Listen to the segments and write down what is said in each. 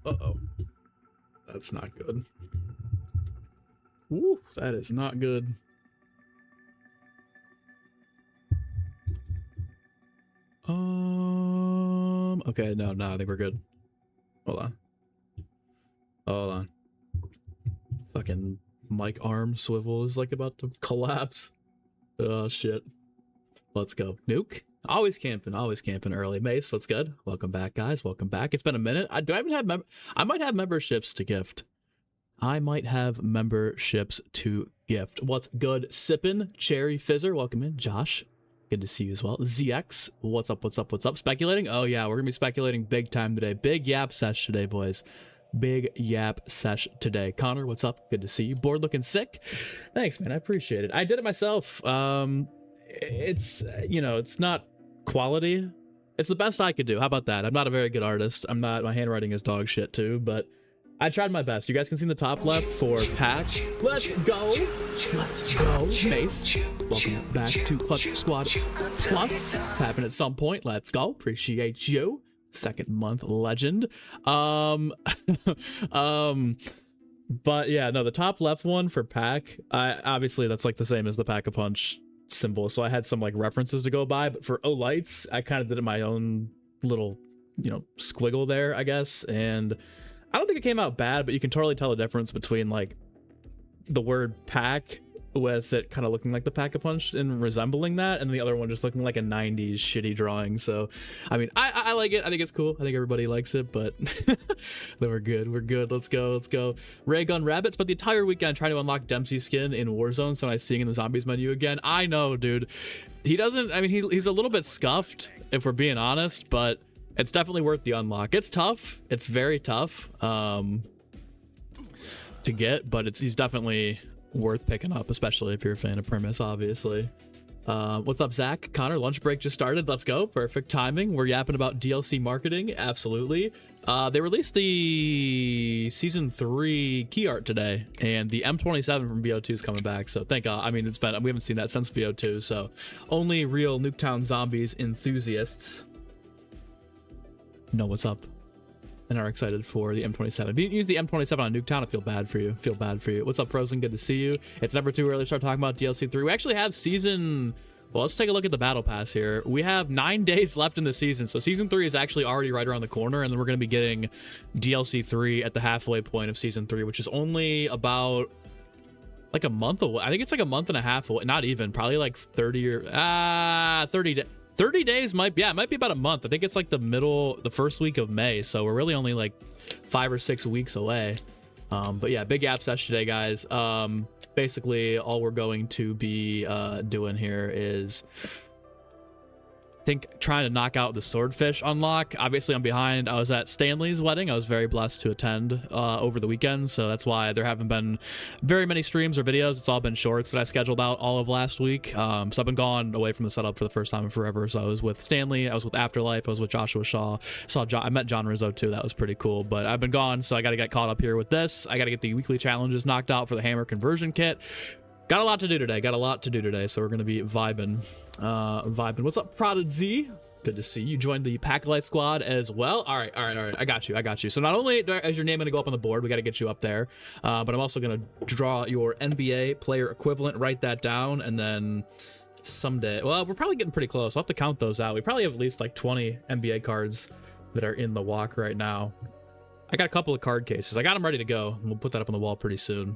Uh-oh. That's not good. Ooh, that is not good. Okay, no, I think we're good. Hold on. Fucking mic arm swivel is like about to collapse. Oh shit. Let's go. Nuke. Always camping early. Mace, what's good? Welcome back, guys. Welcome back. It's been a minute. I might have memberships to gift. What's good? Sippin', Cherry Fizzer, welcome in. Josh, good to see you as well. ZX, what's up? Speculating? Oh yeah, we're gonna be speculating big time today. Big yap sesh today, boys. Big yap sesh today. Connor, what's up? Good to see you. Bored looking sick? Thanks, man. I appreciate it. I did it myself. It's, you know, it's not quality. It's the best I could do. How about that? I'm not a very good artist. My handwriting is dog shit too, but I tried my best. You guys can see in the top left for Pack. Let's go, Mace. Welcome back to Clutch Squad Plus. It's happening at some point. Let's go. Appreciate you. Second month legend. But yeah, no, the top left one for Pack, obviously that's like the same as the Pack-a-Punch symbol, so I had some like references to go by, but for Lights, I kind of did my own little, you know, squiggle there, I guess, and I don't think it came out bad, but you can totally tell the difference between like the word pack with it kind of looking like the Pack-a-Punch and resembling that, and the other one just looking like a 90s shitty drawing. So I mean, I like it. I think it's cool. I think everybody likes it, but then we're good. Let's go. Ray Gun Rabbit spent the entire weekend trying to unlock Dempsey's skin in Warzone, so nice seeing in the zombies menu again. I know, dude. He doesn't, I mean, he's a little bit scuffed, if we're being honest, but it's definitely worth the unlock. It's tough. It's very tough to get, but he's definitely worth picking up, especially if you're a fan of Premise, obviously. What's up, Zach? Connor, lunch break just started. Let's go. Perfect timing. We're yapping about DLC marketing. Absolutely. They released the Season 3 key art today, and the M27 from BO2 is coming back, so thank God. I mean, we haven't seen that since BO2, so only real Nuketown Zombies enthusiasts know what's up and are excited for the M27. If you use the M27 on Nuketown, I feel bad for you. What's up, Frozen? Good to see you. It's never too early to start talking about DLC 3. We actually have well, let's take a look at the battle pass here. We have 9 days left in the season, so season 3 is actually already right around the corner, and then we're going to be getting DLC 3 at the halfway point of season 3, which is only about like a month away. I think it's like a month and a half away. Not even, probably like 30 days. 30 days might be about a month. I think it's like the first week of May, so we're really only like 5 or 6 weeks away. But yeah, big app session today, guys. Basically all we're going to be doing here is trying to knock out the swordfish unlock. Obviously I'm behind. I was at Stanley's wedding. I was very blessed to attend over the weekend, so that's why there haven't been very many streams or videos. It's all been shorts that I scheduled out all of last week. So I've been gone away from the setup for the first time in forever. So I was with Stanley, I was with Afterlife, I was with Joshua Shaw, I met John Rizzo too. That was pretty cool, but I've been gone, so I got to get caught up here with this. I got to get the weekly challenges knocked out for the hammer conversion kit. Got a lot to do today, so we're going to be vibing. What's up, Prodded Z? Good to see you. Joined the Pack-a-Light squad as well. All right. I got you. So not only is your name going to go up on the board, we got to get you up there, but I'm also going to draw your NBA player equivalent, write that down, and then someday, well, we're probably getting pretty close. I'll have to count those out. We probably have at least like 20 NBA cards that are in the walk right now. I got a couple of card cases. I got them ready to go. We'll put that up on the wall pretty soon.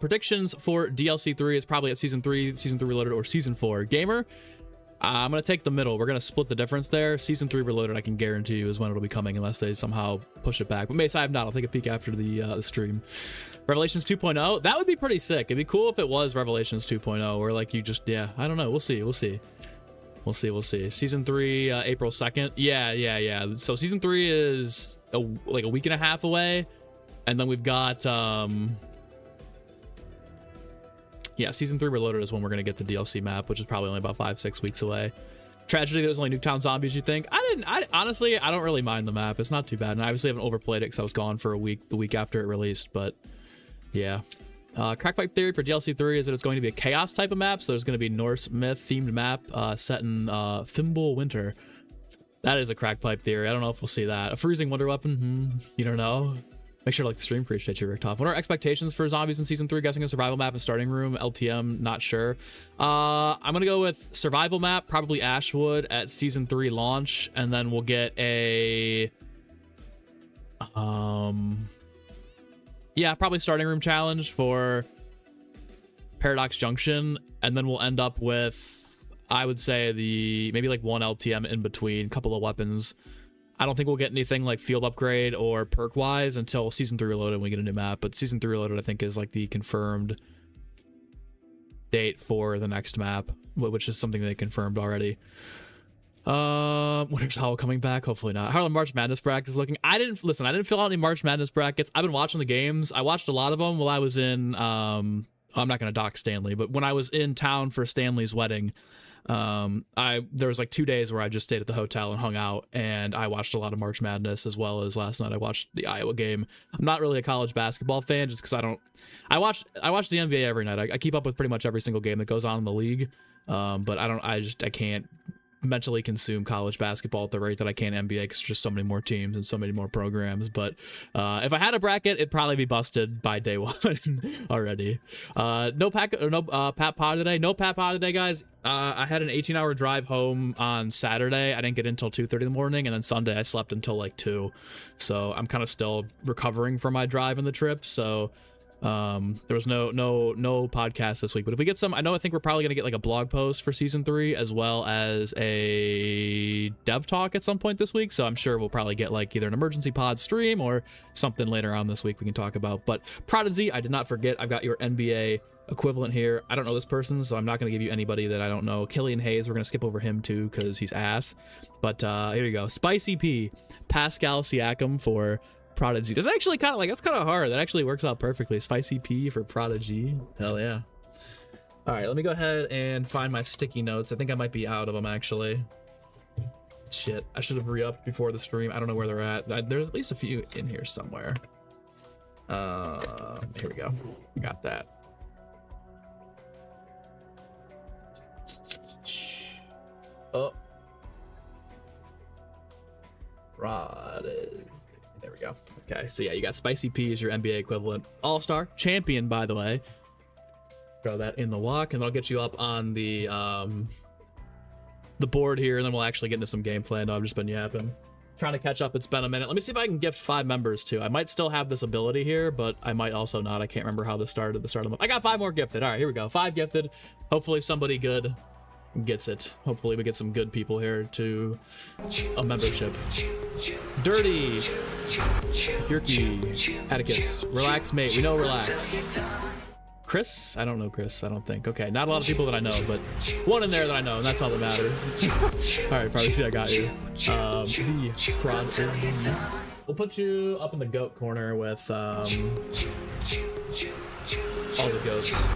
Predictions for DLC 3 is probably at Season 3 Reloaded, or Season 4. Gamer, I'm going to take the middle. We're going to split the difference there. Season 3 Reloaded, I can guarantee you, is when it'll be coming, unless they somehow push it back. But Mace, I have not. I'll take a peek after the stream. Revelations 2.0, that would be pretty sick. It'd be cool if it was Revelations 2.0, or like you just, yeah, I don't know. We'll see. Season 3, April 2nd. Yeah. So Season 3 is like a week and a half away. And then we've got... yeah, Season 3 Reloaded is when we're going to get the DLC map, which is probably only about 5-6 weeks away. Tragedy, there's only Nuketown Zombies, you think? Honestly, I don't really mind the map. It's not too bad. And I obviously haven't overplayed it because I was gone for a week, the week after it released, but yeah. Crackpipe theory for DLC 3 is that it's going to be a chaos type of map, so there's going to be Norse myth themed map set in Thimble Winter. That is a crack pipe theory. I don't know if we'll see that. A freezing wonder weapon? You don't know. Make sure to like the stream. Appreciate you, Rick. What are expectations for zombies in season 3? Guessing a survival map and starting room. LTM, not sure. I'm gonna go with survival map, probably Ashwood at season 3 launch, and then we'll get a yeah, probably starting room challenge for Paradox Junction, and then we'll end up with, I would say, maybe like 1 LTM in between, couple of weapons. I don't think we'll get anything like field upgrade or perk wise until season 3 reloaded and we get a new map, but season 3 reloaded I think is like the confirmed date for the next map, which is something they confirmed already. Winter's Hollow coming back? Hopefully not. How are the March Madness brackets looking? I didn't fill out any March Madness brackets. I've been watching the games. I watched a lot of them while I was in I'm not gonna dock Stanley, but when I was in town for Stanley's wedding, there was like 2 days where I just stayed at the hotel and hung out, and I watched a lot of March Madness, as well as last night I watched the Iowa game. I'm not really a college basketball fan just because I watch the NBA every night. I keep up with pretty much every single game that goes on in the league, but I can't mentally consume college basketball at the rate that I can NBA, because there's just so many more teams and so many more programs. But if I had a bracket, it'd probably be busted by day 1 already. No Pat Pod today. No Pat Pod today, guys. I had an 18-hour drive home on Saturday. I didn't get in until 2:30 in the morning, and then Sunday I slept until like 2. So I'm kind of still recovering from my drive and the trip. So there was no podcast this week, but if we get some, I think we're probably gonna get like a blog post for season 3, as well as a dev talk at some point this week. So I'm sure we'll probably get like either an emergency pod stream or something later on this week we can talk about. But Prodigy, I did not forget. I've got your NBA equivalent here. I don't know this person, so I'm not going to give you anybody that I don't know. Killian Hayes, we're going to skip over him too because he's ass. But here you go. Spicy P, Pascal Siakam for Prodigy. That's actually kind of like, that's kind of hard. That actually works out perfectly. Spicy P for Prodigy. Hell yeah. All right, let me go ahead and find my sticky notes. I think I might be out of them actually. Shit, I should have re-upped before the stream. I don't know where they're at. There's at least a few in here somewhere. Here we go. Got that. Oh, Prodigy. There we go. Okay, so yeah, you got Spicy P as your NBA equivalent. All-star champion, by the way. Throw that in the walk, and I'll get you up on the board here, and then we'll actually get into some gameplay. No, I've just been yapping. Trying to catch up. It's been a minute. Let me see if I can gift 5 members too. I might still have this ability here, but I might also not. I can't remember how this started at the start of the month. I got 5 more gifted. All right, here we go. 5 gifted. Hopefully somebody good gets it. Hopefully we get some good people here to a membership. Dirty, Yerky, Atticus, Relax Mate. We know Relax. Chris? I don't know Chris, I don't think. Okay, not a lot of people that I know, but one in there that I know, and that's all that matters. All right, probably see I got you. The prod. We'll put you up in the goat corner with all the goats.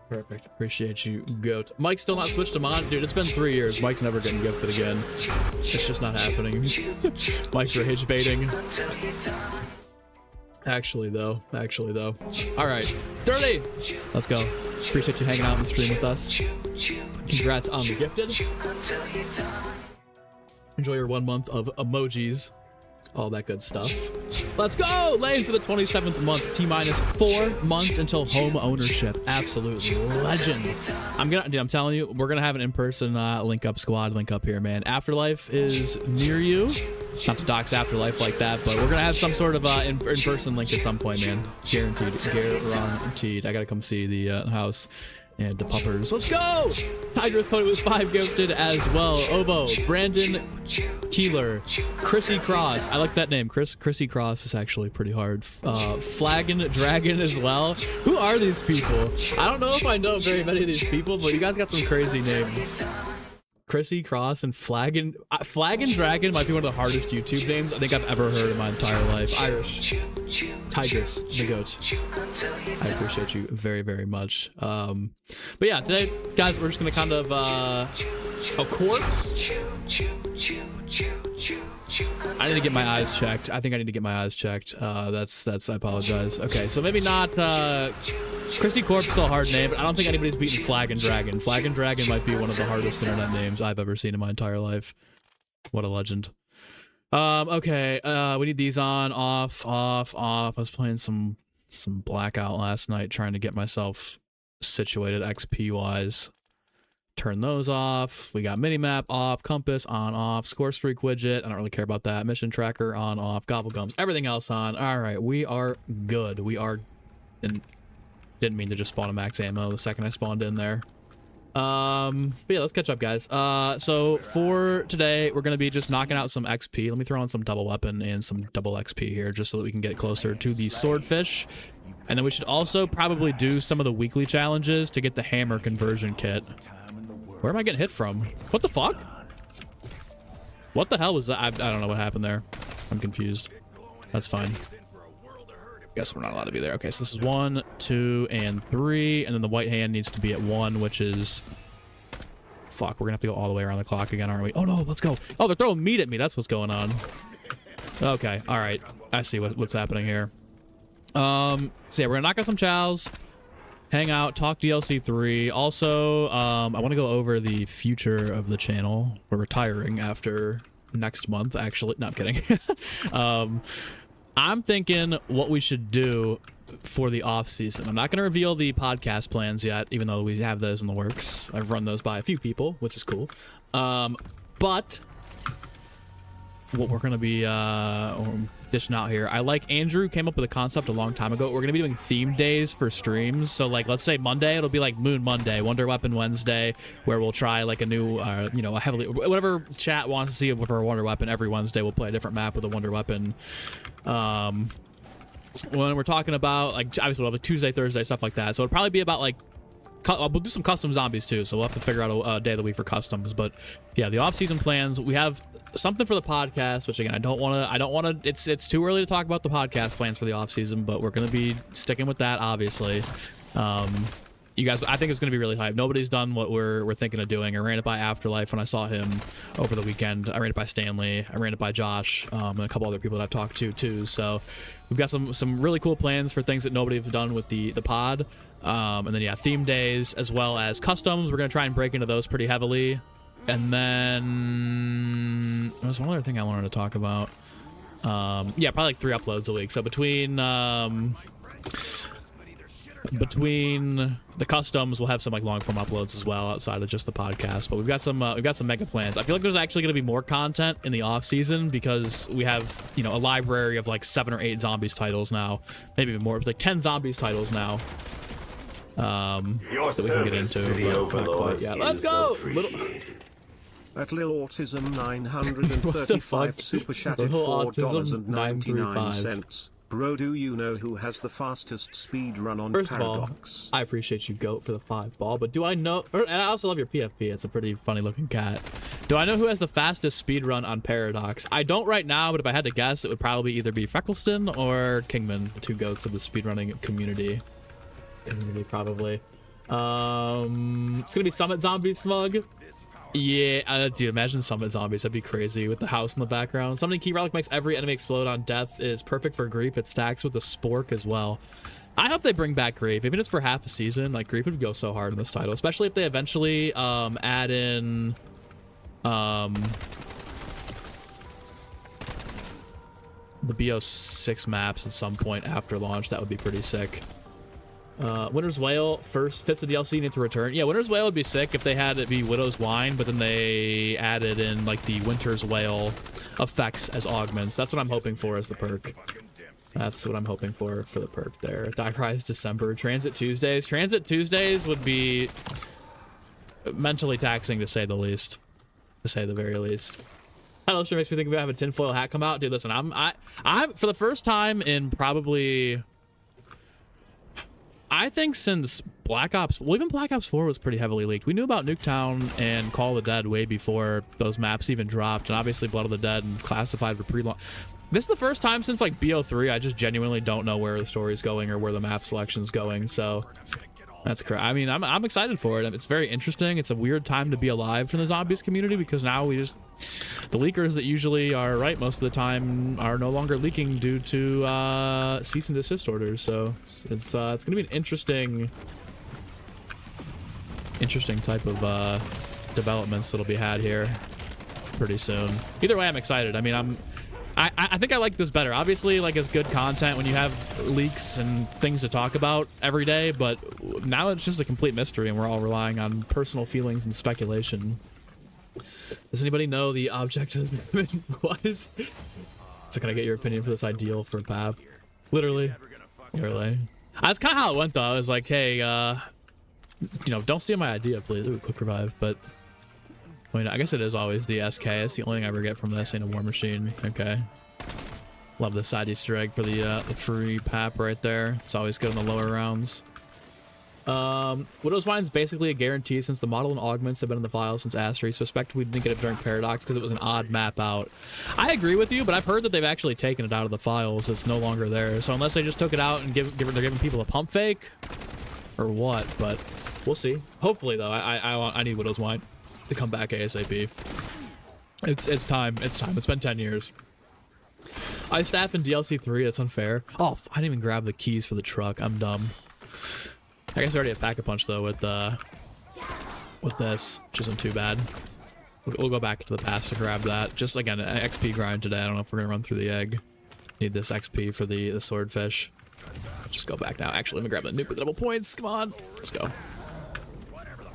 Perfect. Appreciate you, goat. Mike's still not switched to Mon. Dude, it's been 3 years. Mike's never getting gifted again. It's just not happening. Mike rage baiting. Actually though. All right, Dirty. Let's go. Appreciate you hanging out on the stream with us. Congrats on the gifted. Enjoy your 1 month of emojis. All that good stuff. Let's go! Lane for the 27th month. T-minus 4 months until home ownership. Absolute legend. I'm telling you, we're gonna have an in-person link up here, man. Afterlife is near you. Not to dox Afterlife like that, but we're gonna have some sort of in-person link at some point, man. Guaranteed. Guaranteed. I gotta come see the house. And the puppers. Let's go! Tiger is coded with 5 gifted as well. Ovo, Brandon Keeler, Chrissy Cross. I like that name. Chrissy Cross is actually pretty hard. Flagon Dragon as well. Who are these people? I don't know if I know very many of these people, but you guys got some crazy names. Chrissy Cross and Flagon Dragon might be one of the hardest YouTube names I think I've ever heard in my entire life. Irish. Tigress, the goat. I appreciate you very, very much. But yeah, today, guys, we're just gonna kind of a corpse. I need to get my eyes checked. I think I need to get my eyes checked. That's I apologize. Okay, so maybe not Christy Corp's still a hard name, but I don't think anybody's beaten Flag and Dragon. Flag and Dragon might be one of the hardest internet names I've ever seen in my entire life. What a legend. Okay, we need these on, off. I was playing some Blackout last night, trying to get myself situated XP wise. Turn those off. We got minimap off, compass on, off, score streak widget. I don't really care about that. Mission tracker on, off, gobblegums, everything else on. All right, we are good. We are. And didn't mean to just spawn a max ammo the second I spawned in there. But yeah, let's catch up, guys. So for today, we're gonna be just knocking out some XP. Let me throw on some double weapon and some double XP here, just so that we can get closer to the swordfish. And then we should also probably do some of the weekly challenges to get the hammer conversion kit. Where am I getting hit from? What the fuck? What the hell was that? I don't know what happened there. I'm confused. That's fine. Guess we're not allowed to be there. Okay, so this is 1, 2, and 3, and then the white hand needs to be at 1, which is... Fuck, we're gonna have to go all the way around the clock again, aren't we? Oh no, let's go. Oh, they're throwing meat at me. That's what's going on. Okay, all right. I see what's happening here. So yeah, we're gonna knock out some chows, hang out, talk DLC 3. Also, I want to go over the future of the channel. We're retiring after next month, actually. No, I'm kidding. I'm thinking what we should do for the off season. I'm not going to reveal the podcast plans yet, even though we have those in the works. I've run those by a few people, which is cool. But what we're going to be dishing out here. I like Andrew came up with a concept a long time ago. We're going to be doing theme days for streams. So like, let's say Monday, it'll be like Moon Monday, Wonder Weapon Wednesday, where we'll try like a new, you know, a heavily, whatever chat wants to see with our Wonder Weapon. Every Wednesday, we'll play a different map with a Wonder Weapon. When we're talking about like, obviously we'll have like Tuesday, Thursday, stuff like that. So it'll probably be about like, we'll do some custom zombies too. So we'll have to figure out a day of the week for customs. But yeah, the off-season plans, we have something for the podcast, which again, I don't want to, it's too early to talk about the podcast plans for the off-season, but we're going to be sticking with that, obviously. You guys, I think it's going to be really hype. Nobody's done what we're thinking of doing. I ran it by Afterlife when I saw him over the weekend. I ran it by Stanley. I ran it by Josh, and a couple other people that I've talked to too. So we've got some really cool plans for things that nobody have done with the pod. And then yeah, theme days as well as customs. We're going to try and break into those pretty heavily. And then there was one other thing I wanted to talk about. Yeah, probably like 3 uploads a week. So between the customs, we'll have some like long form uploads as well outside of just the podcast. But we've got some mega plans. I feel like there's actually going to be more content in the off season because we have, you know, a library of like 7 or 8 zombies titles now, maybe even more, like 10 zombies titles now. That we can get into. But not quite yet. Let's go. At Lil Autism 935 super chatted $4.99. Bro, do you know who has the fastest speed run on First Paradox? of all, I appreciate you, Goat, for the 5 ball, but do I know, and I also love your PFP, it's a pretty funny looking cat. Do I know who has the fastest speed run on Paradox? I don't right now, but if I had to guess, it would probably either be Freckleston or Kingman, the 2 goats of the speedrunning community. Probably. It's gonna be Summit Zombie Smug. Yeah, dude, imagine Summit Zombies. That'd be crazy with the house in the background. Summoning Key Relic makes every enemy explode on death is perfect for Grief. It stacks with the Spork as well. I hope they bring back Grief, even if it's for half a season. Like, Grief would go so hard in this title, especially if they eventually add in the BO6 maps at some point after launch. That would be pretty sick. Winter's Wail first fits the DLC need to return. Yeah, Winter's Wail would be sick if they had it be Widow's Wine, but then they added in like the Winter's Wail effects as augments. That's what I'm hoping for as the perk. That's what I'm hoping for the perk there. Die Rise December. Transit Tuesdays. Transit Tuesdays would be mentally taxing to say the least. To say the very least. Hello, sure makes me think about having a tinfoil hat come out. Dude, listen, I'm for the first time in probably, I think since Black Ops, well, even Black Ops 4 was pretty heavily leaked. We knew about Nuketown and Call of the Dead way before those maps even dropped, and obviously Blood of the Dead and Classified were pre-launch. This is the first time since like BO3 I just genuinely don't know where the story's going or where the map selection's going, so that's correct. I mean, I'm excited for it. It's very interesting. It's a weird time to be alive for the zombies community because now the leakers that usually are right most of the time are no longer leaking due to cease and desist orders. So it's gonna be an interesting type of developments that'll be had here pretty soon. Either way, I'm excited. I mean, I think I like this better. Obviously, like, it's good content when you have leaks and things to talk about every day, but now it's just a complete mystery and we're all relying on personal feelings and speculation. Does anybody know the object of this movement was? So can I get your opinion for this ideal for PAP? Literally. That's kind of how it went, though. I was like, hey, you know, don't steal my idea, please. Ooh, quick revive, but... I mean, I guess it is always the SK. That's the only thing I ever get from this. Ain't a war machine. Okay. Love the side Easter egg for the free PAP right there. It's always good in the lower rounds. Widow's Vine's basically a guarantee since the model and augments have been in the file since Astery. Suspect we didn't get it during Paradox because it was an odd map out. I agree with you, but I've heard that they've actually taken it out of the files. It's no longer there. So unless they just took it out and they're giving people a pump fake or what, but we'll see. Hopefully, though, I need Widow's Wine to come back ASAP. It's time. It's time. It's been 10 years. I staff in DLC 3. That's unfair. Oh, I didn't even grab the keys for the truck. I'm dumb. I guess I already have Pack-a-Punch though with this, which isn't too bad. We'll go back to the past to grab that. Just again, an XP grind today. I don't know if we're gonna run through the egg. Need this XP for the swordfish. Just go back now. Actually, let me grab the nuke with double points. Come on, let's go.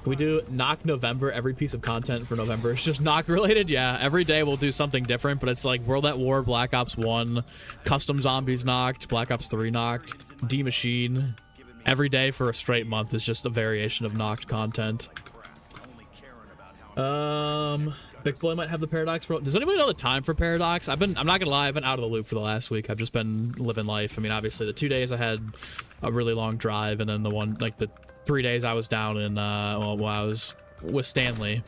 Can we do knock November? Every piece of content for November is just knock related. Yeah, every day we'll do something different, but it's like World at War, Black Ops 1, Custom Zombies knocked, Black Ops 3 knocked, D Machine. Every day for a straight month is just a variation of knocked content. Big Boy might have the Paradox. Does anybody know the time for Paradox? I'm not gonna lie, I've been out of the loop for the last week. I've just been living life. I mean, obviously the 2 days I had a really long drive, and then the 3 days I was down in while I was with Stanley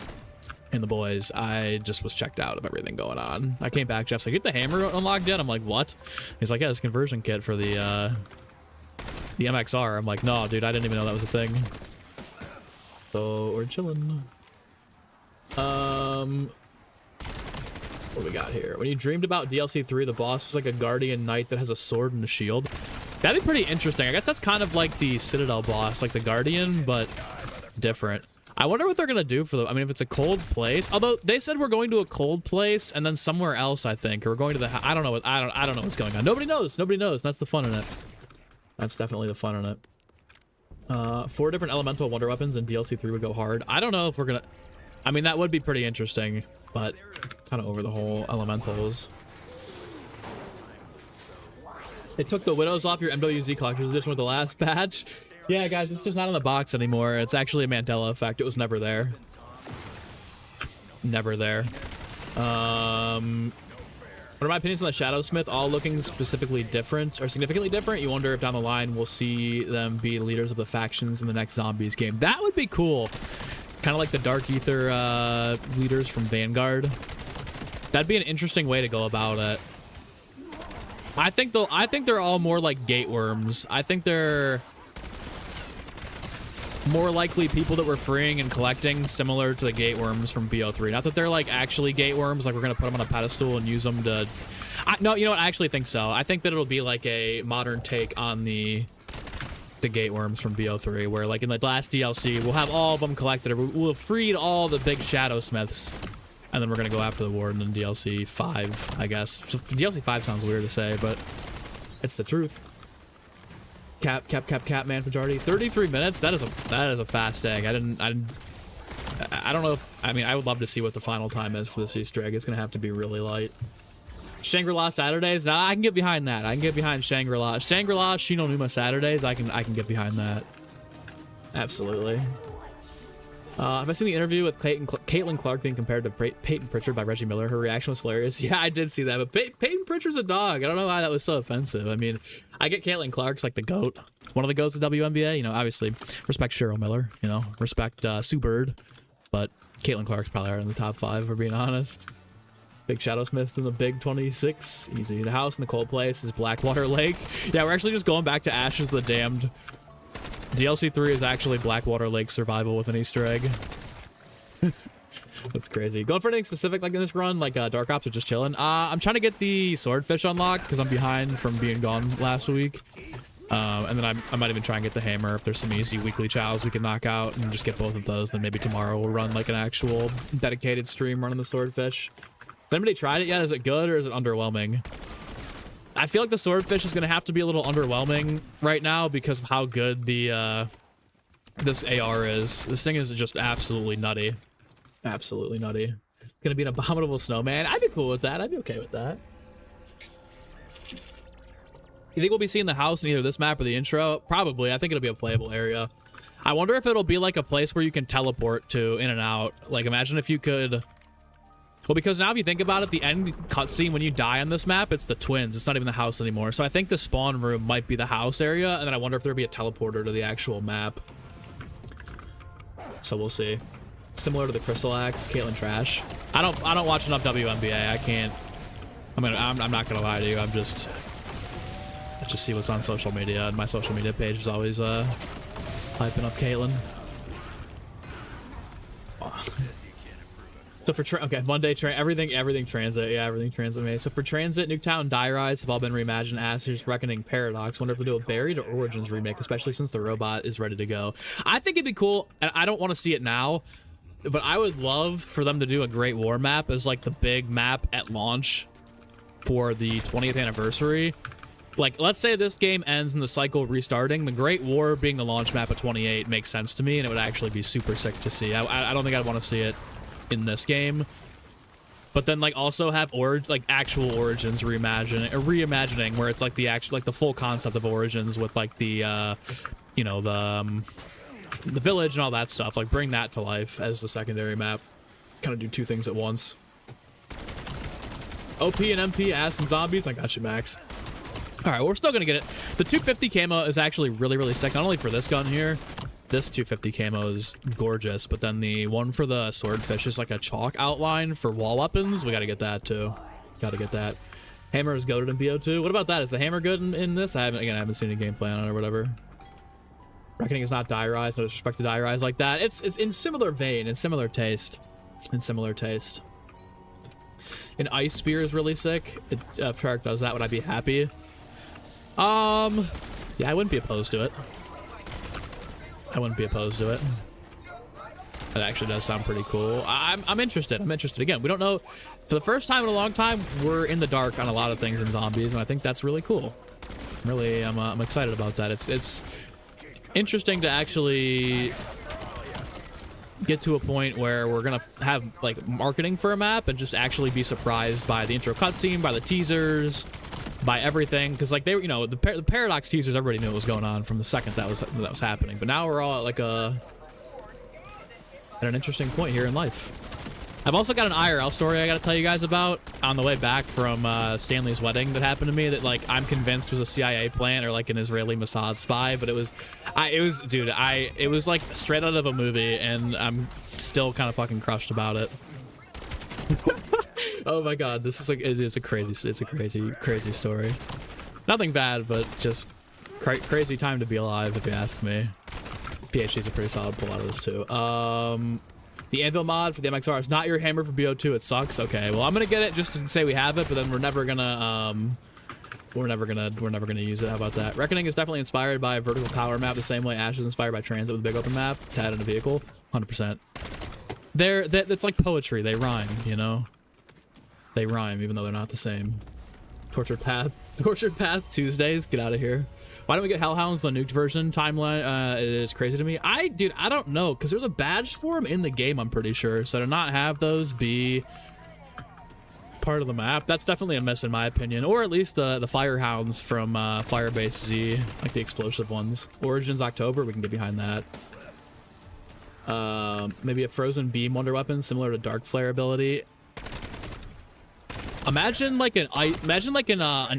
and the boys, I just was checked out of everything going on. I came back, Jeff's like, get the hammer unlocked yet? I'm like, what? He's like, yeah, this conversion kit for the MXR. I'm like, no, dude, I didn't even know that was a thing. So we're chilling. What do we got here? When you dreamed about DLC 3, the boss was like a guardian knight that has a sword and a shield. That'd be pretty interesting. I guess that's kind of like the Citadel boss, like the Guardian, but different. I wonder what they're gonna do for the. I mean, if it's a cold place. Although they said we're going to a cold place and then somewhere else. I think, or we're going to the. I don't know. I don't know what's going on. Nobody knows. Nobody knows. That's the fun in it. That's definitely the fun in it. 4 different elemental wonder weapons in DLC 3 would go hard. I don't know if we're gonna. I mean, that would be pretty interesting, but kind of over the whole elementals. They took the Widows off your MWZ Collector's Edition with the last patch. Yeah, guys, it's just not in the box anymore. It's actually a Mandela effect. It was never there. Never there. What are my opinions on the Shadowsmith? All looking specifically different or significantly different. You wonder if down the line we'll see them be leaders of the factions in the next Zombies game. That would be cool. Kind of like the Dark Ether leaders from Vanguard. That'd be an interesting way to go about it. I think they're all more like gateworms. I think they're more likely people that we're freeing and collecting, similar to the gateworms from BO3. Not that they're like actually gateworms, like we're gonna put them on a pedestal and use them to. No, you know what? I actually think so. I think that it'll be like a modern take on the gateworms from BO3, where like in the last DLC we'll have all of them collected. We'll have freed all the big Shadowsmiths. And then we're going to go after the Warden in DLC 5, I guess. So DLC 5 sounds weird to say, but it's the truth. Cap, man, majority. 33 minutes? That is a fast egg. I don't know if... I mean, I would love to see what the final time is for this Easter egg. It's going to have to be really light. Shangri-La Saturdays? Nah, I can get behind that. I can get behind Shangri-La. Shangri-La, Shinonuma Saturdays, I can get behind that. Absolutely. Have I seen the interview with Caitlin Clark being compared to Peyton Pritchard by Reggie Miller? Her reaction was hilarious. Yeah, I did see that, but Peyton Pritchard's a dog. I don't know why that was so offensive. I mean, I get Caitlin Clark's like the GOAT. One of the GOATs of WNBA. You know, obviously, respect Cheryl Miller. You know, respect Sue Bird. But Caitlin Clark's probably are in the top 5, if we're being honest. Big Shadowsmith in the big 26. Easy. The house in the cold place is Blackwater Lake. Yeah, we're actually just going back to Ashes of the Damned. DLC 3 is actually Blackwater Lake survival with an Easter egg. That's crazy. Going for anything specific like in this run, like Dark Ops or just chilling? I'm trying to get the Swordfish unlocked because I'm behind from being gone last week. And then I might even try and get the Hammer if there's some easy weekly chows we can knock out and just get both of those. Then maybe tomorrow we'll run like an actual dedicated stream running the Swordfish. Has anybody tried it yet? Is it good or is it underwhelming? I feel like the Swordfish is going to have to be a little underwhelming right now because of how good the this AR is. This thing is just absolutely nutty. Absolutely nutty. It's going to be an abominable snowman. I'd be cool with that. I'd be okay with that. You think we'll be seeing the house in either this map or the intro? Probably. I think it'll be a playable area. I wonder if it'll be like a place where you can teleport to in and out. Like, imagine if you could... Well, because now if you think about it, the end cutscene when you die on this map, it's the twins. It's not even the house anymore. So I think the spawn room might be the house area, and then I wonder if there'll be a teleporter to the actual map. So we'll see. Similar to the Crystal Axe, Caitlyn trash. I don't watch enough WNBA. I can't. I'm not gonna lie to you. I just see what's on social media, and my social media page is always hyping up Caitlyn. So for okay, Monday everything transit, yeah, everything transit me. So for transit, Nuketown, Die Rise have all been reimagined. Ashes, Reckoning, Paradox. Wonder if they'll do a Buried or Origins remake, especially since the robot is ready to go. I think it'd be cool, and I don't want to see it now, but I would love for them to do a Great War map as like the big map at launch for the 20th anniversary. Like, let's say this game ends in the cycle restarting. The Great War being the launch map of 28 makes sense to me, and it would actually be super sick to see. I don't think I'd want to see it in this game, but then like also have actual Origins reimagining where it's like the actual the full concept of Origins with like the you know, the village and all that stuff. Like, bring that to life as the secondary map. Kind of do two things at once. OP and MP, ass and zombies. I got you, Max. All right, well, we're still gonna get it. The 250 camo is actually really sick, not only for this gun here. This 250 camo is gorgeous, but then the one for the Swordfish is like a chalk outline for wall weapons. We gotta get that too. Gotta get that. Hammer is goated in BO2. What about that? Is the hammer good in this? I haven't seen any gameplay on it or whatever. Reckoning is not Die Rise. No disrespect to Die Rise like that. It's in similar vein, in similar taste. In similar taste. An Ice Spear is really sick. If Treyarch does that, would I be happy? Yeah, I wouldn't be opposed to it. I wouldn't be opposed to it. That actually does sound pretty cool. I'm interested. I'm interested. Again, we don't know. For the first time in a long time, we're in the dark on a lot of things in zombies, and I think that's really cool. Really, I'm excited about that. It's interesting to actually get to a point where we're gonna have like marketing for a map and just actually be surprised by the intro cutscene, by the teasers, by everything, because like they were, you know, the Paradox teasers, everybody knew what was going on from the second that was happening. But now we're all at like at an interesting point here in life. I've also got an IRL story I got to tell you guys about on the way back from Stanley's wedding that happened to me that like I'm convinced was a CIA plant or like an Israeli Mossad spy, but it was like straight out of a movie, and I'm still kind of fucking crushed about it. Oh my god, this is like it's a crazy story. Nothing bad, but just crazy time to be alive, if you ask me. PhD is a pretty solid pull out of this too. The Anvil mod for the MXR is not your hammer for BO2. It sucks. Okay, well I'm gonna get it just to say we have it, but then we're never gonna use it. How about that? Reckoning is definitely inspired by a vertical power map, the same way Ash is inspired by transit with a big open map to add in a vehicle. 100%. That's like poetry. They rhyme, you know. They rhyme even though they're not the same. Tortured Path Tuesdays. Get out of here. Why don't we get Hellhounds, the nuked version? Timeline it is crazy to me. I don't know, because there's a badge for them in the game, I'm pretty sure. So to not have those be part of the map, that's definitely a miss in my opinion. Or at least the Firehounds from Firebase Z, like the explosive ones. Origins October, we can get behind that. Maybe a frozen beam wonder weapon similar to Dark Flare ability. Imagine like an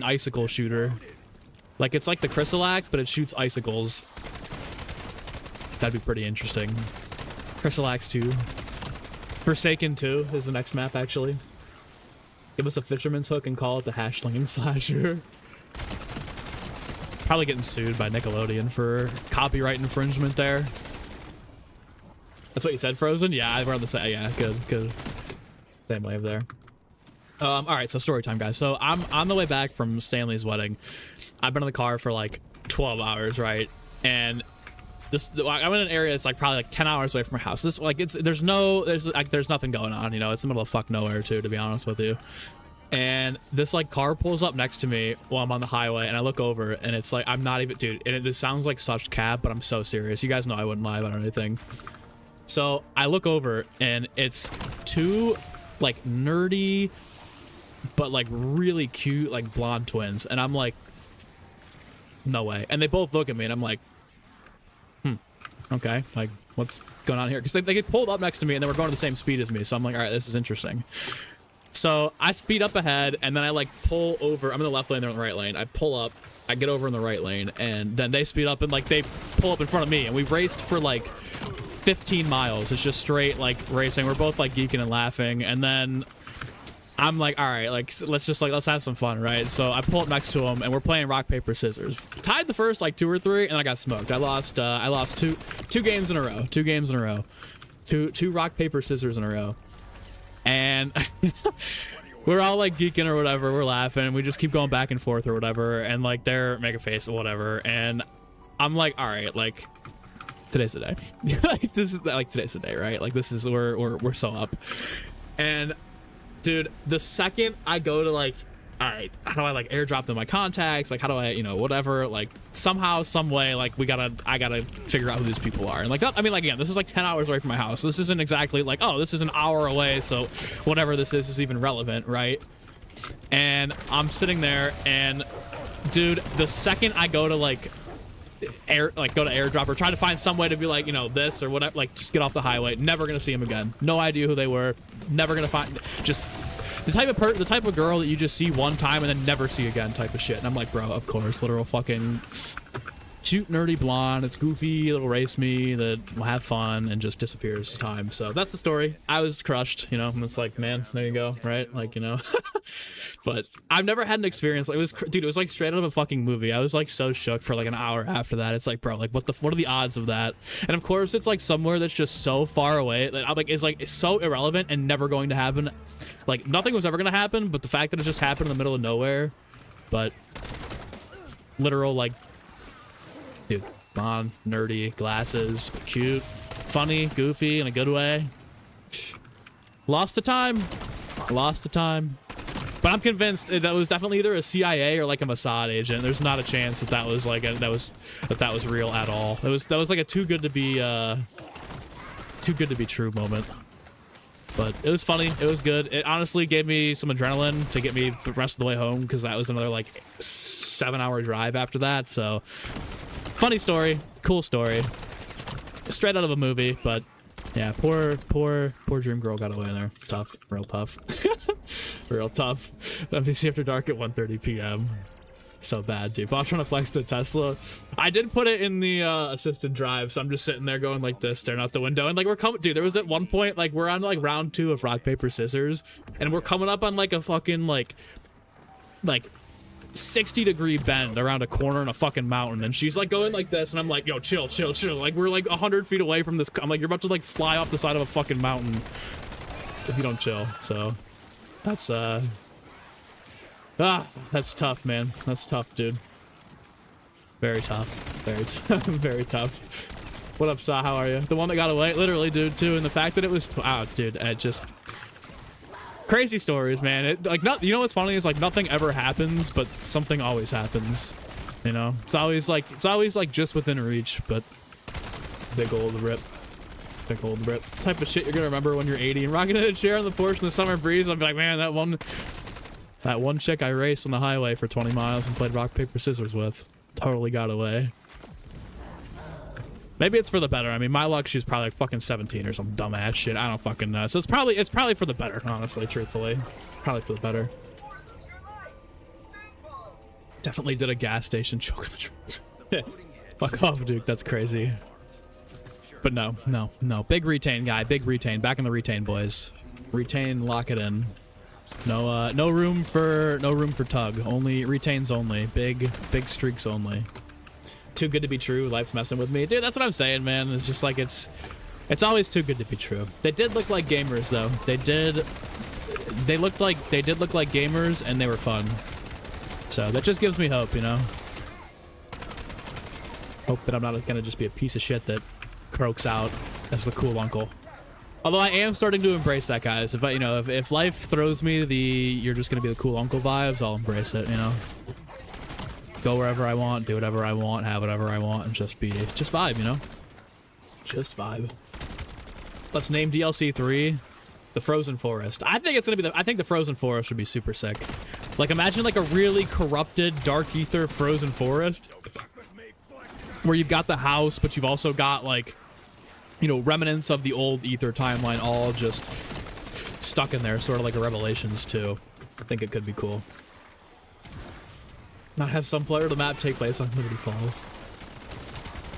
icicle shooter. Like it's like the Crystal Axe, but it shoots icicles. That'd be pretty interesting. Crystal Axe 2. Forsaken 2 is the next map, actually. Give us a fisherman's hook and call it the hash slinging slasher. Probably getting sued by Nickelodeon for copyright infringement there. That's what you said, Frozen? Yeah, we're on the same. Yeah, good. Same wave there. All right, so story time, guys. So I'm on the way back from Stanley's wedding. I've been in the car for like 12 hours, right? And I'm in an area that's like probably like 10 hours away from my house. This like there's nothing going on, you know. It's in the middle of fuck nowhere too, to be honest with you. And this like car pulls up next to me while I'm on the highway, and I look over, and it's like I'm not even, dude. And this sounds like such cap, but I'm so serious. You guys know I wouldn't lie about anything. So I look over, and it's two like nerdy but like really cute like blonde twins, and I'm like, no way. And they both look at me, and I'm like, okay, like what's going on here? Because they get pulled up next to me, and they were going to the same speed as me, so I'm like, all right, this is interesting. So I speed up ahead, and then I like pull over. I'm in the left lane, they're in the right lane. I pull up, I get over in the right lane, and then they speed up, and like they pull up in front of me, and we raced for like 15 miles. It's just straight like racing. We're both like geeking and laughing, and then I'm like, all right, like let's have some fun, right? So I pull up next to him, and we're playing rock paper scissors. Tied the first like 2 or 3, and then I got smoked. I lost two games in a row. Two rock paper scissors in a row, and we're all like geeking or whatever. We're laughing, and we just keep going back and forth or whatever, and like they're making a face or whatever, and I'm like, all right, like today's the day. Like this is like today's the day, right? Like this is we're so up, and. Dude, the second I go to like, all right, how do I like airdrop them my contacts? Like, how do I, you know, whatever, like somehow, some way, like I gotta figure out who these people are. And like, I mean, like, again, this is like 10 hours away from my house. This isn't exactly like, oh, this is an hour away, so whatever this is even relevant, right? And I'm sitting there, and dude, the second I go to like, go to airdrop or try to find some way to be like, you know, this or whatever, like just get off the highway, never gonna see him again. No idea who they were, never gonna find, just the type of girl that you just see one time and then never see again type of shit. And I'm like, bro, of course, literal fucking cute nerdy blonde, it's goofy, it'll race me, that will have fun, and just disappears to time. So that's the story. I was crushed, you know, and it's like, man, there you go, right? Like, you know. But I've never had an experience like, dude, it was like straight out of a fucking movie. I was like so shook for like an hour after that. It's like, bro, like what are the odds of that? And of course it's like somewhere that's just so far away that I'm like, it's so irrelevant and never going to happen. Like nothing was ever gonna happen, but the fact that it just happened in the middle of nowhere, but literal like, dude, blonde, nerdy, glasses, cute, funny, goofy in a good way. Lost to time. But I'm convinced that was definitely either a CIA or like a Mossad agent. There's not a chance that was like that was real at all. That was like a too good to be true moment. But it was funny. It was good. It honestly gave me some adrenaline to get me the rest of the way home, because that was another like 7-hour drive after that. So funny story, cool story, straight out of a movie. But yeah, poor dream girl got away there. It's tough, real tough. Real tough. NBC After Dark at 1:30 p.m. So bad, dude. But I'm trying to flex the Tesla. I did put it in the assisted drive, so I'm just sitting there going like this, staring out the window, and like we're coming, dude. There was at one point like we're on like round 2 of rock paper scissors, and we're coming up on like a fucking like 60-degree bend around a corner in a fucking mountain, and she's like going like this, and I'm like, yo, chill. Like we're like 100 feet away from this. I'm like, you're about to like fly off the side of a fucking mountain if you don't chill. So that's that's tough, man. That's tough, dude. Very tough. Very tough. What up, Sa? How are you? The one that got away, literally, dude, too. And the fact that it was, wow, dude, just crazy stories, man. It like not, you know what's funny is like nothing ever happens, but something always happens. You know, it's always like just within reach, but big old rip. Type of shit you're gonna remember when you're 80 and rocking in a chair on the porch in the summer breeze. I'll be like, man, that one chick I raced on the highway for 20 miles and played rock paper scissors with totally got away. Maybe it's for the better. I mean, my luck, she's probably like fucking 17 or some dumbass shit. I don't fucking know. So it's probably for the better, honestly, truthfully. Probably for the better. Definitely did a gas station choke the fuck off, Duke. That's crazy. But no. Big retain guy. Big retain. Back in the retain, boys. Retain, lock it in. No room for tug. Only retains only. Big streaks only. Too good to be true. Life's messing with me, dude. That's what I'm saying, man. It's just like it's always too good to be true. They did look like gamers, though. They did look like gamers, and they were fun. So that just gives me hope, you know. Hope that I'm not gonna just be a piece of shit that croaks out as the cool uncle. Although I am starting to embrace that, guys. If life throws me you're just gonna be the cool uncle vibes, I'll embrace it, you know. Go wherever I want, do whatever I want, have whatever I want, and just vibe, you know? Just vibe. Let's name DLC 3 the Frozen Forest. I think it's gonna be I think the Frozen Forest would be super sick. Like, imagine like a really corrupted Dark Ether Frozen Forest where you've got the house, but you've also got like, you know, remnants of the old Ether timeline all just stuck in there, sort of like a Revelations 2. I think it could be cool. Not have some player of the map take place on Liberty Falls.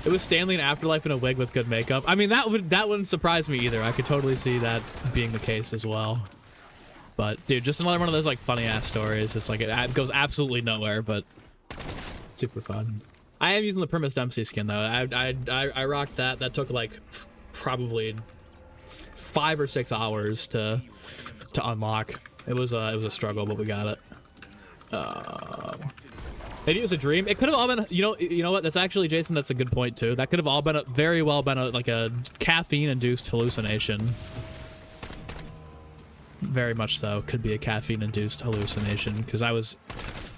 It was Stanley in Afterlife in a wig with good makeup. I mean, that wouldn't surprise me either. I could totally see that being the case as well. But dude, just another one of those like funny ass stories. It's like it goes absolutely nowhere, but super fun. I am using the Primus Dempsey skin though. I rocked that. That took like probably 5 or 6 hours to unlock. It was a struggle, but we got it. Maybe it was a dream. It could have all been, you know what? That's actually, Jason, that's a good point too. That could have all been very well been like a caffeine-induced hallucination. Very much so. Could be a caffeine-induced hallucination because I had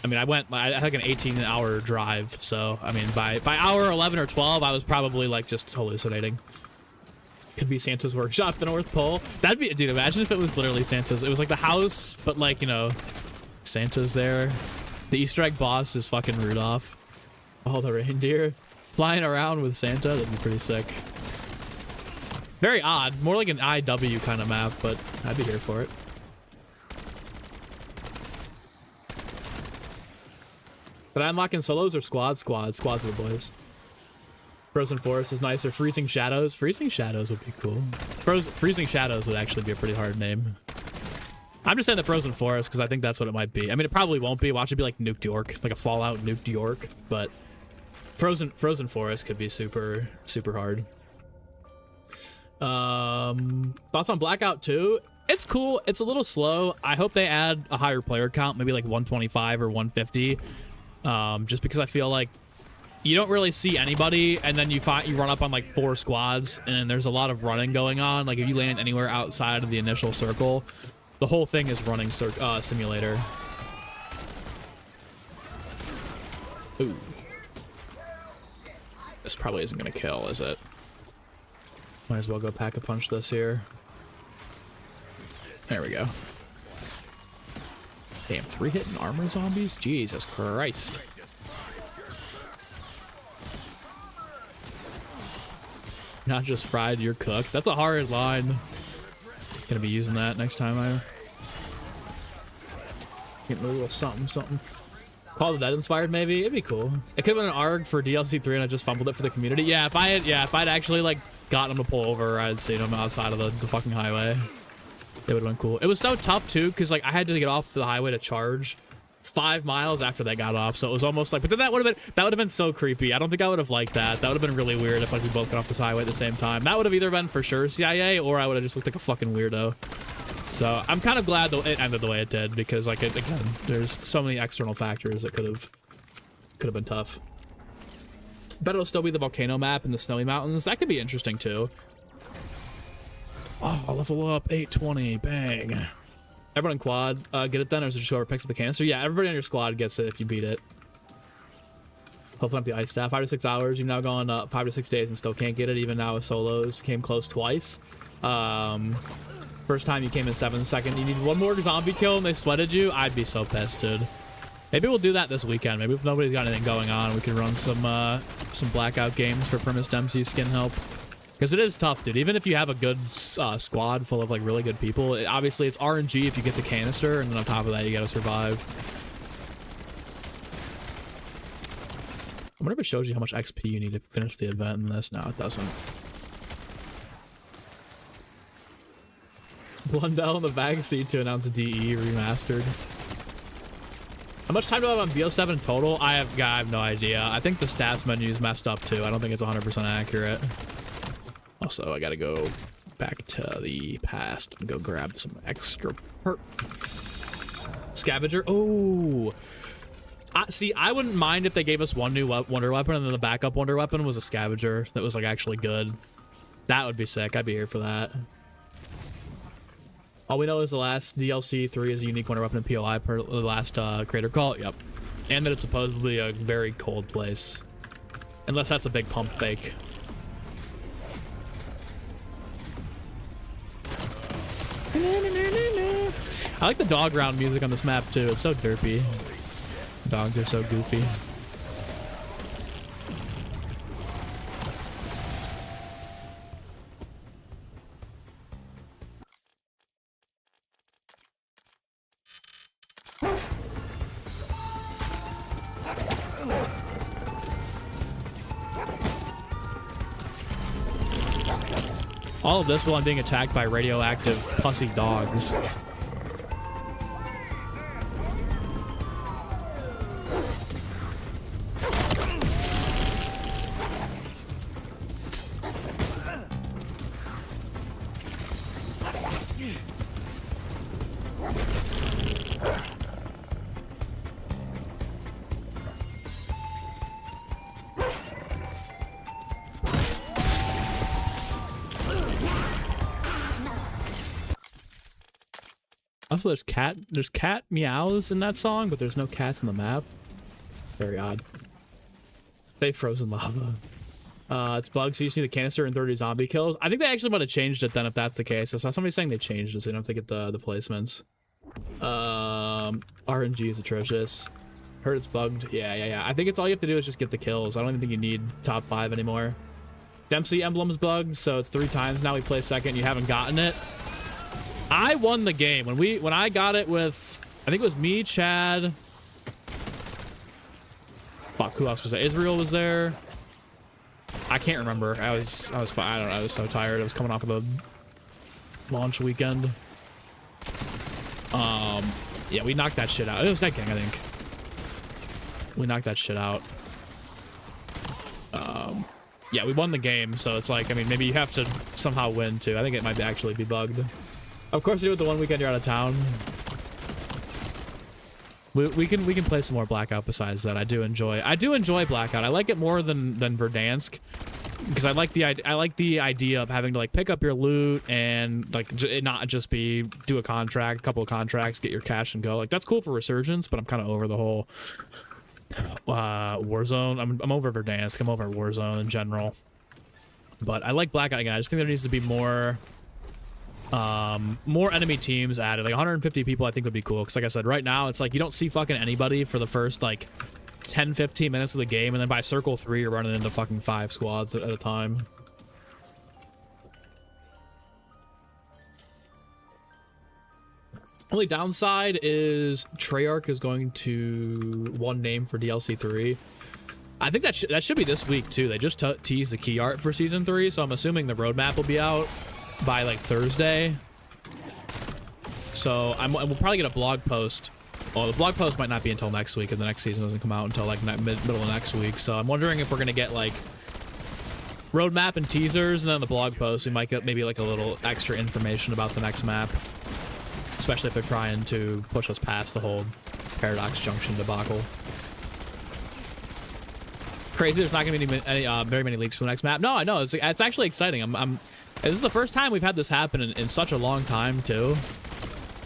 like an 18-hour drive. So I mean, by hour 11 or 12, I was probably like just hallucinating. Could be Santa's workshop, the North Pole. That'd be, dude. Imagine if it was literally Santa's. It was like the house, but like, you know, Santa's there. The Easter egg boss is fucking Rudolph. All the reindeer flying around with Santa. That'd be pretty sick. Very odd. More like an IW kind of map, but I'd be here for it. But I'm unlocking solos or squads? Squads with the boys. Frozen Forest is nicer. Freezing Shadows. Freezing Shadows would be cool. Freezing Shadows would actually be a pretty hard name. I'm just saying the Frozen Forest because I think that's what it might be. I mean, it probably won't be. Watch it be like Nuked York, like a Fallout Nuked York. But Frozen Forest could be super hard. Thoughts on Blackout 2? It's cool. It's a little slow. I hope they add a higher player count, maybe like 125 or 150. Just because I feel like you don't really see anybody, and then you run up on like 4 squads, and there's a lot of running going on. Like if you land anywhere outside of the initial circle, the whole thing is running simulator. Ooh. This probably isn't gonna kill, is it? Might as well go pack a punch this here. There we go. Damn, 3 hitting armor zombies? Jesus Christ. Not just fried, you're cooked. That's a hard line. Gonna be using that next time I get a little something. Call of the Dead inspired, maybe. It'd be cool. It could have been an ARG for DLC 3 and I just fumbled it for the community. Yeah, if I'd actually like gotten him to pull over, I'd seen him outside of the fucking highway. It would have been cool. It was so tough too, because like I had to get off the highway to charge 5 miles after they got off, so it was almost like, but then that would have been so creepy. I don't think I would have liked that. That would have been really weird if like we both got off this highway at the same time. That would have either been for sure CIA, or I would have just looked like a fucking weirdo. So I'm kind of glad it ended the way it did, because like again, there's so many external factors that could have been tough. Bet it'll still be the volcano map in the snowy mountains. That could be interesting too. Oh, level up 820, bang. Everyone in quad, get it then, or is it just whoever picks up the canister? Yeah, everybody on your squad gets it if you beat it. Open up the ice staff. 5 to 6 hours. You've now gone 5 to 6 days and still can't get it, even now with solos. Came close twice. First time you came in 7th, second. You need 1 more zombie kill and they sweated you. I'd be so pissed, dude. Maybe we'll do that this weekend. Maybe if nobody's got anything going on, we can run some blackout games for Primus Dempsey skin help. Because it is tough, dude. Even if you have a good squad full of like really good people, obviously it's RNG if you get the canister, and then on top of that, you gotta survive. I wonder if it shows you how much XP you need to finish the event in this. No, it doesn't. Let's Blundell in the backseat to announce DE remastered. How much time do I have on BO7 total? I have no idea. I think the stats menu is messed up too. I don't think it's 100% accurate. Also, I gotta go back to the past and go grab some extra perks. Scavenger. Oh, see, I wouldn't mind if they gave us one new wonder weapon and then the backup wonder weapon was a scavenger that was like actually good. That would be sick. I'd be here for that. All we know is the last DLC 3 is a unique wonder weapon in POI per the last creator call. Yep. And that it's supposedly a very cold place. Unless that's a big pump fake. I like the dog round music on this map too. It's so derpy. Dogs are so goofy. All of this while I'm being attacked by radioactive pussy dogs. Also, there's cat meows in that song, but there's no cats in the map. Very odd. They frozen lava. It's bugs, so you just need a canister and 30 zombie kills. I think they actually might have changed it then if that's the case. I saw somebody saying they changed it, so you don't have to get the placements. RNG is atrocious. Heard it's bugged. Yeah. I think it's all you have to do is just get the kills. I don't even think you need top 5 anymore. Dempsey emblem's bugged, so it's 3 times now we play second. You haven't gotten it. I won the game when I got it with, I think it was me, Chad. Fuck, who else was there? Israel was there. I can't remember. I was I don't know. I was so tired. I was coming off of a launch weekend. Yeah, we knocked that shit out. It was that gang, I think. We knocked that shit out. Yeah, we won the game, so it's like, I mean, maybe you have to somehow win too. I think it might actually be bugged. Of course, you do it the one weekend you're out of town. We can play some more Blackout besides that. I do enjoy Blackout. I like it more than Verdansk because I like the idea of having to like pick up your loot and like it not just be do a couple of contracts, get your cash and go. Like that's cool for Resurgence, but I'm kind of over the whole Warzone. I'm over Verdansk. I'm over Warzone in general. But I like Blackout again. I just think there needs to be more enemy teams added. Like 150 people I think would be cool because like I said, right now it's like you don't see fucking anybody for the first like 10-15 minutes of the game, and then by circle 3 you're running into fucking 5 squads at a time. Only downside is Treyarch is going to one name for DLC 3. I think that should be this week too. They just teased the key art for season 3, so I'm assuming the roadmap will be out by like Thursday. So we'll probably get a blog post. Well, the blog post might not be until next week, and the next season doesn't come out until like middle of next week. So I'm wondering if we're gonna get like roadmap and teasers, and then the blog post we might get maybe like a little extra information about the next map, especially if they're trying to push us past the whole Paradox Junction debacle. Crazy, there's not gonna be any very many leaks for the next map. No, I know it's actually exciting. This is the first time we've had this happen in such a long time too,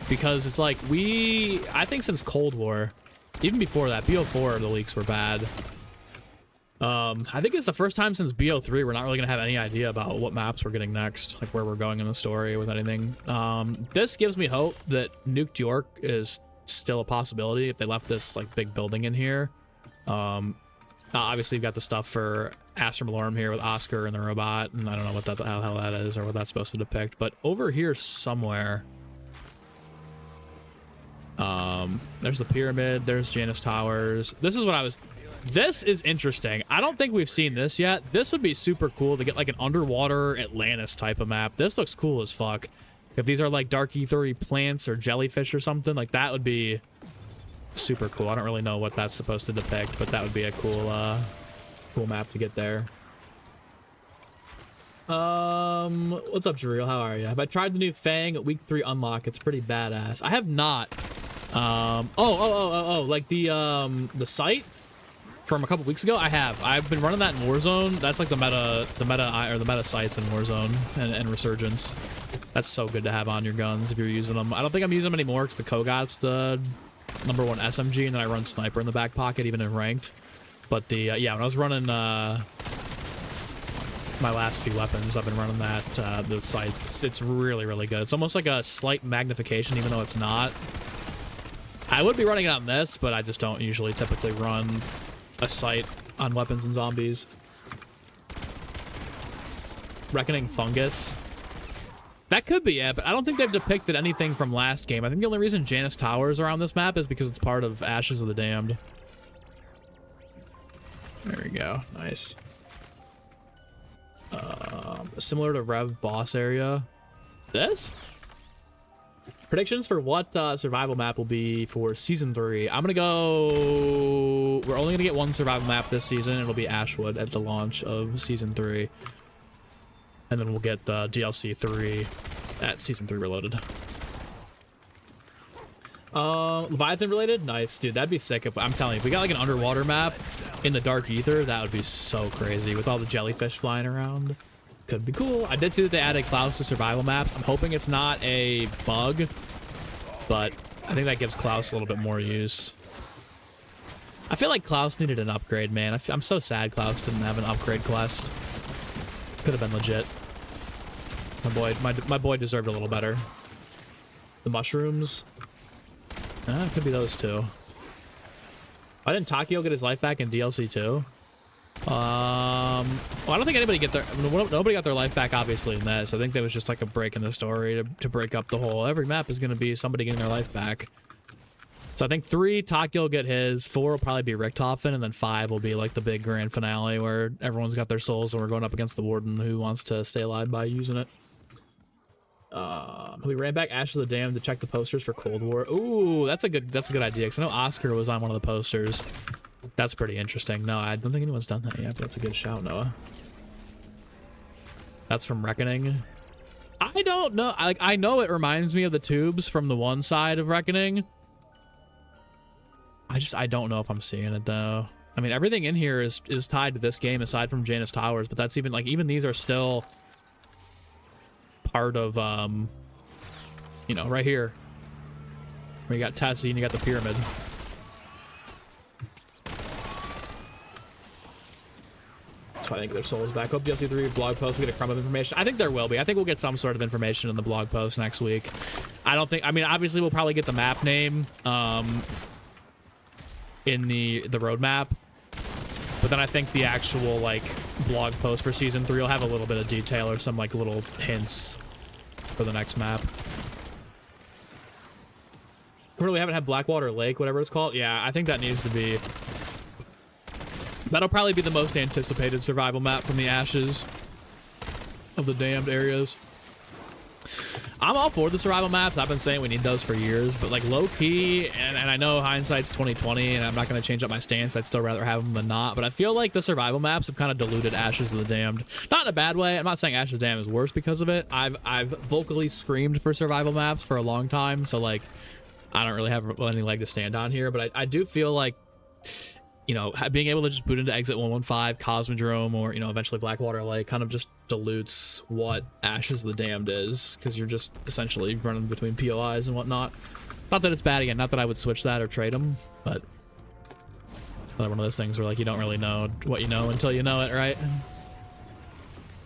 because it's like I think since Cold War, even before that, BO4 the leaks were bad. I think it's the first time since BO3 we're not really gonna have any idea about what maps we're getting next, like where we're going in the story with anything. This gives me hope that Nuked York is still a possibility if they left this like big building in here. Obviously, you've got the stuff for Aster Malorum here with Oscar and the robot, and I don't know what the hell that is or what that's supposed to depict. But over here somewhere, there's the pyramid, there's Janus Towers. This is interesting. I don't think we've seen this yet. This would be super cool to get like an underwater Atlantis type of map. This looks cool as fuck. If these are like dark ethery plants or jellyfish or something, like that would be super cool. I don't really know what that's supposed to depict, but that would be a cool cool map to get there. What's up, Jareel? How are you? Have I tried the new Fang week 3 unlock? It's pretty badass. I have not. Like the site from a couple weeks ago. I have. I've been running that in Warzone. That's like the meta sites in Warzone and Resurgence. That's so good to have on your guns if you're using them. I don't think I'm using them anymore because the Kogot's the #1 SMG, and then I run sniper in the back pocket even in ranked. But the yeah, when I was running my last few weapons, I've been running that the sites. It's really, really good. It's almost like a slight magnification, even though it's not. I would be running it on this, but I just don't usually typically run a sight on weapons and zombies. Reckoning fungus. That could be it, but I don't think they've depicted anything from last game. I think the only reason Janus Towers are on this map is because it's part of Ashes of the Damned. There we go. Nice. Similar to Rev boss area. This? Predictions for what survival map will be for season 3. I'm gonna go... We're only gonna get one survival map this season. It'll be Ashwood at the launch of season 3. And then we'll get the DLC 3 at season 3 Reloaded. Leviathan related? Nice, dude. That'd be sick if... I'm telling you, if we got like an underwater map in the dark ether, that would be so crazy with all the jellyfish flying around. Could be cool. I did see that they added Klaus to survival maps. I'm hoping it's not a bug, but I think that gives Klaus a little bit more use. I feel like Klaus needed an upgrade, man. I'm so sad Klaus didn't have an upgrade quest. Could have been legit. My boy deserved a little better. The mushrooms. Could be those two. Why didn't Takio get his life back in DLC 2? Well, I don't think anybody nobody got their life back, obviously, in this. I think there was just like a break in the story to break up the whole... Every map is going to be somebody getting their life back. So I think 3, Takio will get his, 4 will probably be Richthofen, and then 5 will be like the big grand finale where everyone's got their souls and we're going up against the Warden who wants to stay alive by using it. We ran back Ashes of the Damned to check the posters for Cold War. Ooh, that's a good idea, because I know Oscar was on one of the posters. That's pretty interesting. No, I don't think anyone's done that yet, but that's a good shout, Noah. That's from Reckoning. I don't know. I know it reminds me of the tubes from the one side of Reckoning. I don't know if I'm seeing it, though. I mean, everything in here is tied to this game aside from Janus Towers, but that's even these are still part of, you know, right here. Where you got Tessie and you got the pyramid. That's why I think their soul is back. Hope DLC 3 blog post, we get a crumb of information. I think there will be. I think we'll get some sort of information in the blog post next week. I mean, obviously we'll probably get the map name in the roadmap. But then I think the actual, like, blog post for Season 3 will have a little bit of detail or some, like, little hints for the next map. We haven't had Blackwater Lake, whatever it's called. Yeah, I think that needs to be... That'll probably be the most anticipated survival map from the Ashes of the Damned areas. I'm all for the survival maps. I've been saying we need those for years, but like low-key, and I know hindsight's 2020, and I'm not going to change up my stance. I'd still rather have them than not, but I feel like the survival maps have kind of diluted Ashes of the Damned. Not in a bad way. I'm not saying Ashes of the Damned is worse because of it. I've vocally screamed for survival maps for a long time, so like I don't really have any leg to stand on here, but I do feel like, you know, being able to just boot into exit 115, Cosmodrome, or, you know, eventually Blackwater Lake kind of just dilutes what Ashes of the Damned is, because you're just essentially running between POIs and whatnot. Not that it's bad, again, not that I would switch that or trade them, but another one of those things where, like, you don't really know what you know until you know it, right?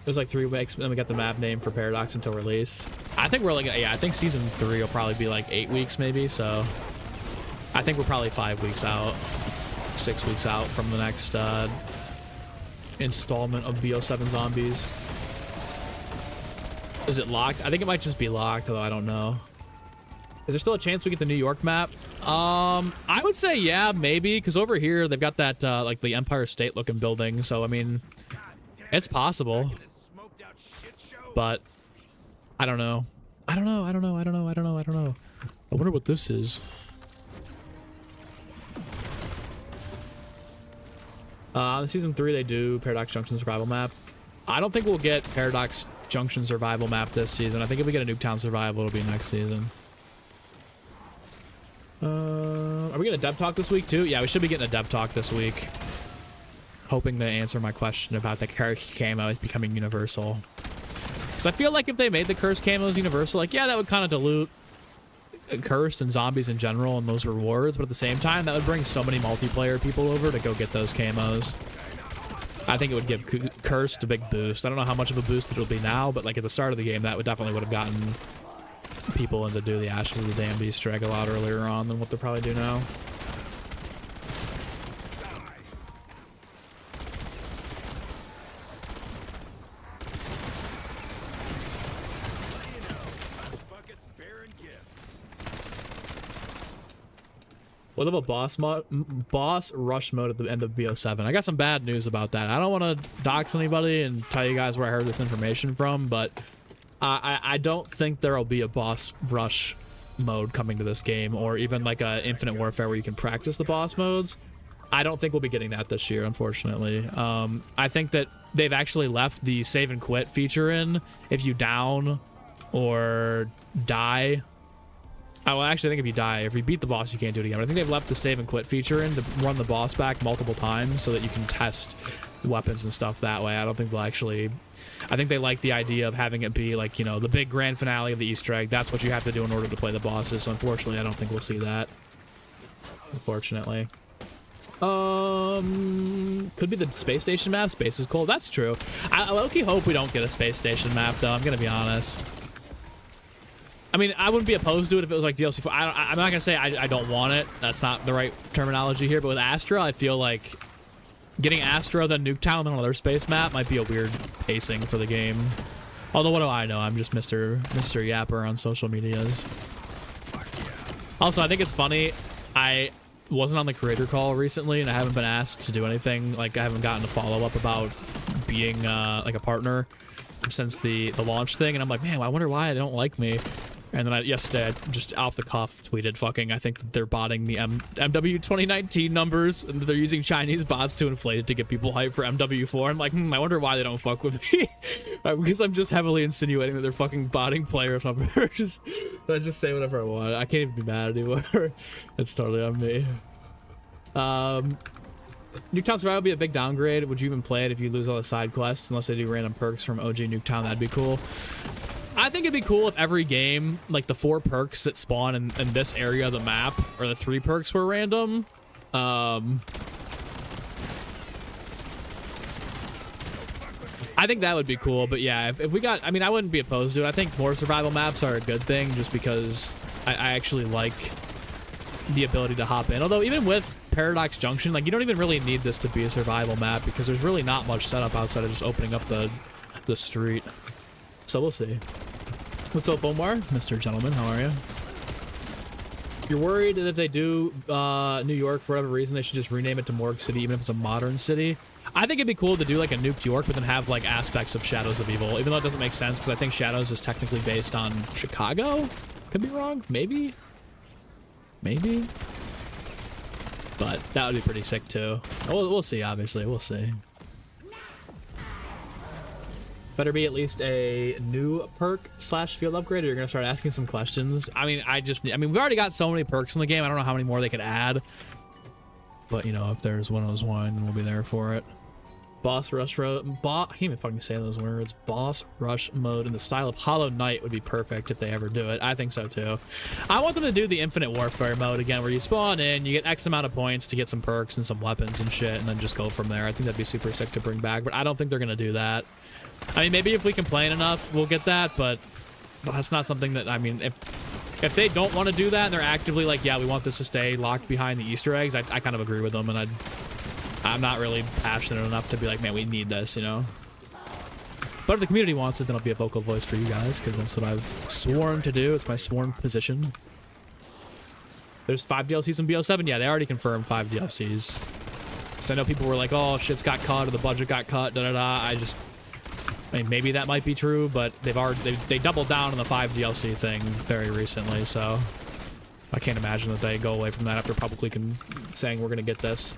There's like 3 weeks, and then we got the map name for Paradox until release. I think we're like, yeah, I think Season 3 will probably be like 8 weeks maybe, so I think we're probably 5 weeks out. 6 weeks out from the next installment of BO7 Zombies. Is it locked? I think it might just be locked, although I don't know. Is there still a chance we get the New York map? I would say yeah, maybe, because over here they've got that like the Empire State looking building, so I mean, it's possible. But I don't know. I don't know. I wonder what this is. Season 3, they do Paradox Junction survival map. I don't think we'll get Paradox Junction survival map this season. I think if we get a Nuketown survival, it'll be next season. Are we getting a dev talk this week too? Yeah, we should be getting a dev talk this week. Hoping to answer my question about the cursed camos becoming universal. Because I feel like if they made the cursed camos universal, like, yeah, that would kind of dilute cursed and zombies in general and those rewards, but at the same time, that would bring so many multiplayer people over to go get those camos. I think it would give cursed a big boost. I don't know how much of a boost it'll be now, but like at the start of the game, that would have gotten people in to do the Ashes of the Damned Easter egg a lot earlier on than what they'll probably do now. What about boss rush mode at the end of BO7? I got some bad news about that. I don't want to dox anybody and tell you guys where I heard this information from, but I don't think there'll be a boss rush mode coming to this game, or even like a Infinite Warfare where you can practice the boss modes. I don't think we'll be getting that this year, unfortunately. I think that they've actually left the save and quit feature in if you down or die. Well, actually, I think if you die, if you beat the boss, you can't do it again. But I think they've left the save and quit feature in to run the boss back multiple times so that you can test weapons and stuff that way. I don't think they'll actually... I think they like the idea of having it be like, you know, the big grand finale of the Easter egg. That's what you have to do in order to play the bosses. So unfortunately, I don't think we'll see that. Unfortunately. Could be the space station map. Space is cold. That's true. I low-key hope we don't get a space station map, though. I'm gonna be honest. I mean, I wouldn't be opposed to it if it was like DLC 4. I'm not gonna say I don't want it. That's not the right terminology here. But with Astra, I feel like getting Astra, then Nuketown, then another space map might be a weird pacing for the game. Although, what do I know? I'm just Mr. Yapper on social medias. Also, I think it's funny. I wasn't on the creator call recently, and I haven't been asked to do anything. Like, I haven't gotten a follow-up about being like a partner since the launch thing, and I'm like, man, I wonder why they don't like me. And then yesterday, I just off the cuff tweeted, I think that they're botting the MW 2019 numbers, and they're using Chinese bots to inflate it to get people hyped for MW4. I'm like, I wonder why they don't fuck with me. Because I'm just heavily insinuating that they're fucking botting player numbers. I just say whatever I want. I can't even be mad anymore. It's totally on me. Nuketown Survival would be a big downgrade. Would you even play it if you lose all the side quests? Unless they do random perks from OG Nuketown, that'd be cool. I think it'd be cool if every game, like the 4 perks that spawn in this area of the map, or the 3 perks were random. I think that would be cool, but yeah, if we got, I mean, I wouldn't be opposed to it. I think more survival maps are a good thing, just because I actually like the ability to hop in. Although even with Paradox Junction, like, you don't even really need this to be a survival map, because there's really not much setup outside of just opening up the street. So we'll see. What's up, Omar? Mr. Gentleman, how are you? You're worried that if they do New York for whatever reason, they should just rename it to Morgue City, even if it's a modern city? I think it'd be cool to do like a Nuked York, but then have like aspects of Shadows of Evil, even though it doesn't make sense, because I think Shadows is technically based on Chicago? Could be wrong. Maybe? Maybe? But that would be pretty sick too. We'll see, obviously. We'll see. Better be at least a new perk / field upgrade, or you're gonna start asking some questions. I mean, we've already got so many perks in the game. I don't know how many more they could add. But, you know, if there's one of those one, then we'll be there for it. Boss rush mode. I can't even fucking say those words. Boss rush mode in the style of Hollow Knight would be perfect if they ever do it. I think so too. I want them to do the Infinite Warfare mode again, where you spawn in, you get X amount of points to get some perks and some weapons and shit, and then just go from there. I think that'd be super sick to bring back, but I don't think they're gonna do that. I mean, maybe if we complain enough, we'll get that, but that's not something that, I mean, if they don't want to do that and they're actively like, yeah, we want this to stay locked behind the Easter eggs, I kind of agree with them, and I'm not really passionate enough to be like, man, we need this, you know? But if the community wants it, then I'll be a vocal voice for you guys, because that's what I've sworn to do. It's my sworn position. There's 5 DLCs in BO7? Yeah, they already confirmed 5 DLCs. So I know people were like, oh, shit's got cut, or the budget got cut, da-da-da. I mean, maybe that might be true, but they doubled down on the 5 DLC thing very recently, so I can't imagine that they go away from that after publicly saying we're gonna get this.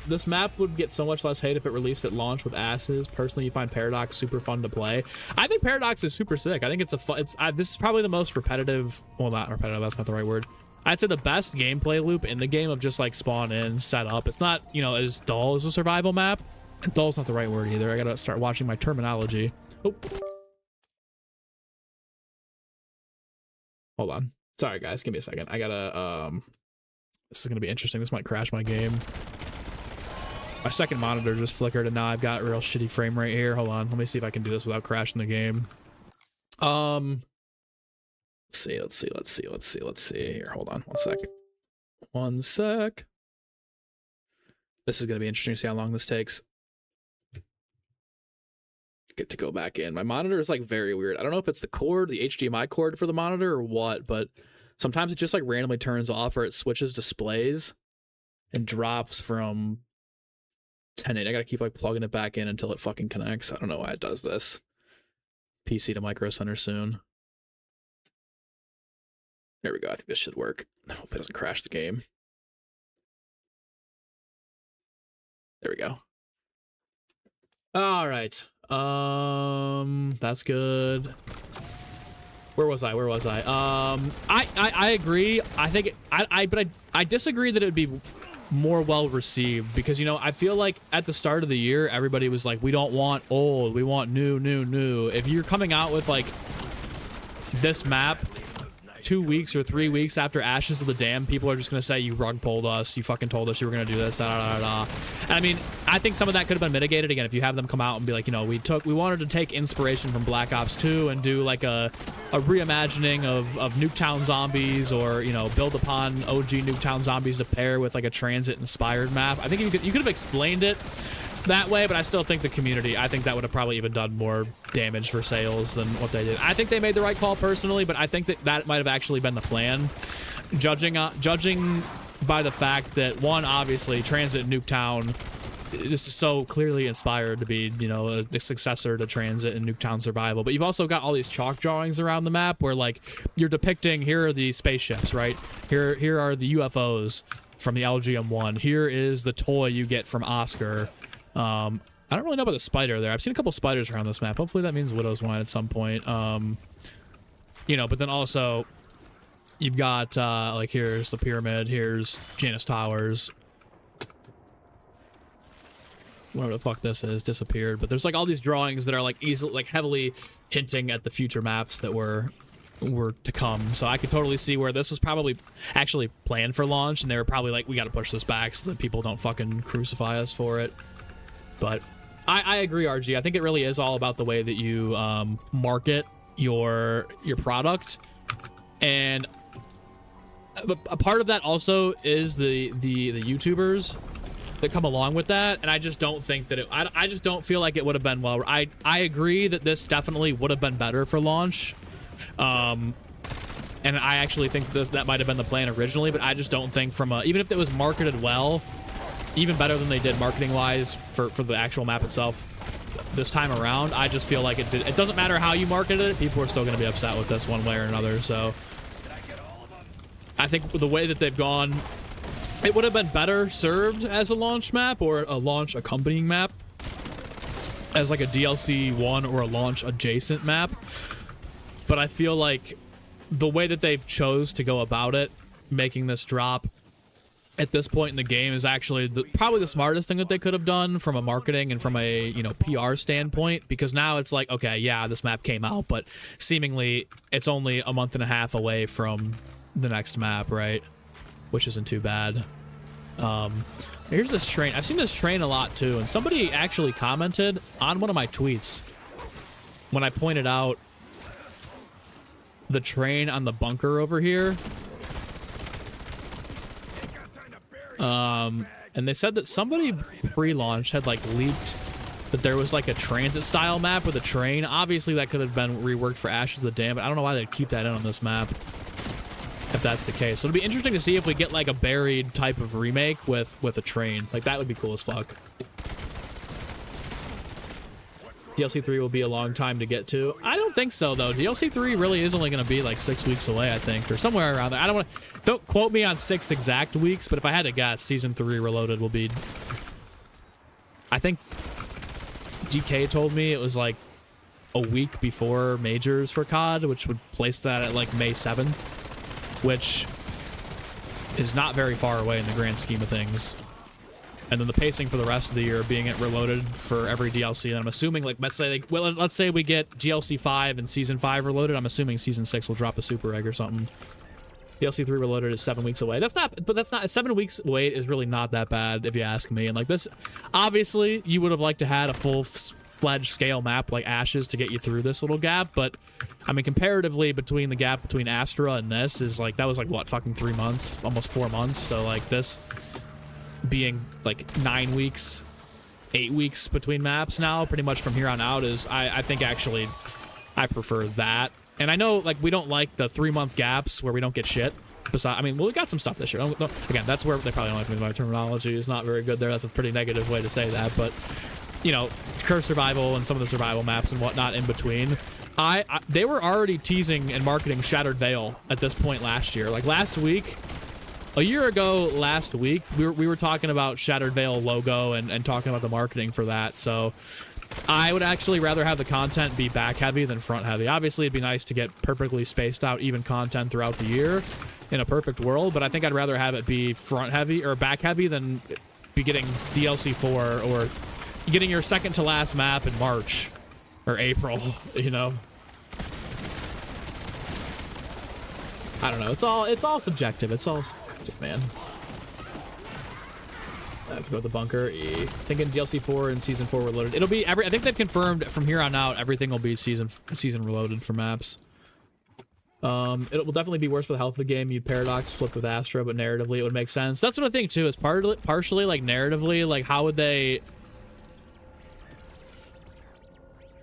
This map would get so much less hate if it released at launch with asses. Personally, you find Paradox super fun to play. I think Paradox is super sick. I think it's a fun. This is probably the most repetitive. Well, not repetitive. That's not the right word. I'd say the best gameplay loop in the game of just like spawn in, set up. It's not, you know, as dull as a survival map. Dull's not the right word either. I gotta start watching my terminology. Oh. Hold on. Sorry guys, give me a second. I gotta this is gonna be interesting. This might crash my game. My second monitor just flickered and now I've got real shitty frame rate here. Hold on, let me see if I can do this without crashing the game. Let's see here. Hold on 1 second. 1 sec. This is gonna be interesting to see how long this takes. Get to go back in. My monitor is like very weird. I don't know if it's the cord, the HDMI cord for the monitor or what, but sometimes it just like randomly turns off or it switches displays and drops from 1080. I gotta keep like plugging it back in until it fucking connects. I don't know why it does this. PC to Micro Center soon. There we go. I think this should work. I hope it doesn't crash the game. There we go. All right. That's good. Where was I? I agree. I think I disagree that it would be more well received because, you know, I feel like at the start of the year everybody was like, we don't want old, we want new. If you're coming out with like this map 2 weeks or 3 weeks after Ashes of the Dam, people are just gonna say you rug pulled us, you fucking told us you were gonna do this, And I mean, I think some of that could have been mitigated again if you have them come out and be like, you know, we wanted to take inspiration from Black Ops 2 and do like a reimagining of Nuketown Zombies, or, you know, build upon OG Nuketown Zombies to pair with like a transit inspired map. I think you could have explained it that way, but I still think the community, I think that would have probably even done more damage for sales than what they did. I think they made the right call personally, but I think that might have actually been the plan. Judging by the fact that, one, obviously Transit Nuketown, this is so clearly inspired to be, you know, the successor to Transit and Nuketown Survival, but you've also got all these chalk drawings around the map where like you're depicting, here are the spaceships, right? Here are the UFOs from the LGM1. Here is the toy you get from Oscar. I don't really know about the spider there. I've seen a couple spiders around this map. Hopefully that means Widow's Wine at some point. You know, but then also you've got like, here's the pyramid, here's Janus Towers. Whatever the fuck this is disappeared, but there's like all these drawings that are like easily, like heavily hinting at the future maps that were to come. So I could totally see where this was probably actually planned for launch, and they were probably like, we got to push this back so that people don't fucking crucify us for it. But I agree, RG. I think it really is all about the way that you market your product, and a part of that also is the YouTubers that come along with that. And I just don't think that I just don't feel like it would have been well. I agree that this definitely would have been better for launch, and I actually think that might have been the plan originally. But I just don't think even if it was marketed well, even better than they did marketing wise for the actual map itself this time around, I just feel like it doesn't matter how you market it, people are still going to be upset with this one way or another. So I think the way that they've gone, it would have been better served as a launch map or a launch accompanying map, as like a DLC 1 or a launch adjacent map. But I feel like the way that they've chose to go about it, making this drop at this point in the game, is actually probably the smartest thing that they could have done from a marketing and from a, you know, PR standpoint, because now it's like, okay, yeah, this map came out, but seemingly it's only a month and a half away from the next map, right? Which isn't too bad. Here's this train. I've seen this train a lot too, and somebody actually commented on one of my tweets when I pointed out the train on the bunker over here. And they said that somebody pre-launch had like leaked that there was like a transit style map with a train. Obviously that could have been reworked for Ashes of the Dam, but I don't know why they'd keep that in on this map. if that's the case. So it'll be interesting to see if we get like a buried type of remake with a train. Like that would be cool as fuck. DLC 3 will be a long time to get to. I don't think so though. DLC 3 really is only going to be like 6 weeks away, I think, or somewhere around there. I don't quote me on 6 exact weeks, but if I had to guess, Season 3 Reloaded will be, I think DK told me it was like a week before Majors for COD, which would place that at like May 7th, which is not very far away in the grand scheme of things. And then the pacing for the rest of the year being it Reloaded for every DLC. And I'm assuming, like, let's say we get DLC 5 and Season 5 Reloaded. I'm assuming Season 6 will drop a super egg or something. DLC 3 Reloaded is 7 weeks away. That's not 7 weeks wait is really not that bad if you ask me. And like this, obviously you would have liked to had a full-fledged scale map like Ashes to get you through this little gap. But I mean, comparatively between the gap between Astra and this is like, that was like what, fucking 3 months, almost 4 months. So like this being like 9 weeks, 8 weeks between maps now, pretty much from here on out is, I think actually I prefer that. And I know like we don't like the 3-month gaps where we don't get shit. Besides, I mean, well, we got some stuff this year. Again, that's where they probably don't like me. My terminology is not very good there. That's a pretty negative way to say that. But you know, Curse Survival and some of the survival maps and whatnot in between. They were already teasing and marketing Shattered Veil at this point last year. Like last week. A year ago, last week, we were talking about Shattered Veil logo and talking about the marketing for that. So I would actually rather have the content be back heavy than front heavy. Obviously, it'd be nice to get perfectly spaced out, even content throughout the year in a perfect world. But I think I'd rather have it be front heavy or back heavy than be getting DLC 4 or getting your second to last map in March or April, you know? I don't know. It's all subjective. It's all subjective, man. I have to go to the bunker. Thinking DLC 4 and Season 4 Reloaded. It'll be I think they've confirmed from here on out everything will be season Reloaded for maps. It will definitely be worse for the health of the game. You'd paradox flipped with Astra, but narratively it would make sense. That's what I think too. Is partially like narratively, like how would they?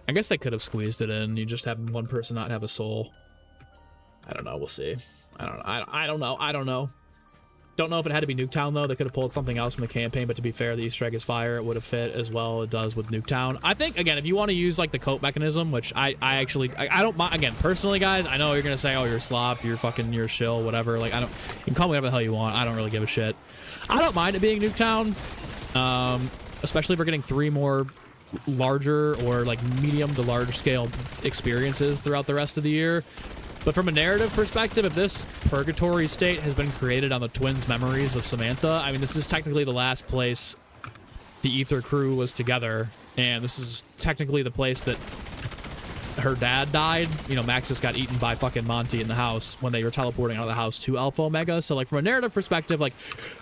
I guess they could have squeezed it in. You just have one person not have a soul. I don't know. We'll see. I don't know. I don't know. Don't know if it had to be Nuketown, though. They could have pulled something else from the campaign, but to be fair, the Easter egg is fire. It would have fit as well. It does with Nuketown. I think, again, if you want to use, like, the cope mechanism, which I don't mind. Again, personally, guys, I know you're going to say, oh, you're a slop, you're a shill, whatever. Like, you can call me whatever the hell you want. I don't really give a shit. I don't mind it being Nuketown, especially if we're getting 3 more larger or, like, medium to large scale experiences throughout the rest of the year. But from a narrative perspective, if this purgatory state has been created on the twins' memories of Samantha, I mean, this is technically the last place the Ether crew was together, and this is technically the place that her dad died. You know, Maxis got eaten by fucking Monty in the house when they were teleporting out of the house to Alpha Omega. So, like, from a narrative perspective, like,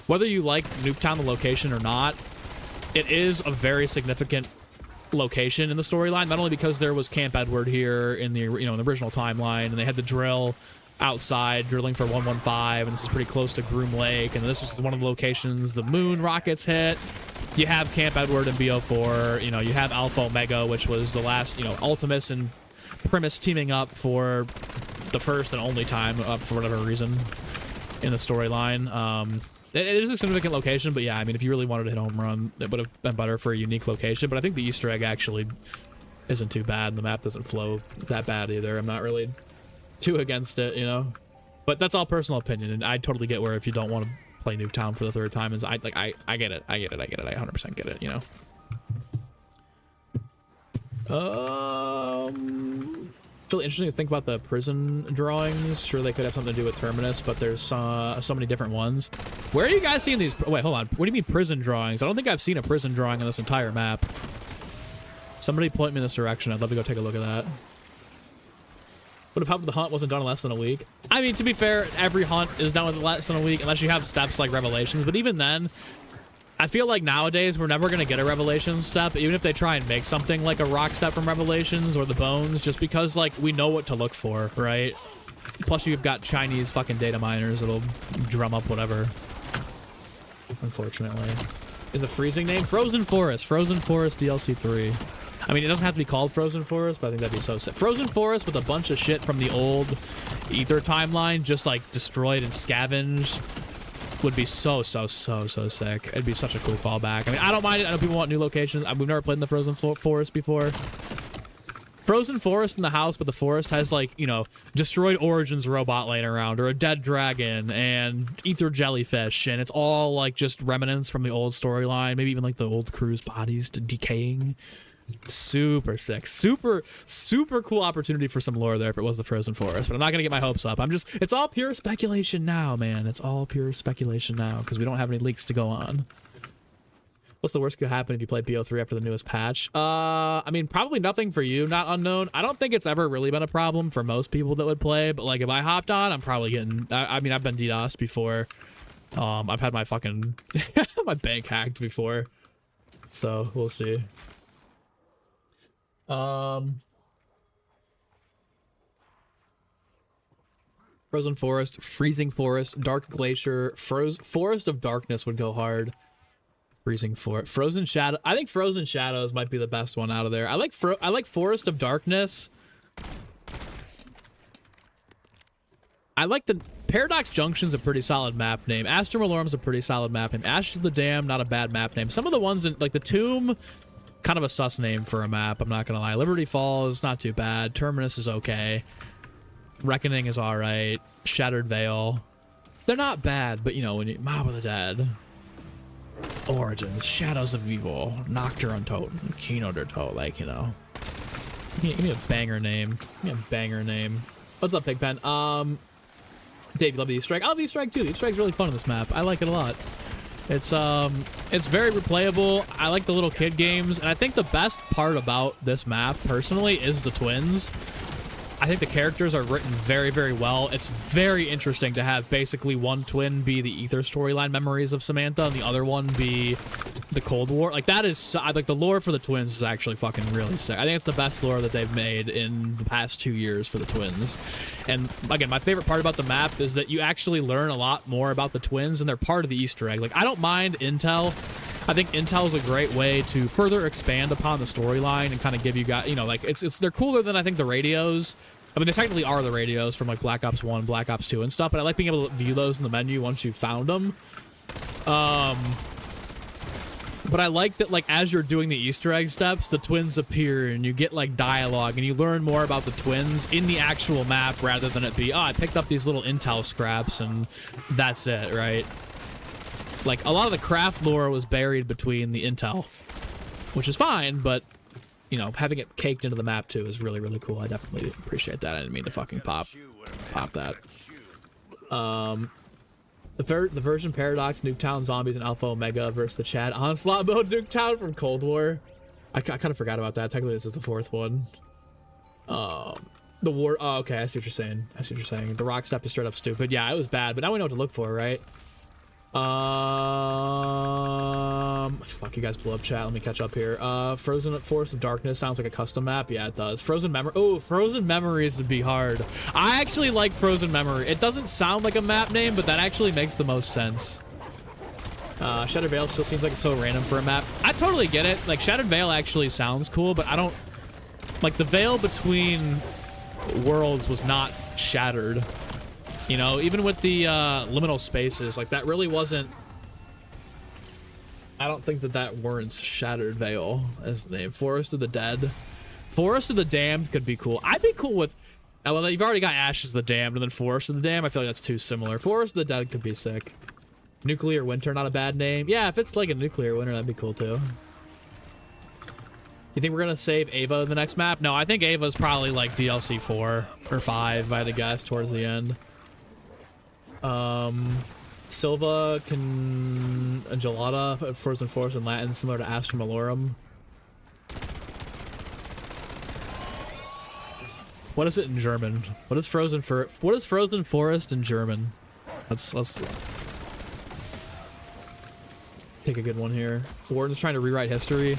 whether you like Nuketown, the location, or not, it is a very significant location in the storyline, not only because there was Camp Edward here in the, you know, in the original timeline, and they had the drill outside drilling for 115, and this is pretty close to Groom Lake, and this was one of the locations the moon rockets hit. You have Camp Edward and BO4, you know, you have Alpha Omega, which was the last, you know, Ultimus and Primus teaming up for the first and only time for whatever reason in the storyline. It is a significant location, but yeah, I mean, if you really wanted to hit home run, it would have been better for a unique location. But I think the Easter egg actually isn't too bad, and the map doesn't flow that bad either. I'm not really too against it, you know? But that's all personal opinion, and I totally get where if you don't want to play Nuketown for the 3rd time, is I get it. I 100% get it, you know? It's really interesting to think about the prison drawings. Sure, they could have something to do with Terminus, but there's so many different ones. Where are you guys seeing these? Wait, hold on. What do you mean prison drawings? I don't think I've seen a prison drawing on this entire map. Somebody point me in this direction. I'd love to go take a look at that. Would have helped if the hunt wasn't done in less than a week. I mean, to be fair, every hunt is done in less than a week, unless you have steps like Revelations. But even then, I feel like nowadays we're never going to get a Revelations step, even if they try and make something like a rock step from Revelations or the Bones, just because, like, we know what to look for, right? Plus, you've got Chinese fucking data miners that'll drum up whatever. Unfortunately. Is a freezing name? Frozen Forest. Frozen Forest DLC 3. I mean, it doesn't have to be called Frozen Forest, but I think that'd be so sick. Frozen Forest with a bunch of shit from the old Ether timeline just like destroyed and scavenged would be so sick. It'd be such a cool callback. I mean, I don't mind it. I know people want new locations. We've never played in the Frozen Forest before. Frozen Forest in the house, but the forest has, like, you know, destroyed Origins robot laying around, or a dead dragon, and ether jellyfish, and it's all, like, just remnants from the old storyline, maybe even, like, the old crew's bodies decaying. Super sick. Super cool opportunity for some lore there if it was the Frozen Forest, but I'm not gonna get my hopes up. It's all pure speculation now, man. It's all pure speculation now, because we don't have any leaks to go on. What's the worst could happen if you play BO3 after the newest patch? I mean, probably nothing for you, not unknown. I don't think it's ever really been a problem for most people that would play, but like if I hopped on, I'm probably getting, I mean, I've been DDoSed before. I've had my fucking, my bank hacked before. So, we'll see. Frozen Forest, Freezing Forest, Dark Glacier, Forest of Darkness would go hard. Freezing Forest, Frozen Shadow. I think Frozen Shadows might be the best one out of there. I like Forest of Darkness. I like the Paradox Junction's a pretty solid map name. Astromolorum's a pretty solid map name. Ashes of the Dam, not a bad map name. Some of the ones in like the Tomb, kind of a sus name for a map. I'm not gonna lie. Liberty Falls, not too bad. Terminus is okay. Reckoning is all right. Shattered Veil, they're not bad, but you know when you Mob of the Dead. Origins, Shadows of Evil, Nocturne Tote, Keynote or Tote, like, you know. Give me a banger name. Give me a banger name. What's up, Pigpen? Dave, you love the Easter egg? I love the Easter egg too. The Easter egg's really fun on this map. I like it a lot. It's very replayable. I like the little kid games, and I think the best part about this map, personally, is the twins. I think the characters are written very, very well. It's very interesting to have basically one twin be the Ether storyline memories of Samantha and the other one be the Cold War. Like, that is, like, the lore for the twins is actually fucking really sick. I think it's the best lore that they've made in the past 2 years for the twins. And, again, my favorite part about the map is that you actually learn a lot more about the twins, and they're part of the Easter egg. Like, I don't mind intel. I think intel is a great way to further expand upon the storyline and kind of give you guys, you know, like, they're cooler than I think the radios. I mean, they technically are the radios from like Black Ops 1, Black Ops 2 and stuff, but I like being able to view those in the menu once you've found them. But I like that, like, as you're doing the Easter egg steps, the twins appear and you get like dialogue and you learn more about the twins in the actual map rather than it be, oh, I picked up these little intel scraps and that's it, right? Like, a lot of the craft lore was buried between the intel, which is fine, but, you know, having it caked into the map, too, is really, really cool. I definitely appreciate that. I didn't mean to fucking pop that. The version Paradox, Nuketown Zombies, and Alpha Omega versus the Chad Onslaught mode Nuketown from Cold War. I kind of forgot about that. Technically, this is the fourth one. The war... Oh, okay, I see what you're saying. I see what you're saying. The rock step is straight up stupid. Yeah, it was bad, but now we know what to look for, right? Fuck, you guys blew up chat. Let me catch up here. Frozen Forest of Darkness sounds like a custom map. Yeah, it does. Frozen Memories would be hard. I actually like Frozen Memory. It doesn't sound like a map name, but that actually makes the most sense. Shattered Veil still seems like it's so random for a map. I totally get it. Like, Shattered Veil actually sounds cool, but I don't... Like, the veil between worlds was not shattered. You know, even with the liminal spaces, like, that really wasn't... I don't think that warrants Shattered Veil as the name. Forest of the Dead. Forest of the Damned could be cool. I'd be cool with... Well, you've already got Ashes of the Damned and then Forest of the Damned. I feel like that's too similar. Forest of the Dead could be sick. Nuclear Winter, not a bad name. Yeah, if it's like a Nuclear Winter, that'd be cool too. You think we're gonna save Ava in the next map? No, I think Ava's probably like DLC 4 or 5, if I had to guess, towards the end. Silva Gelata, Frozen Forest in Latin, similar to Astromolorum. What is it in German? What is Frozen Forest in German? Let's pick a good one here. Warden's trying to rewrite history.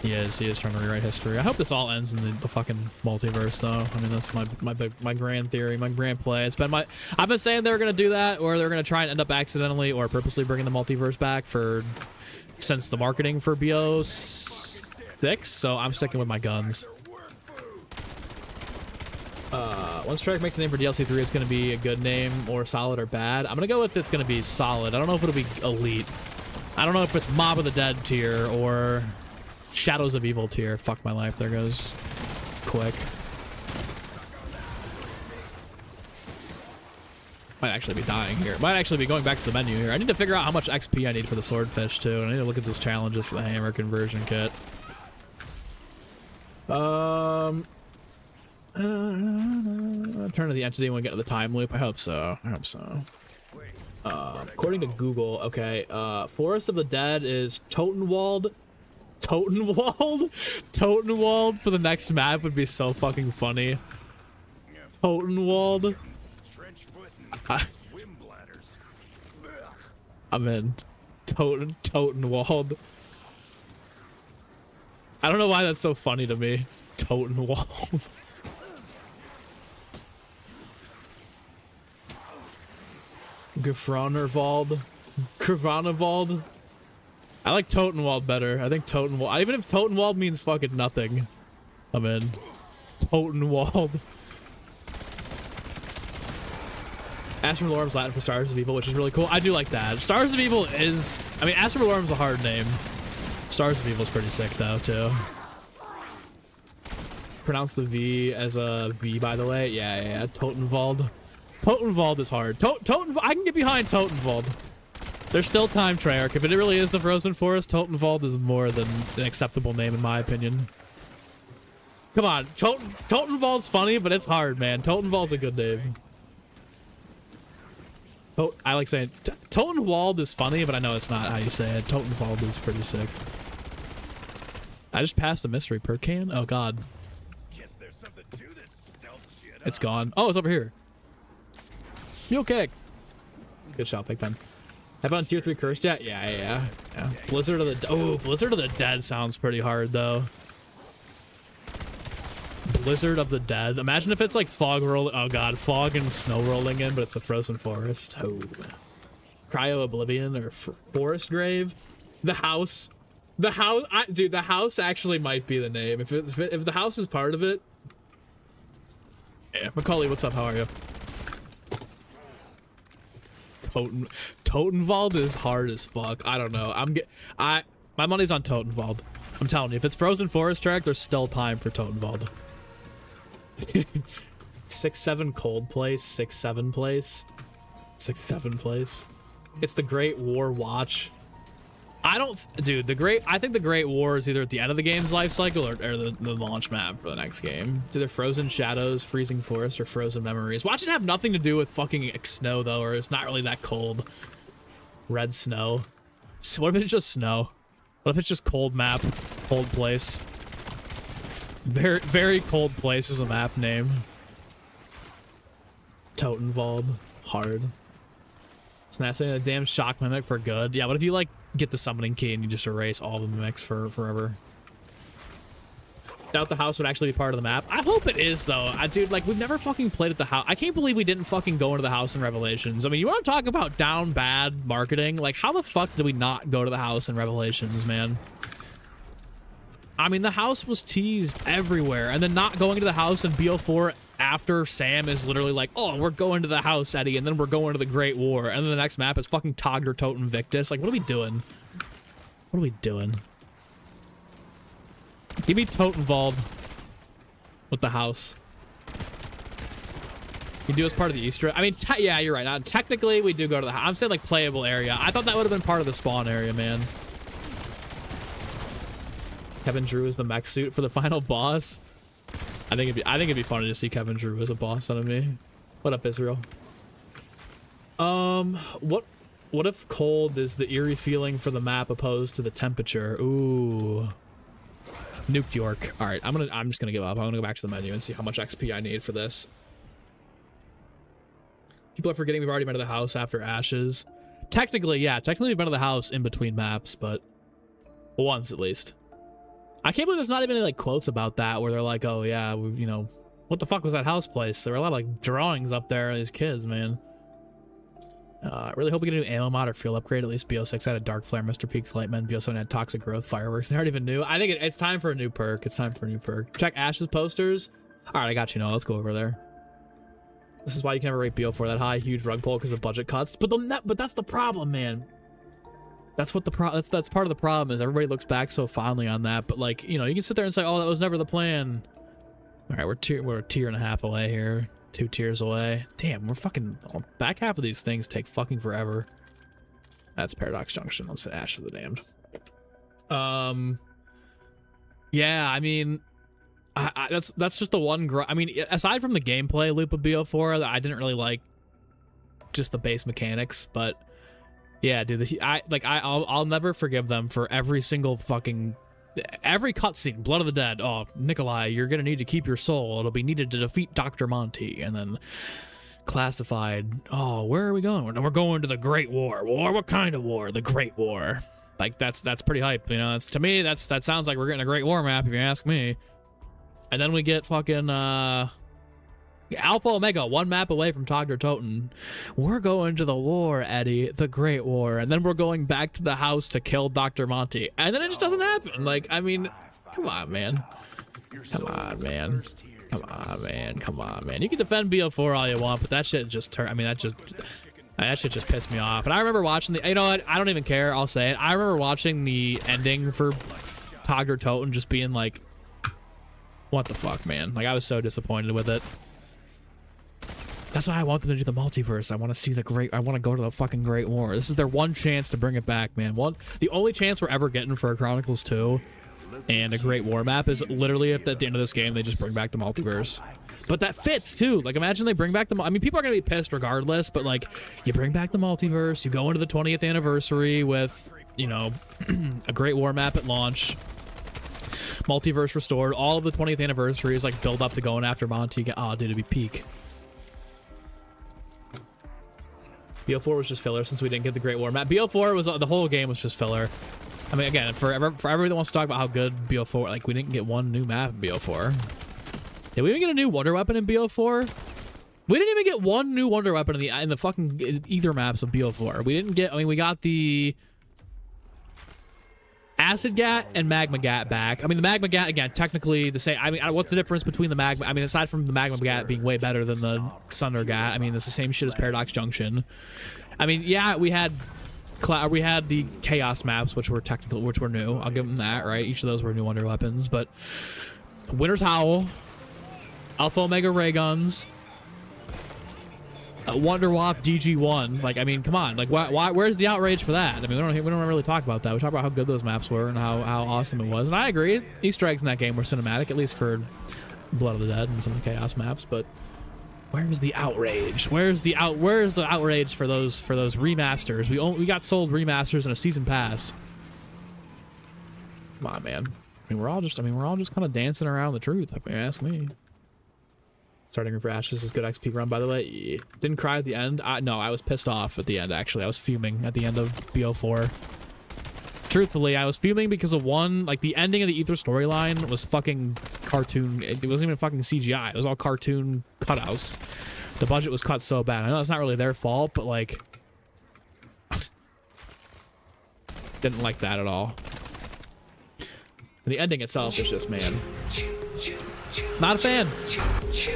He is trying to rewrite history. I hope this all ends in the fucking multiverse, though. I mean, that's my grand theory, my grand play. I've been saying they were gonna do that, or they're gonna try and end up accidentally or purposely bringing the multiverse back since the marketing for BO 6, so I'm sticking with my guns. Once Treyarch makes a name for DLC 3, it's going to be a good name or solid or bad. I'm going to go with it's going to be solid. I don't know if it'll be elite. I don't know if it's Mob of the Dead tier or Shadows of Evil tier. Fuck my life. There goes quick. Might actually be dying here. Might actually be going back to the menu here. I need to figure out how much XP I need for the swordfish too. And I need to look at those challenges for the hammer conversion kit. Turn to the entity when we get to the time loop. I hope so. I hope so. According to Google, okay, Forest of the Dead is Totenwald. Totenwald? Totenwald for the next map would be so fucking funny. Totenwald. I'm in. Totenwald. I don't know why that's so funny to me. Totenwald. Gefronerwald. Gefronerwald. I like Totenwald better. I think Totenwald. Even if Totenwald means fucking nothing, I'm in. Totenwald. Astra Lorem's Latin for Stars of Evil, which is really cool. I do like that. Stars of Evil is... I mean, Astra Lorem's a hard name. Stars of Evil is pretty sick, though, too. Pronounce the V as a V, by the way. Yeah. Totenwald. Totenwald is hard. Totenwald. I can get behind Totenwald. There's still time, Treyarch. If it really is the Frozen Forest, Totenwald is more than an acceptable name, in my opinion. Come on. Totenwald's funny, but it's hard, man. Totenwald's a good name. I like saying Totenwald is funny, but I know it's not how you say it. Totenwald is pretty sick. I just passed a mystery per can. Oh god. It's gone. Oh, it's over here. You okay? Good shot, Big Pen. Have on tier 3 cursed yet? Yeah. Blizzard of the Blizzard of the Dead sounds pretty hard though. Blizzard of the Dead. Imagine if it's like fog roll. Oh god, fog and snow rolling in, but it's the Frozen Forest. Oh. Cryo Oblivion or Forest Grave. The house. The house. Dude, the house actually might be the name. If the house is part of it. Yeah, Macaulay, what's up? How are you? Totenwald is hard as fuck. I don't know. My money's on Totenwald. I'm telling you, if it's Frozen Forest track, there's still time for Totenwald. 6-7 cold place, 6-7 place, 6-7 place. It's the Great War Watch. I think the Great War is either at the end of the game's life cycle or the launch map for the next game. It's either Frozen Shadows, Freezing Forest, or Frozen Memories. Watch it have nothing to do with fucking snow though, or it's not really that cold. Red snow. So what if it's just snow? What if it's just cold map, cold place? Very, very cold place is a map name. Totenwald. Hard. Snapping a damn shock mimic for good. Yeah, what if you like get the summoning key and you just erase all the mimics for forever? Doubt the house would actually be part of the map. I hope it is though. Dude, like we've never fucking played at the house. I can't believe we didn't fucking go into the house in Revelations. I mean, you want to talk about down bad marketing? Like how the fuck did we not go to the house in Revelations, man? I mean, the house was teased everywhere, and then not going to the house in BO4 after Sam is literally like, oh, we're going to the house, Eddie, and then we're going to the Great War, and then the next map is fucking Togder, Totem, Victus. Like, what are we doing? What are we doing? Give me Totenwald with the house. You do as part of the Easter. I mean, yeah, you're right. Technically, we do go to the house. I'm saying like playable area. I thought that would have been part of the spawn area, man. Kevin Drew is the mech suit for the final boss. I think it'd be funny to see Kevin Drew as a boss out of me. What up, Israel? What if cold is the eerie feeling for the map opposed to the temperature? Ooh. Nuked York. All right, I'm just gonna give up. I'm gonna go back to the menu and see how much XP I need for this. People are forgetting we've already been to the house after Ashes. Technically, yeah. Technically, we've been to the house in between maps, but once at least. I can't believe there's not even any like quotes about that where they're like, oh yeah, you know, what the fuck was that house place? There were a lot of like drawings up there of these kids, man. Really hope we get a new ammo mod or fuel upgrade. At least BO6 had a Dark Flare, Mr. Peaks, Lightman. BO7 had Toxic Growth, Fireworks. They aren't even new. I think it's time for a new perk. It's time for a new perk. Check Ash's posters. All right, I got you. No, let's go over there. This is why you can never rate BO4 that high. Huge rug pull because of budget cuts. But that's the problem, man. That's what that's part of the problem is everybody looks back so fondly on that. But like, you know, you can sit there and say, oh, that was never the plan. All right, we're a tier and a half away here. 2 tiers away. Damn, we're fucking back half of these things take fucking forever. That's Paradox Junction. Let's say Ash of the Damned. Yeah, I mean, that's just the one. I mean, aside from the gameplay loop of BO4, I didn't really like just the base mechanics, but yeah, dude, I'll never forgive them for every single fucking. Every cutscene, Blood of the Dead. Oh, Nikolai, you're gonna need to keep your soul. It'll be needed to defeat Dr. Monty. And then Classified. Oh, where are we going? We're going to the Great War. War? What kind of war? The Great War. Like that's pretty hype. You know, to me that sounds like we're getting a Great War map if you ask me. And then we get fucking Alpha Omega, 1 map away from Togder Toten. We're going to the war, Eddie, the Great War, and then we're going back to the house to kill Dr. Monty, and then it just doesn't happen. Like, I mean, come on, man. Come on, man. Come on, man. Come on, man. You can defend BO4 all you want, but that shit just turned. I mean, that shit just pissed me off. And I remember watching the. You know what? I don't even care. I'll say it. I remember watching the ending for Togder Toten, just being like, "What the fuck, man?" Like, I was so disappointed with it. That's why I want them to do the multiverse. I want to see I want to go to the fucking Great War. This is their one chance to bring it back, man. The only chance we're ever getting for a Chronicles 2 and a Great War map is literally if at the end of this game they just bring back the multiverse. But that fits too. Like, imagine they bring back I mean, people are gonna be pissed regardless, but like, you bring back the multiverse, you go into the 20th anniversary with, you know, a Great War map at launch. Multiverse restored. All of the 20th anniversary is like build up to going after Monty. Oh, dude, it'd be peak. BO4 was just filler since we didn't get the Great War map. BO4 was the whole game was just filler. I mean, again, for everybody that wants to talk about how good BO4, like, we didn't get one new map in BO4. Did we even get a new wonder weapon in BO4? We didn't even get one new wonder weapon in the fucking either maps of BO4. We didn't get. I mean, we got the Acid Gat and Magma Gat back. I mean, the Magma Gat, again, technically the same. I mean, what's the difference between the Magma? I mean, aside from the Magma Gat being way better than the Thunder Gat, I mean, it's the same shit as Paradox Junction. I mean, yeah, we had the Chaos maps, which were new. I'll give them that, right? Each of those were new wonder weapons, but Winter's Howl, Alpha Omega Ray Guns, Wonder Waff DG1. Like, I mean, come on. Like, why? Where's the outrage for that? I mean, we don't really talk about that. We talk about how good those maps were and how awesome it was. And I agree. Easter eggs in that game were cinematic, at least for Blood of the Dead and some of the Chaos maps. But where's the outrage? Where's the outrage for those remasters? We got sold remasters and a season pass. Come on, man. I mean, we're all just kind of dancing around the truth, if you ask me. Starting for Ashes is good XP run, by the way. Yeah. Didn't cry at the end. No, I was pissed off at the end, actually. I was fuming at the end of BO4. Truthfully, I was fuming because of one, like, the ending of the Ether storyline was fucking cartoon. It wasn't even fucking CGI. It was all cartoon cutouts. The budget was cut so bad. I know it's not really their fault, but, like, didn't like that at all. And the ending itself is just, man. Not a fan.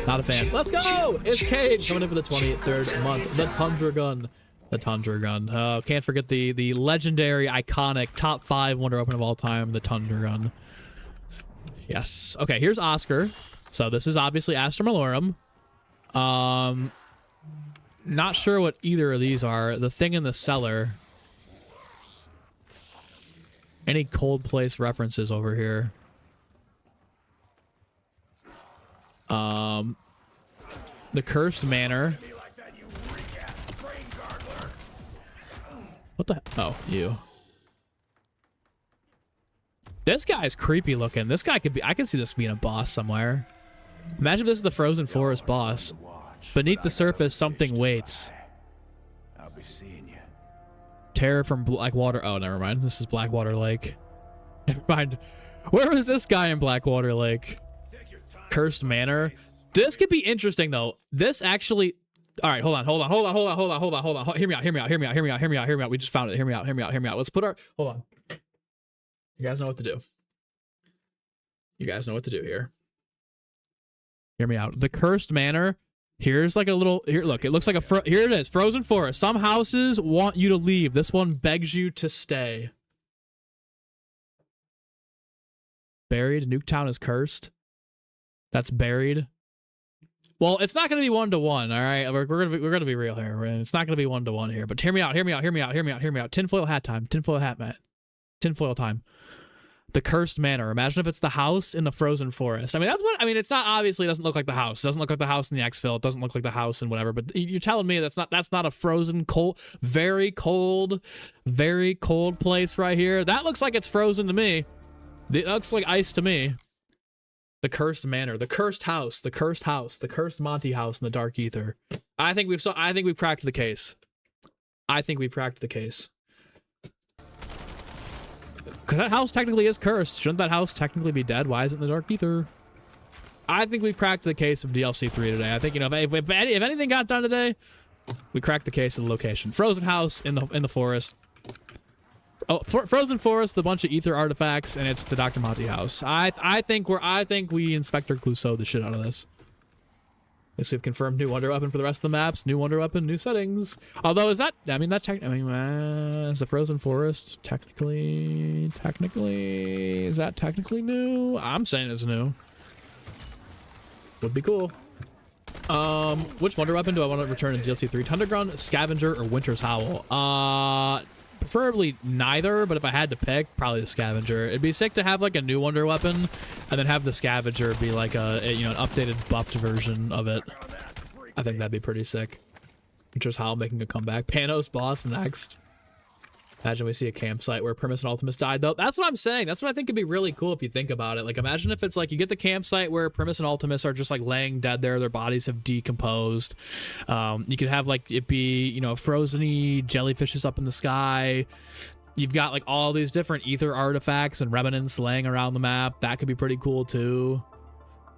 Not a fan. Let's go! It's Cade coming in for the 23rd month. The Tundra Gun. The Tundra Gun. Can't forget the legendary, iconic, top 5 wonder weapon of all time, the Tundra Gun. Yes. Okay, here's Oscar. So this is obviously Astra Malorum. Not sure what either of these are. The Thing in the Cellar. Any Cold Place references over here? The Cursed Manor. What the? Oh, you. This guy's creepy looking. This guy could be. I can see this being a boss somewhere. Imagine this is the Frozen Forest boss. Beneath the surface, something waits. I'll be seeing you. Terror from Blackwater. Oh, never mind. This is Blackwater Lake. Never mind. Where was this guy in Blackwater Lake? Cursed Manor. This could be interesting though. This actually, All right, hold on. Hear me out. We just found it. Hear me out. Let's put our, hold on. You guys know what to do. Here. Hear me out. The cursed manor. Here's like a little, here, look, it looks like here it is. Frozen forest. Some houses want you to leave. This one begs you to stay. Buried. Nuketown is cursed. That's buried. Well, it's not going to be 1-to-1, all right? We're going to be real here. It's not going to be 1-to-1 here, but hear me out. Tinfoil hat time. Tinfoil hat, Matt. Tinfoil time. The cursed manor. Imagine if it's the house in the frozen forest. I mean, it's not, obviously it doesn't look like the house. It doesn't look like the house in the exfil. It doesn't look like the house and whatever, but you're telling me that's not a frozen, very cold place right here. That looks like it's frozen to me. That looks like ice to me. The cursed manor, the cursed house, the cursed Monty house in the dark ether. I think we cracked the case. Because that house technically is cursed. Shouldn't that house technically be dead? Why isn't it in the dark ether? I think we cracked the case of DLC 3 today. I think, you know, if anything got done today, we cracked the case of the location. Frozen house in the forest. Oh, frozen forest, a bunch of ether artifacts, and it's the Dr. Monty house. I think we Inspector Clouseau the shit out of this. Guess we've confirmed new wonder weapon for the rest of the maps. New wonder weapon, new settings. Although is that? I mean, that's it's a frozen forest. Technically, is that technically new? I'm saying it's new. Would be cool. Which wonder weapon do I want to return in DLC 3? Tunderground, Scavenger, or Winter's Howl? Preferably neither, but if I had to pick, probably the Scavenger. It'd be sick to have like a new wonder weapon and then have the Scavenger be like an updated buffed version of it. I think that'd be pretty sick. Winter's Howl making a comeback. Panos boss next. Imagine we see a campsite where Primus and Ultimus died, though. That's what I'm saying. That's what I think could be really cool if you think about it. Like, imagine if it's like you get the campsite where Primus and Ultimus are just like laying dead there. Their bodies have decomposed. You could have like it be, you know, frozen-y jellyfishes up in the sky. You've got like all these different ether artifacts and remnants laying around the map. That could be pretty cool too.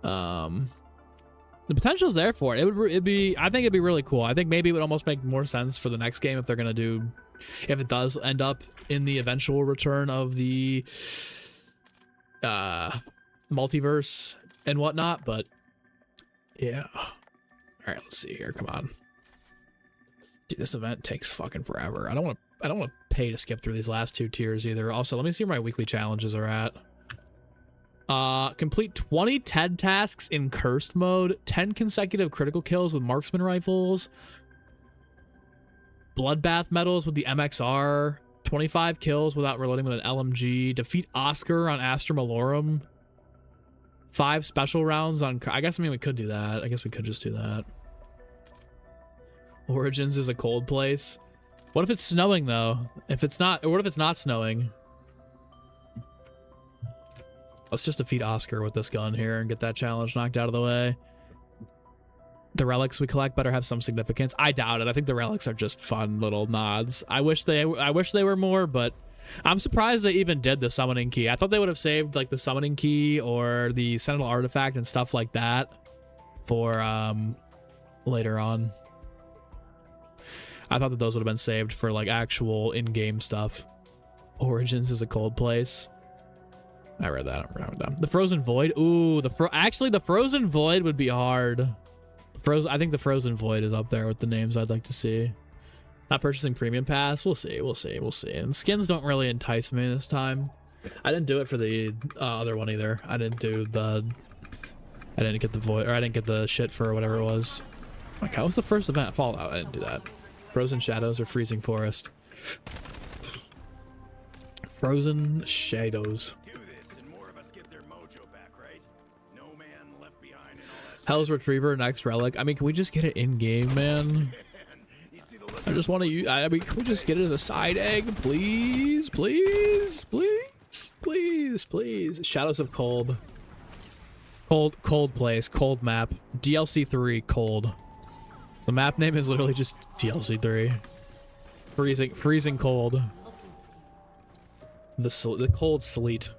The potential's there for it. I think it'd be really cool. I think maybe it would almost make more sense for the next game if they're gonna do, if it does end up in the eventual return of the multiverse and whatnot. But yeah. All right, let's see here. Come on. Dude, this event takes fucking forever. I don't want to pay to skip through these last two tiers either. Also, let me see where my weekly challenges are at. Complete 20 TED tasks in cursed mode, 10 consecutive critical kills with marksman rifles, bloodbath medals with the MXR, 25 kills without reloading with an LMG, defeat Oscar on Astra Malorum, 5 special rounds on, I mean we could do that. I guess we could just do that. Origins is a cold place. What if it's snowing though? If it's not, or what if it's not snowing? Let's just defeat Oscar with this gun here and get that challenge knocked out of the way. The relics we collect better have some significance. I doubt it. I think the relics are just fun little nods. I wish they were more, but I'm surprised they even did the summoning key. I thought they would have saved like the summoning key or the Sentinel artifact and stuff like that for later on. I thought that those would have been saved for like actual in-game stuff. Origins is a cold place. I read that. The Frozen Void. Ooh, actually the Frozen Void would be hard. I think the Frozen Void is up there with the names I'd like to see. Not purchasing Premium Pass. We'll see. And skins don't really entice me this time. I didn't do it for the other one either. I didn't get the Void, or I didn't get the shit for whatever it was. Like, how was the first event? Fallout. I didn't do that. Frozen Shadows or Freezing Forest. Frozen Shadows. Hell's Retriever, next relic. I mean, can we just get it in game, man? I just want to use. I mean, can we just get it as a side egg, please, please, please, please, please? Shadows of Cold. Cold place, cold map. DLC 3, cold. The map name is literally just DLC 3. Freezing cold. The cold sleet.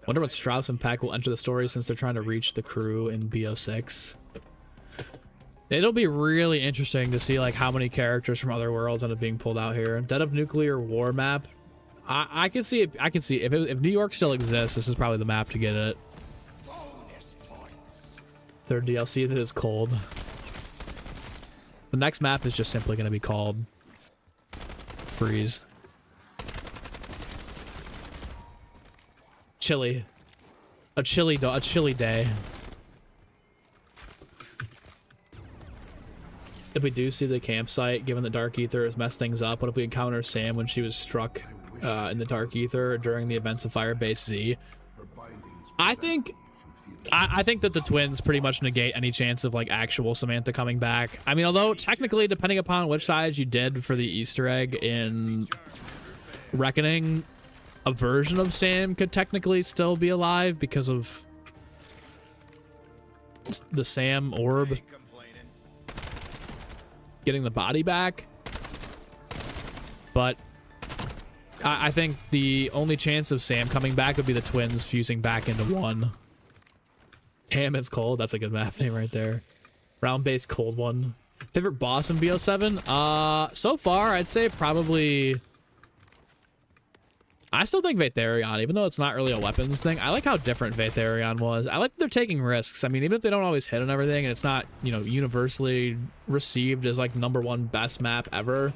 Wonder what Strauss and Pack will enter the story since they're trying to reach the crew in BO6. It'll be really interesting to see like how many characters from other worlds end up being pulled out here. Dead of Nuclear War map. I can see it. I can see if New York still exists, this is probably the map to get it. Third DLC that is cold. The next map is just simply going to be called Freeze. Chilly. A chilly day. If we do see the campsite, given that Dark Ether has messed things up, what if we encounter Sam when she was struck in the Dark Ether during the events of Firebase Z? I think that the twins pretty much negate any chance of like actual Samantha coming back. I mean, although technically, depending upon which sides you did for the Easter egg in Reckoning, a version of Sam could technically still be alive because of the Sam orb getting the body back. But I think the only chance of Sam coming back would be the twins fusing back into one. Damn, it's cold. That's a good map name right there. Round-based cold one. Favorite boss in BO7? So far, I'd say probably... I still think Vaetherion, even though it's not really a weapons thing. I like how different Vaetherion was. I like that they're taking risks. I mean, even if they don't always hit and everything, and it's not, you know, universally received as like #1 best map ever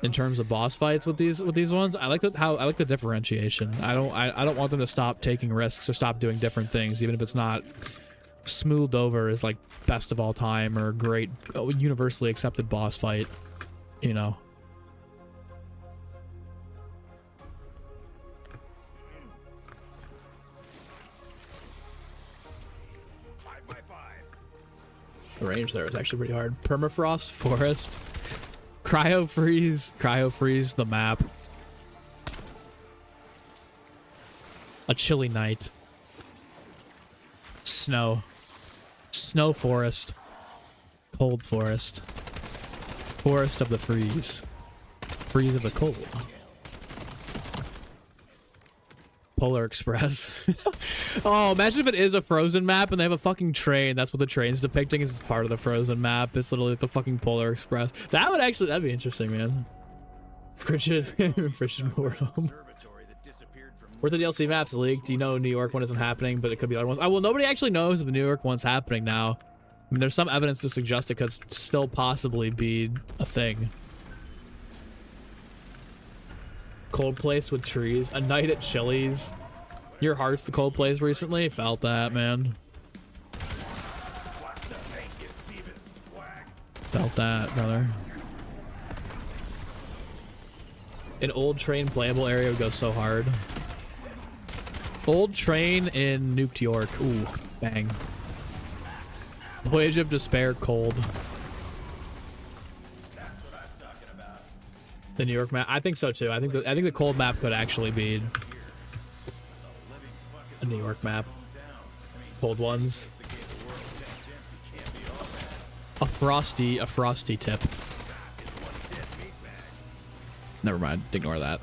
in terms of boss fights with these ones. I like that I like the differentiation. I don't want them to stop taking risks or stop doing different things, even if it's not smoothed over as like best of all time or great universally accepted boss fight, you know. The range there is actually pretty hard. Permafrost, forest, cryo freeze the map. A chilly night. Snow forest, cold forest, forest of the freeze of the cold. Polar Express. Oh, imagine if it is a Frozen map and they have a fucking train. That's what the train's depicting, is it's part of the Frozen map. It's literally the fucking Polar Express. That'd be interesting, man. Frigid Mortal. Where the DLC maps leaked, you know New York one isn't happening, but it could be other ones. Well, nobody actually knows if the New York one's happening now. I mean, there's some evidence to suggest it could still possibly be a thing. Cold place with trees. A night at Chili's. Your heart's the cold place recently? Felt that, man. Felt that, brother. An old train playable area would go so hard. Old train in Nuked York. Ooh, bang. Voyage of Despair, cold. The New York map, I think so too. I think the cold map could actually be a New York map. Cold ones. A frosty tip. Never mind. Ignore that.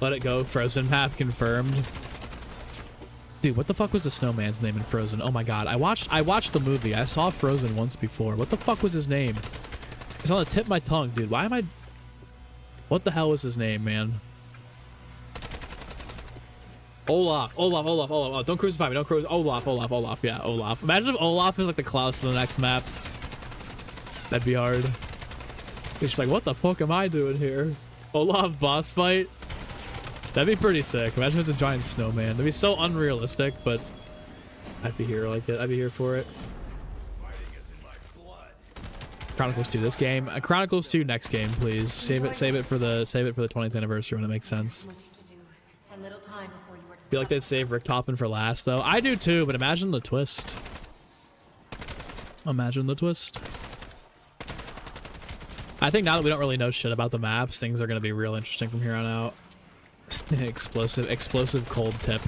Let it go. Frozen map confirmed. Dude, what the fuck was the snowman's name in Frozen? Oh my god. I watched the movie. I saw Frozen once before. What the fuck was his name? It's on the tip of my tongue, dude. Why am I... What the hell was his name, man? Olaf. Don't crucify me. Don't crucify. Olaf. Yeah, Olaf. Imagine if Olaf is like the Klaus of the next map. That'd be hard. It's just like, what the fuck am I doing here? Olaf boss fight? That'd be pretty sick. Imagine if it's a giant snowman. That'd be so unrealistic, but I'd be here like it. I'd be here for it. Chronicles 2 this game. Chronicles 2 next game, please. Save it for the 20th anniversary when it makes sense. Feel like they'd save Rick Toppin for last though. I do too, but imagine the twist. Imagine the twist. I think now that we don't really know shit about the maps, things are gonna be real interesting from here on out. explosive cold tip.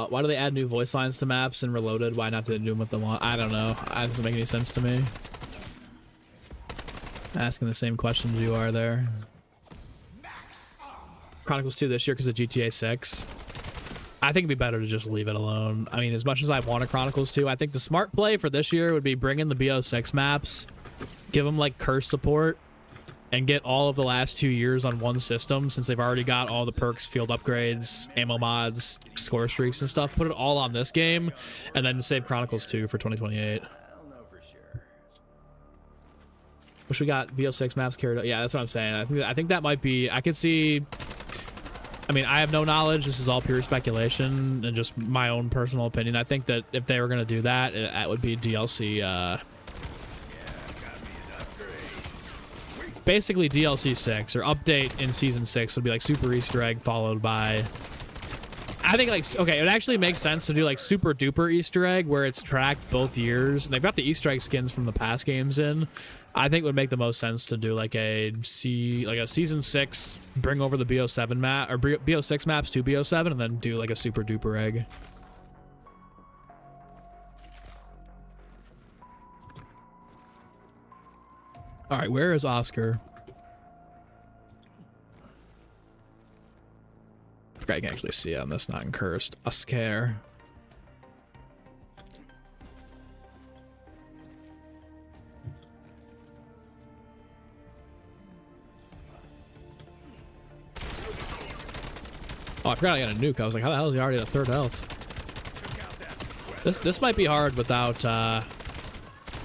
Why do they add new voice lines to maps and Reloaded? Why not do them with the one? I don't know. That doesn't make any sense to me. Asking the same questions you are there. Chronicles 2 this year because of GTA 6. I think it'd be better to just leave it alone. I mean, as much as I want a Chronicles 2, I think the smart play for this year would be bring in the BO6 maps, give them like curse support, and get all of the last 2 years on one system, since they've already got all the perks, field upgrades, ammo mods, score streaks and stuff. Put it all on this game, and then save Chronicles 2 for 2028. Wish we got BO6 maps carried out. Yeah, that's what I'm saying. I think that might be... I could see... I mean, I have no knowledge. This is all pure speculation and just my own personal opinion. I think that if they were going to do that, that would be DLC... basically DLC 6 or update in Season 6 would be like super Easter egg followed by... I think like, okay, it actually makes sense to do like super duper Easter egg where it's tracked both years. And they've got the Easter egg skins from the past games in. I think it would make the most sense to do like a Season 6, bring over the BO7 map or BO6 maps to BO7 and then do like a super duper egg. All right, where is Oscar? I forgot you can actually see it on this, not in cursed. Oscar. Oh, I forgot I got a nuke. I was like, how the hell is he already at 3rd health? This might be hard without, I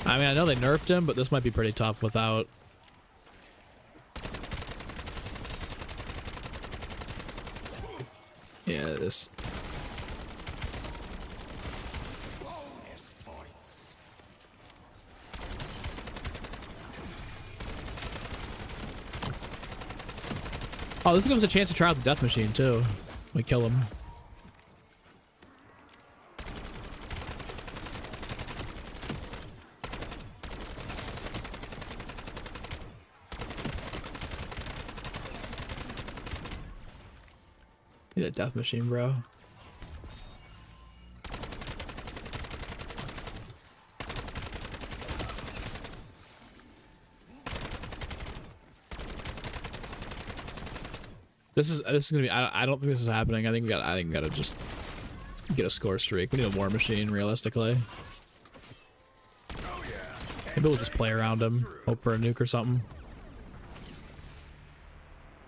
mean, I know they nerfed him, but this might be pretty tough without... Yeah, this... Oh, this gives us a chance to try out the death machine, too. We kill him. Need a death machine, bro. This is gonna be. I don't think this is happening. I think we gotta just get a score streak. We need a war machine, realistically. Maybe we'll just play around him, hope for a nuke or something.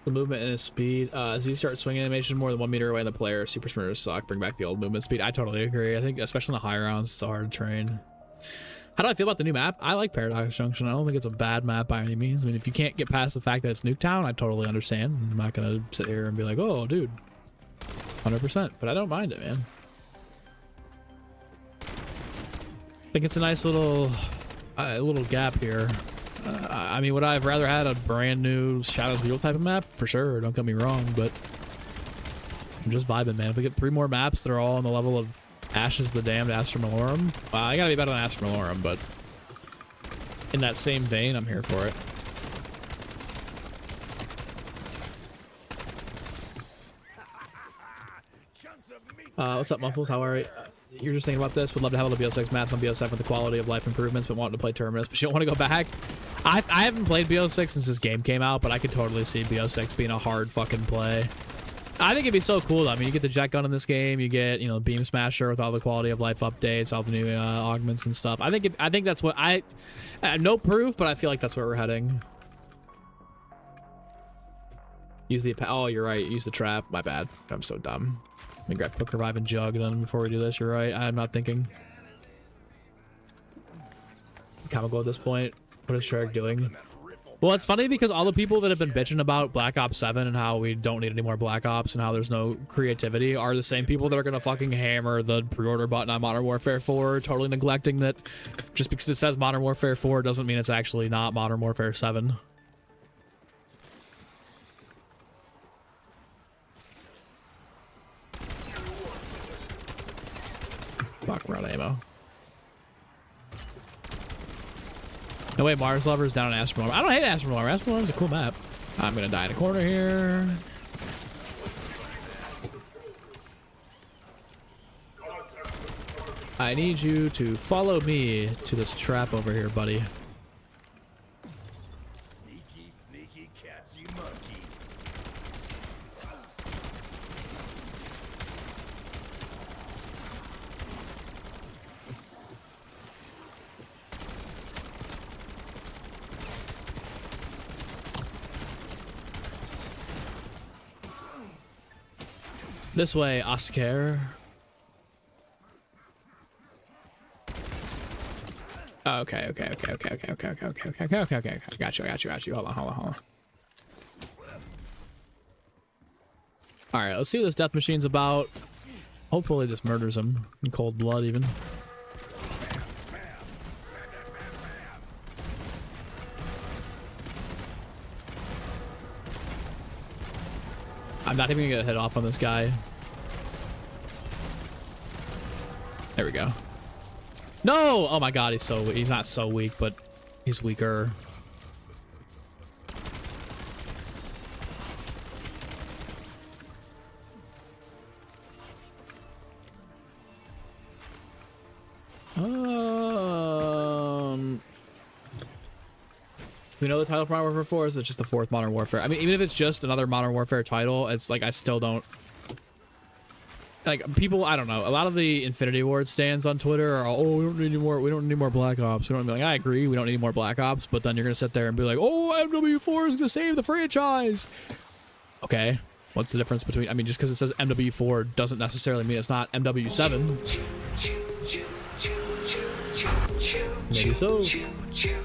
The movement and his speed. As you start swinging animation more than 1 meter away in the player, super sprinters suck. Bring back the old movement speed. I totally agree. I think especially in the high rounds, it's so hard to train. How do I feel about the new map? I like Paradox Junction. I don't think it's a bad map by any means. I mean, if you can't get past the fact that it's Nuketown, I totally understand. I'm not gonna sit here and be like, oh, dude, 100%. But I don't mind it, man. I think it's a nice little gap here. I mean, would I have rather had a brand new Shadows Wheel type of map? For sure, don't get me wrong, but I'm just vibing, man. If we get 3 more maps that are all on the level of Ashes the Damned, Astra Malorum, I gotta be better than Astra Malorum, but in that same vein, I'm here for it. What's up, Muffles? How are you? You're just thinking about this. Would love to have all the BO6 maps on BO7 with the quality of life improvements, but wanting to play Terminus, but you don't want to go back. I haven't played BO6 since this game came out, but I could totally see BO6 being a hard fucking play. I think it'd be so cool though. I mean, you get the jet gun in this game, you get, you know, Beam Smasher with all the quality of life updates, all the new augments and stuff. I think that's what I have no proof, but I feel like that's where we're heading. Use the, oh, you're right. Use the trap. My bad. I'm so dumb. Let me grab Quick Revive and Jug then before we do this. You're right. I'm not thinking. Comical at this point. What is Treyarch doing? Well, it's funny because all the people that have been bitching about Black Ops 7 and how we don't need any more Black Ops and how there's no creativity are the same people that are going to fucking hammer the pre-order button on Modern Warfare 4, totally neglecting that just because it says Modern Warfare 4 doesn't mean it's actually not Modern Warfare 7. Fuck, we're out of ammo. No way, Mars Lover's down on Astronaut. I don't hate Astronaut. Astronaut's a cool map. I'm gonna die in a corner here. I need you to follow me to this trap over here, buddy. Sneaky, sneaky, catchy monkey. This way, Oscar. Okay. Got you. Hold on. All right, let's see what this death machine's about. Hopefully this murders him in cold blood even. I'm not even gonna get a hit off on this guy. There we go. No! Oh my god, he's not so weak, but he's weaker. We know the title for Modern Warfare 4 is it's just the 4th Modern Warfare. I mean, even if it's just another Modern Warfare title, it's like I still don't like people. I don't know. A lot of the Infinity Ward stands on Twitter are, oh, we don't need any more. We don't need more Black Ops. We don't be like, I agree, we don't need any more Black Ops. But then you're gonna sit there and be like, oh, MW4 is gonna save the franchise. Okay, what's the difference between? I mean, just because it says MW4 doesn't necessarily mean it's not MW7. Maybe so.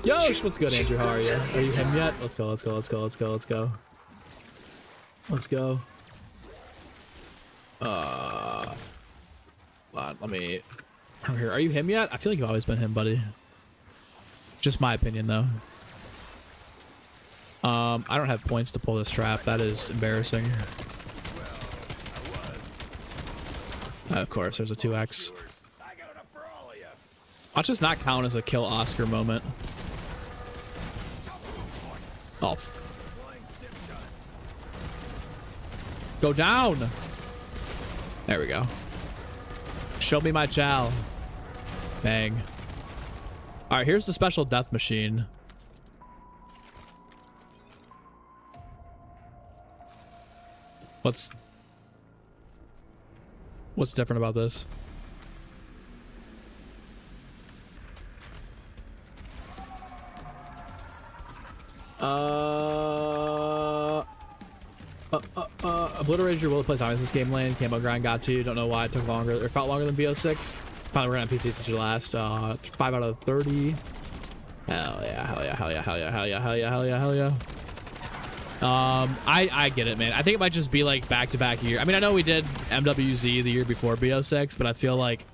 Yosh, what's good, Andrew? How are you? Are you him yet? Let's go. Hold on, let me. Here, are you him yet? I feel like you've always been him, buddy. Just my opinion, though. I don't have points to pull this trap. That is embarrassing. Of course, there's a 2x. Watch this not count as a kill Oscar moment. Oh. Go down. There we go. Show me my chow. Bang. All right, here's the special death machine. What's different about this? Obliterated your will to play zombies this game lane. Camo grind got to. Don't know why it took longer or felt longer than BO6. Finally we're on PC since your last 5 out of 30. Hell yeah. I get it, man. I think it might just be like back-to-back year. I mean, I know we did MWZ the year before BO6, but I feel like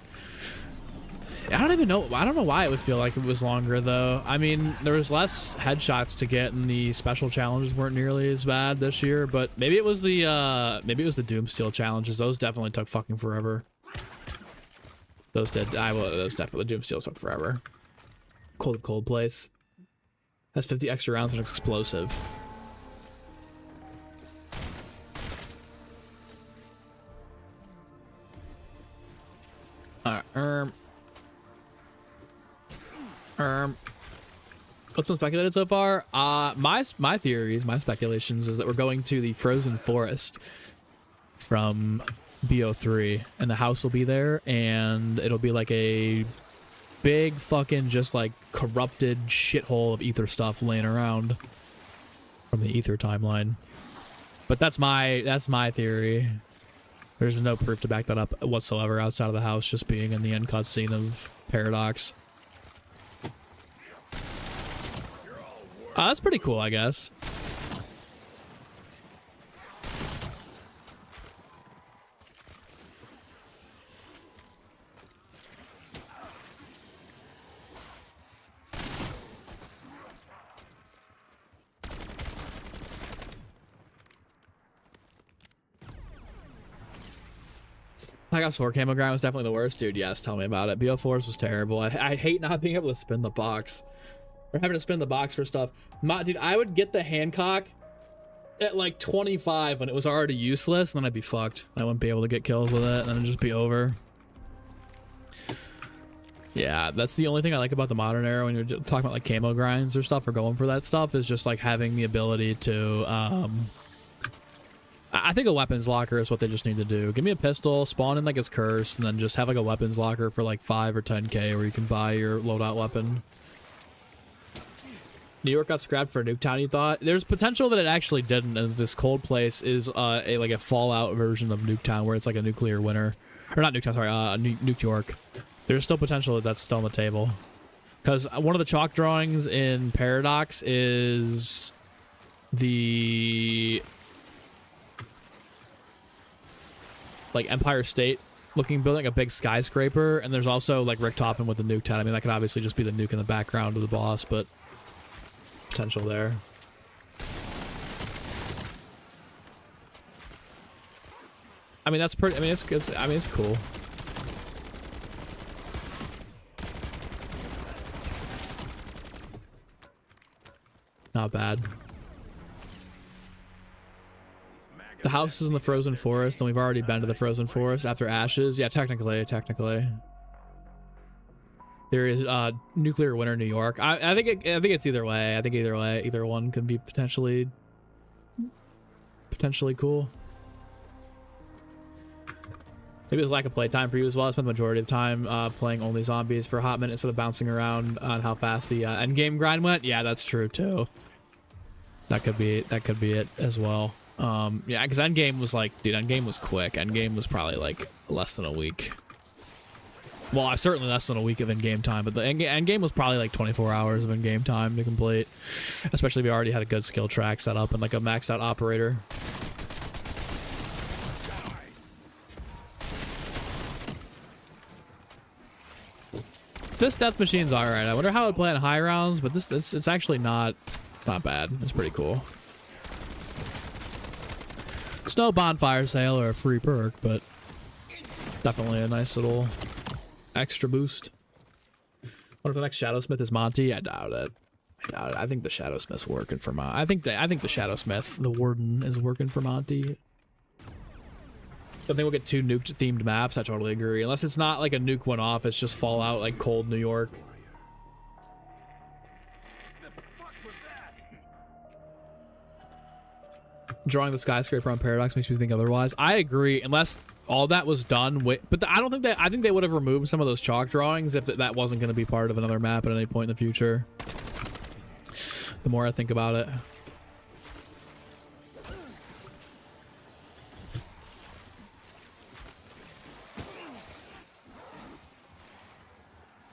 I don't know why it would feel like it was longer though. I mean, there was less headshots to get and the special challenges weren't nearly as bad this year, but maybe it was the Doomsteel challenges. Those definitely took fucking forever. Those definitely Doomsteel took forever. Cold place. Has 50 extra rounds and it's explosive. What's been speculated so far? My theories, my speculations is that we're going to the frozen forest from BO3 and the house will be there and it'll be like a big fucking just like corrupted shithole of ether stuff laying around from the ether timeline. But that's my theory. There's no proof to back that up whatsoever outside of the house just being in the end cutscene of Paradox. That's pretty cool, I guess. Black Ops 4 camo grind was definitely the worst, dude. Yes, tell me about it. BO4's was terrible. I hate not being able to spin the box. Or having to spin the box for stuff. Dude, I would get the Hancock at like 25 when it was already useless, and then I'd be fucked. I wouldn't be able to get kills with it, and then it'd just be over. Yeah, that's the only thing I like about the modern era when you're talking about like camo grinds or stuff or going for that stuff is just like having the ability to, I think a weapons locker is what they just need to do. Give me a pistol, spawn in like it's cursed, and then just have like a weapons locker for like 5 or 10k where you can buy your loadout weapon. New York got scrapped for Nuketown, you thought? There's potential that it actually didn't, and this cold place is like a Fallout version of Nuketown, where it's like a nuclear winter. Or not Nuketown, sorry, Nuke York. There's still potential that that's still on the table. Because one of the chalk drawings in Paradox is the like Empire State looking building, a big skyscraper, and there's also like Richtofen with the Nuketown. I mean, that could obviously just be the nuke in the background of the boss, but potential there. I mean, that's pretty. I mean, it's cool. Not bad. The house is in the frozen forest, and we've already been to the frozen forest after Ashes. Yeah, technically. There is nuclear winter New York. I think it's either way. I think either one could be potentially cool. Maybe it was lack of playtime for you as well. I spent the majority of the time playing only zombies for a hot minute instead of bouncing around on how fast the end game grind went. Yeah, that's true too. That could be it as well. Yeah, because endgame was like, dude, endgame was quick. Endgame was probably like less than a week. Well, certainly less than a week of in-game time, but the endgame was probably like 24 hours of in-game time to complete. Especially if we already had a good skill track set up and like a maxed out operator. This death machine's alright. I wonder how it would play on high rounds, but it's actually not. It's not bad. It's pretty cool. It's no bonfire sale or a free perk, but definitely a nice little extra boost. What if the next Shadowsmith is Monty? I doubt it. I think the Shadowsmith's working for Monty. I think the Shadowsmith, the Warden, is working for Monty. I think we'll get 2 nuked themed maps. I totally agree. Unless it's not like a nuke one off, it's just Fallout, like cold New York. Drawing the skyscraper on Paradox makes me think otherwise. I agree, unless all that was done with, but I don't think that. I think they would have removed some of those chalk drawings if that wasn't going to be part of another map at any point in the future. The more I think about it.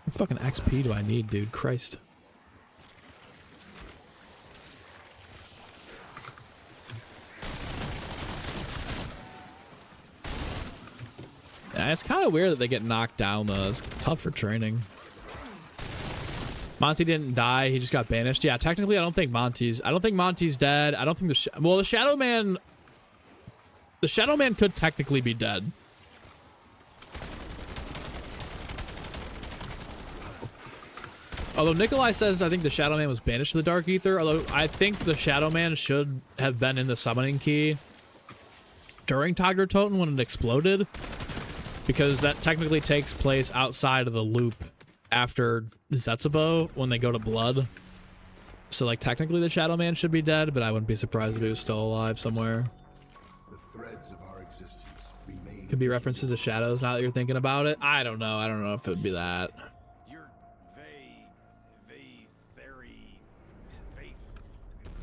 What fucking XP do I need, dude? Christ. Yeah, it's kind of weird that they get knocked down, though. It's tough for training. Monty didn't die. He just got banished. Yeah, technically, I don't think Monty's dead. I don't think the Shadow Man could technically be dead. Although Nikolai says, I think the Shadow Man was banished to the Dark Ether. Although I think the Shadow Man should have been in the summoning key during Tagr Toten when it exploded. Because that technically takes place outside of the loop after Zetsubo when they go to Blood. So like technically the Shadow Man should be dead, but I wouldn't be surprised if he was still alive somewhere. The threads of our existence remain. Could be references to shadows now that you're thinking about it. I don't know. I don't know if it would be that. Your theory, faith.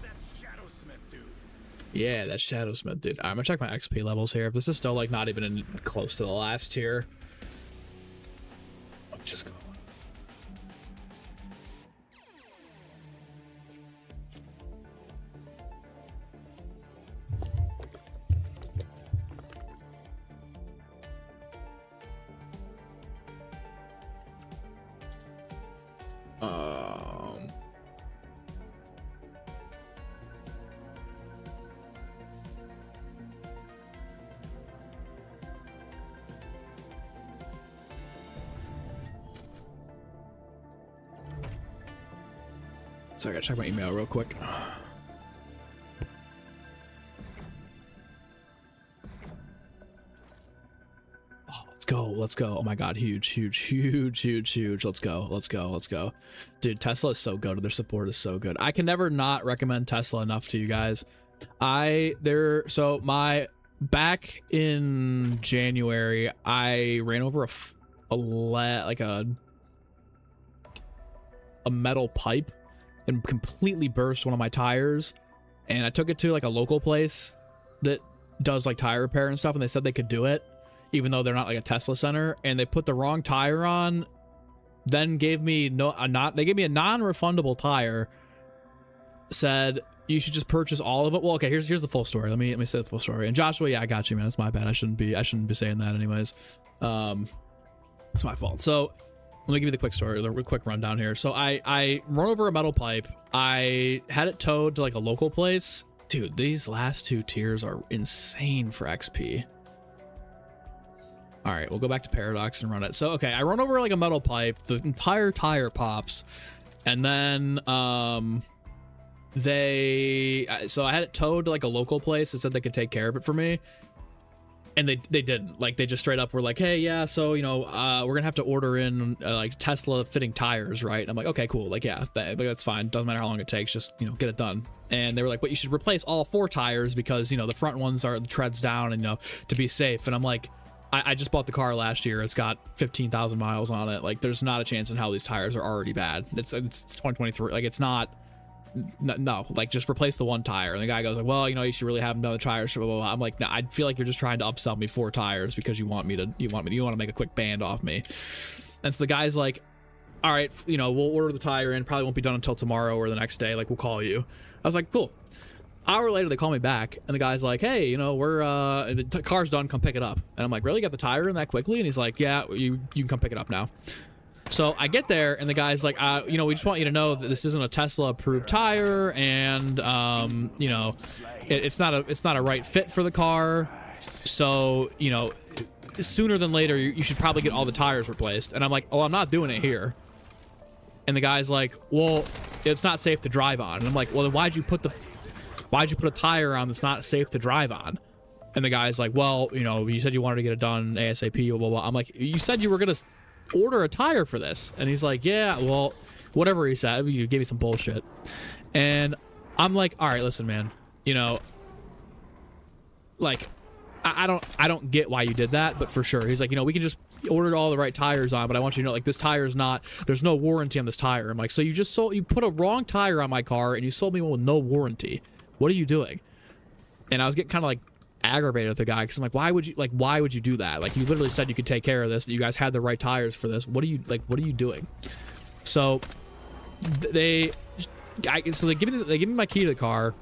That's Shadowsmith, dude. Yeah, that's Shadowsmith, dude. I'm gonna check my XP levels here. If this is still like not even close to the last tier. I'm just going. So I gotta check my email real quick. Oh, let's go. Oh my god, huge. Let's go. Dude, Tesla is so good. Their support is so good. I can never not recommend Tesla enough to you guys. Back in January, I ran over a metal pipe and completely burst one of my tires. And I took it to like a local place that does like tire repair and stuff, and they said they could do it, even though they're not like a Tesla center. And they put the wrong tire on, then gave me they gave me a non-refundable tire. Said you should just purchase all of it. Well, okay, here's the full story. Let me say the full story. And Joshua, yeah, I got you, man. That's my bad. I shouldn't be saying that anyways. It's my fault. So let me give you the quick story, the quick rundown here. So I run over a metal pipe. I had it towed to like a local place. Dude, these last 2 tiers are insane for XP. All right, we'll go back to Paradox and run it. So, okay, I run over like a metal pipe. The entire tire pops. And then, so I had it towed to like a local place that said they could take care of it for me. And they didn't. Like, they just straight up were like, hey, yeah, so, you know, we're gonna have to order in like Tesla fitting tires, right? And I'm like, okay, cool. Like, yeah, that's fine. Doesn't matter how long it takes, just, you know, get it done. And they were like, but you should replace all 4 tires because, you know, the front ones are the treads down and, you know, to be safe. And I'm like, I just bought the car last year. It's got 15,000 miles on it. Like, there's not a chance in hell these tires are already bad. It's 2023. Like, it's not. No, like, just replace the 1 tire. And the guy goes like, well, you know, you should really have another tire. Blah, blah, blah. I'm like, no, I feel like you're just trying to upsell me 4 tires because you want to make a quick band off me. And so the guy's like, all right, you know, we'll order the tire in. Probably won't be done until tomorrow or the next day. Like, we'll call you. I was like, cool. Hour later, they call me back, and the guy's like, hey, you know, the car's done, come pick it up. And I'm like, really? You got the tire in that quickly? And he's like, yeah, you can come pick it up now. So I get there, and the guy's like, you know, we just want you to know that this isn't a Tesla-approved tire, and, you know, it's not a right fit for the car. So, you know, sooner than later, you should probably get all the tires replaced. And I'm like, oh, I'm not doing it here. And the guy's like, well, it's not safe to drive on. And I'm like, well, then why'd you put a tire on that's not safe to drive on? And the guy's like, well, you know, you said you wanted to get it done ASAP, blah, blah, blah. I'm like, you said you were going to order a tire for this. And he's like, yeah, well, whatever he said, you gave me some bullshit. And I'm like, all right, listen, man, you know, like, I don't get why you did that, but for sure. He's like, you know, we can just order all the right tires on, but I want you to know, like, this tire is not, there's no warranty on this tire. I'm like, so you put a wrong tire on my car and you sold me one with no warranty. What are you doing? And I was getting kind of like aggravated with the guy because I'm like, why would you do that? Like, you literally said you could take care of this, that you guys had the right tires for this. What are you doing? So they give me my key to the car.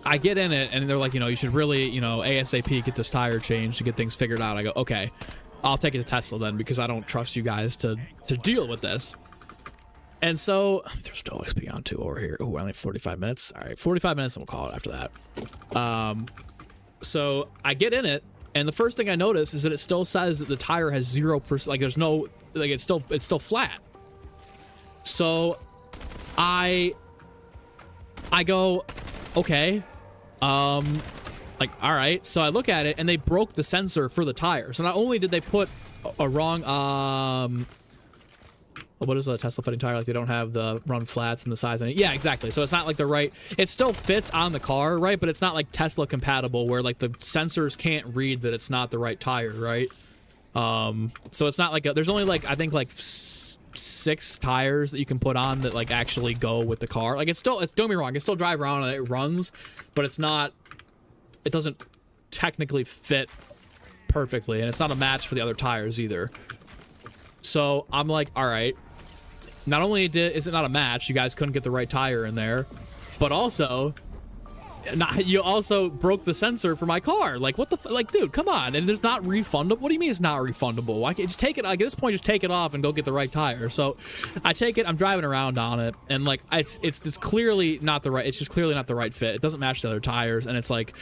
I get in it and they're like, you know, you should really, you know, ASAP get this tire changed to get things figured out. I go, okay, I'll take it to Tesla then because I don't trust you guys to deal with this. And so there's still XP on 2 over here. Oh, only 45 minutes. All right, 45 minutes, and we'll call it after that. So I get in it, and the first thing I notice is that it still says that the tire has 0%. Like, there's no, like, it's still flat. So I go, okay, like, all right. So I look at it, and they broke the sensor for the tire. So not only did they put a wrong what is a Tesla fitting tire? Like, they don't have the run flats and the size. Yeah, exactly. So it's not like the right, it still fits on the car, right? But it's not like Tesla compatible where like the sensors can't read that it's not the right tire, right? So it's not like there's only like, I think like 6 tires that you can put on that like don't get me wrong, it still drive around and it runs, but it doesn't technically fit perfectly, and it's not a match for the other tires either. So I'm like, all right, not only is it not a match, you guys couldn't get the right tire in there, but also, you also broke the sensor for my car. Like, what the like, dude, come on. And there's not refundable. What do you mean it's not refundable? Why can't just take it? Like, at this point, just take it off and go get the right tire. So I take it, I'm driving around on it, and like, it's clearly not the right, it's just clearly not the right fit. It doesn't match the other tires, and it's like,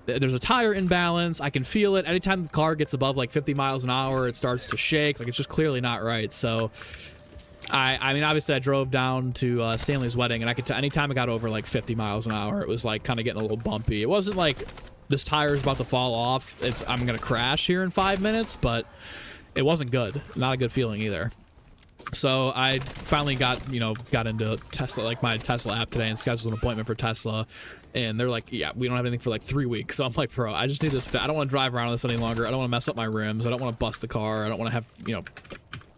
there's a tire imbalance. I can feel it. Anytime the car gets above like 50 miles an hour, it starts to shake. Like, it's just clearly not right. So I mean, obviously I drove down to Stanley's wedding, and I could tell anytime I got over like 50 miles an hour, it was like kind of getting a little bumpy. It wasn't like this tire is about to fall off. I'm going to crash here in 5 minutes, but it wasn't good. Not a good feeling either. So I finally got into Tesla, like my Tesla app today, and scheduled an appointment for Tesla. And they're like, yeah, we don't have anything for like 3 weeks. So I'm like, bro, I just need this fit. I don't want to drive around on this any longer. I don't want to mess up my rims. I don't want to bust the car. I don't want to have, you know,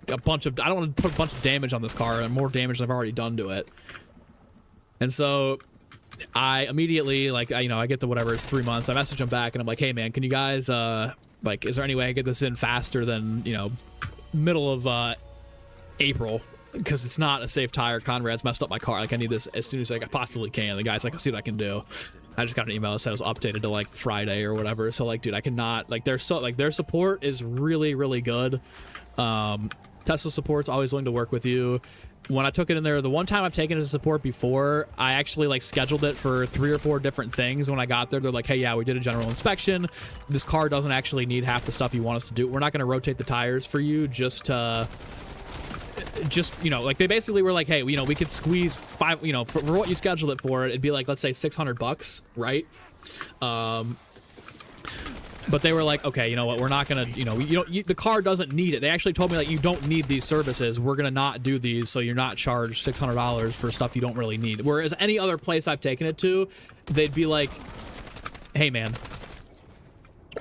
I don't want to put a bunch of damage on this car, and more damage than I've already done to it. And so I immediately, like, I get the whatever, it's 3 months. I message them back and I'm like, hey man, can you guys, like, is there any way I can get this in faster than, middle of April? Because it's not a safe tire. Conrad's messed up my car. Like, I need this as soon as I possibly can. The guy's like, I'll see what I can do. I just got an email that said it was updated to like Friday or whatever. So like, dude, I cannot, like, their support is really, really good. Tesla support's always willing to work with you. When I took it in there, the one time I've taken it to support before, I actually like scheduled it for 3 or 4 different things. When I got there, they're like, hey, yeah, we did a general inspection. This car doesn't actually need half the stuff you want us to do. We're not going to rotate the tires for you just like they basically were like, hey, we could squeeze 5, for what you scheduled it for, it'd be like, let's say $600, right? But they were like, okay, you know what, we're not gonna, the car doesn't need it. They actually told me, like, you don't need these services, we're gonna not do these, so you're not charged $600 for stuff you don't really need. Whereas any other place I've taken it to, they'd be like, hey man,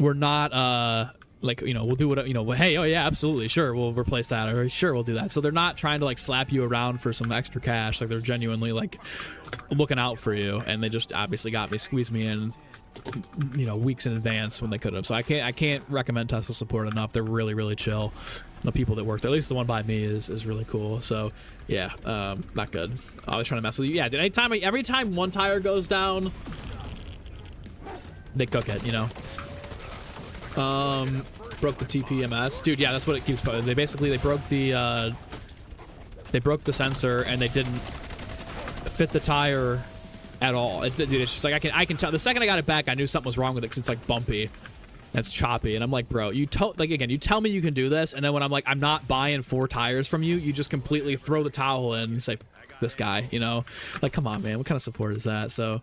we're not like, we'll do what, hey, oh yeah, absolutely, sure, we'll replace that, or sure, we'll do that. So they're not trying to like slap you around for some extra cash. Like, they're genuinely like looking out for you, and they just obviously squeezed me in, weeks in advance when they could have. So I can't recommend Tesla support enough. They're really, really chill. The people that work there, at least the one by me, is really cool. So yeah, not good. I was trying to mess with you. Yeah, every time one tire goes down, they cook it, broke the TPMS, dude. Yeah, that's what it keeps. They broke the sensor, and they didn't fit the tire at all. Dude, it's just like I can tell. The second I got it back, I knew something was wrong with it, because it's like bumpy, and it's choppy, and I'm like, bro, you tell me you can do this, and then when I'm like, I'm not buying 4 tires from you, you just completely throw the towel in and say, this guy, like, come on, man, what kind of support is that? So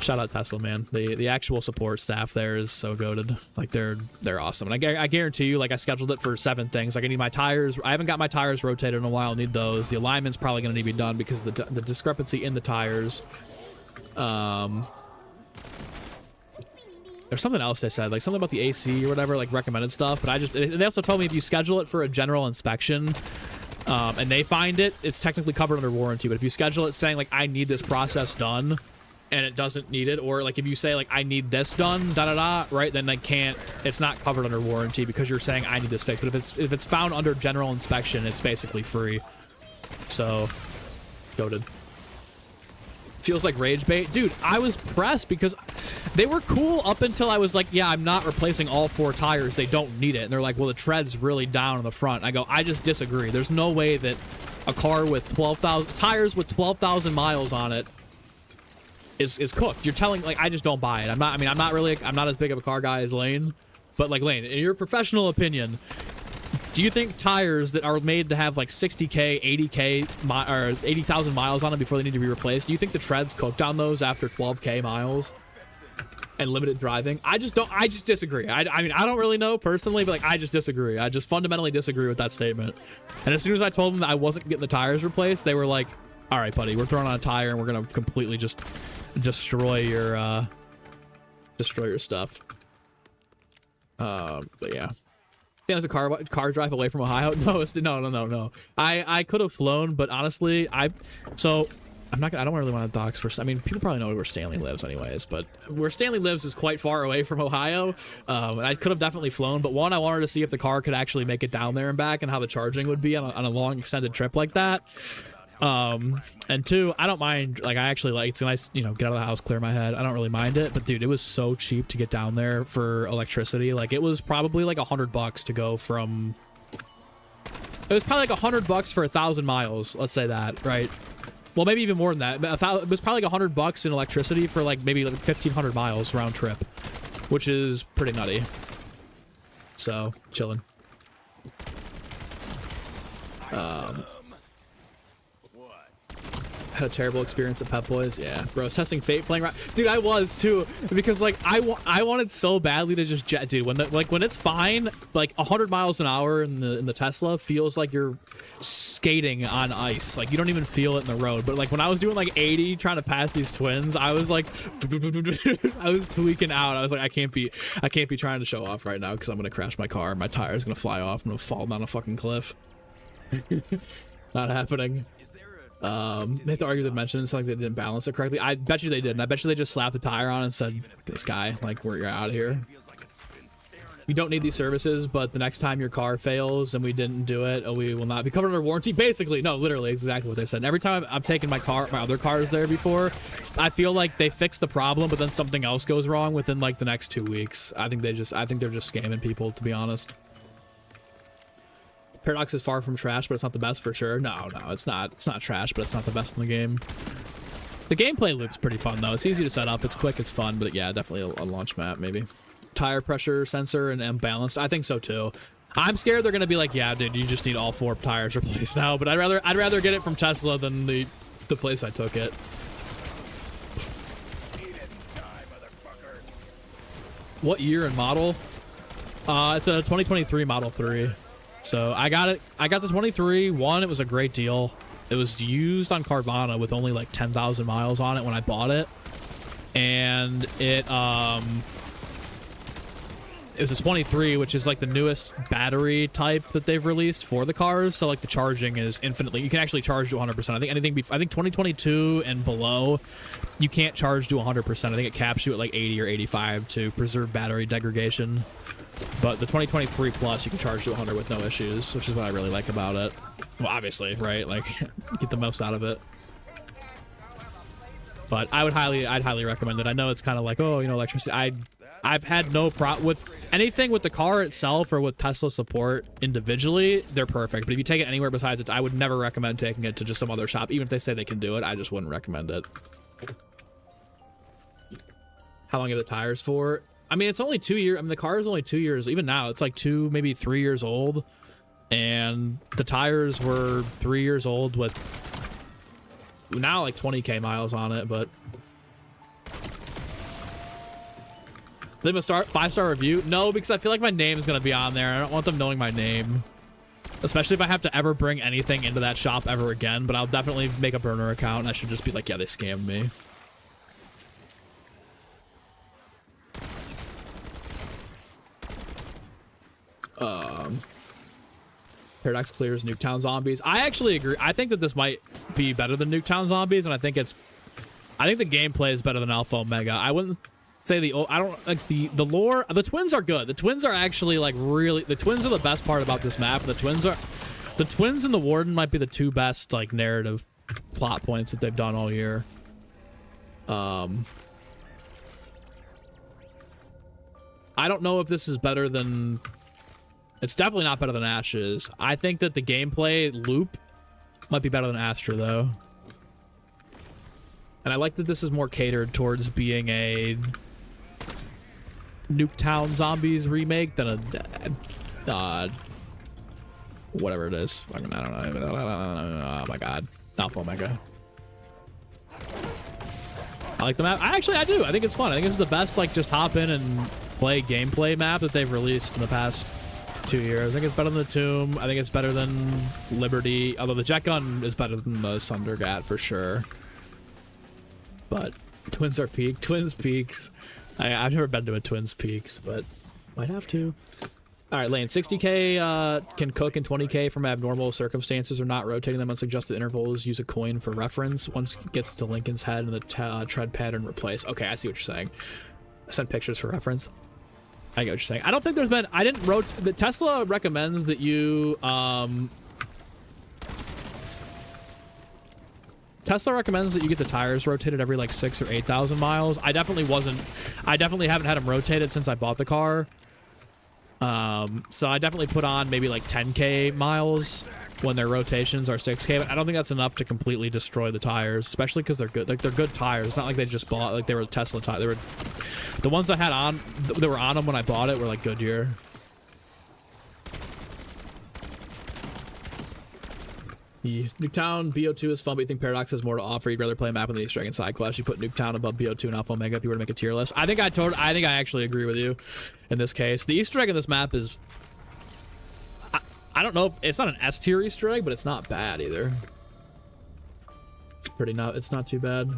shout out Tesla, man. The actual support staff there is so goated. Like, they're awesome. And I guarantee you, like, I scheduled it for 7 things. Like, I need my tires. I haven't got my tires rotated in a while. I need those. The alignment's probably going to need to be done because of the discrepancy in the tires. There's something else they said, like something about the AC or whatever, like recommended stuff. But they also told me if you schedule it for a general inspection, and they find it, it's technically covered under warranty. But if you schedule it saying like, I need this process done, and it doesn't need it, or like if you say like, I need this done, right, then it's not covered under warranty because you're saying I need this fixed. But if it's found under general inspection, it's basically free. So goated. Feels like rage bait. Dude, I was pressed because they were cool up until I was like, yeah, I'm not replacing all 4 tires. They don't need it. And they're like, well, the tread's really down in the front. I go, I just disagree. There's no way that a car with 12,000 tires with 12,000 miles on it is cooked. You're telling, like, I just don't buy it. I'm not as big of a car guy as Lane, but like, Lane, in your professional opinion, do you think tires that are made to have like 60K, 80K, or 80,000 miles on them before they need to be replaced, do you think the tread's cooked on those after 12K miles and limited driving? I just disagree. I mean, I don't really know personally, but like, I just disagree. I just fundamentally disagree with that statement. And as soon as I told them that I wasn't getting the tires replaced, they were like, all right, buddy, we're throwing on a tire and we're going to completely just destroy your stuff. But yeah. As a car drive away from Ohio? No. I could have flown, but honestly, I don't really want to dox for. I mean, people probably know where Stanley lives, anyways. But where Stanley lives is quite far away from Ohio. And I could have definitely flown, but one, I wanted to see if the car could actually make it down there and back, and how the charging would be on a long extended trip like that. And 2, I don't mind, like, I actually like, it's nice, get out of the house, clear my head. I don't really mind it, but dude, it was so cheap to get down there for electricity. Like, it was probably like $100 to go from, it was probably like $100 for 1,000 miles. Let's say that, right? Well, maybe even more than that. It was probably like $100 in electricity for like maybe like 1,500 miles round trip, which is pretty nutty. So chilling. Had a terrible experience at Pep Boys. Yeah, bro, I was testing Fate playing right. Dude, I was too, because like I wanted so badly to just jet. Dude, when it's fine, like 100 miles an hour in the Tesla feels like you're skating on ice. Like, you don't even feel it in the road. But like when I was doing like 80 trying to pass these twins, I was like I was tweaking out. I was like, I can't be trying to show off right now because I'm gonna crash my car. My tire's gonna fly off. I'm gonna fall down a fucking cliff. Not happening. Is there They have to argue the dimensions, it's like they didn't balance it correctly. I bet you they didn't. I bet you they just slapped the tire on and said, this guy, like, you're out of here. You don't need these services, but the next time your car fails and we didn't do it, we will not be covered under warranty. Basically, no, literally, exactly what they said. And every time I've taken my other cars there before, I feel like they fix the problem, but then something else goes wrong within like the next 2 weeks. I think they're just scamming people, to be honest. Paradox is far from trash, but it's not the best for sure. No, it's not. It's not trash, but it's not the best in the game. The gameplay loop's pretty fun though. It's easy to set up. It's quick. It's fun. But yeah, definitely a launch map maybe. Tire pressure sensor and unbalanced. I think so too. I'm scared they're gonna be like, yeah, dude, you just need all 4 tires replaced now. But I'd rather get it from Tesla than the place I took it. What year and model? It's a 2023 Model 3. So I got it. I got the 23. One, it was a great deal. It was used on Carvana with only like 10,000 miles on it when I bought it, and it was a 23, which is like the newest battery type that they've released for the cars. So like the charging is infinitely. You can actually charge to 100%. I think 2022 and below, you can't charge to 100%. I think it caps you at like 80 or 85 to preserve battery degradation. But the 2023 Plus, you can charge to 100 with no issues, which is what I really like about it. Well, obviously, right? Like, get the most out of it. But I'd highly recommend it. I know it's kind of like, oh, you know, electricity. I've had no problem with anything with the car itself or with Tesla support individually. They're perfect. But if you take it anywhere besides it, I would never recommend taking it to just some other shop. Even if they say they can do it, I just wouldn't recommend it. How long are the tires for? I mean, it's only 2 years. I mean, the car is only 2 years. Even now, it's like 2, maybe 3 years old. And the tires were 3 years old with now like 20K miles on it, but leave a 5-star review. No, because I feel like my name is going to be on there. I don't want them knowing my name, especially if I have to ever bring anything into that shop ever again. But I'll definitely make a burner account and I should just be like, yeah, they scammed me. Paradox clears Nuketown Zombies. I actually agree. I think that this might be better than Nuketown Zombies, and I think the gameplay is better than Alpha Omega. I wouldn't say I don't like the lore. The twins are good. The twins are actually like really. The twins are the best part about this map. The twins and the Warden might be the 2 best like narrative plot points that they've done all year. I don't know if this is better than. It's definitely not better than Ashes. I think that the gameplay loop might be better than Astra, though. And I like that this is more catered towards being a Nuketown Zombies remake than a whatever it is. I don't know. Oh my god. Alpha Omega. I like the map. I do. I think it's fun. I think this is the best, like, just hop in and play gameplay map that they've released in the past 2 years. I think it's better than the Tomb. I think it's better than Liberty. Although the jet gun is better than the Sundergat for sure. But Twins are peak. Twins peaks. I've never been to a Twins peaks, but might have to. All right, Lane. 60K can cook in 20K from abnormal circumstances or not rotating them on suggested intervals. Use a coin for reference. Once it gets to Lincoln's head and the tread pattern replace. Okay, I see what you're saying. I sent pictures for reference. I get what you're saying. I don't think there's been. I didn't rotate. The Tesla recommends that you. Tesla recommends that you get the tires rotated every like 6,000 or 8,000 miles. I definitely haven't had them rotated since I bought the car. So I definitely put on maybe like 10K miles when their rotations are 6K, but I don't think that's enough to completely destroy the tires, especially because they're good. Like, they're good tires. It's not like they just bought, like, they were Tesla tires. They were the ones I had on, that were on them when I bought it were like Goodyear. Nuketown BO2 is fun, but you think Paradox has more to offer. You'd rather play a map with an Easter egg and side quest. You put Nuketown above BO2 and Alpha Omega if you were to make a tier list. I think I actually agree with you in this case. The Easter egg in this map is, I don't know if it's not an S tier Easter egg, but it's not bad either. It's not too bad.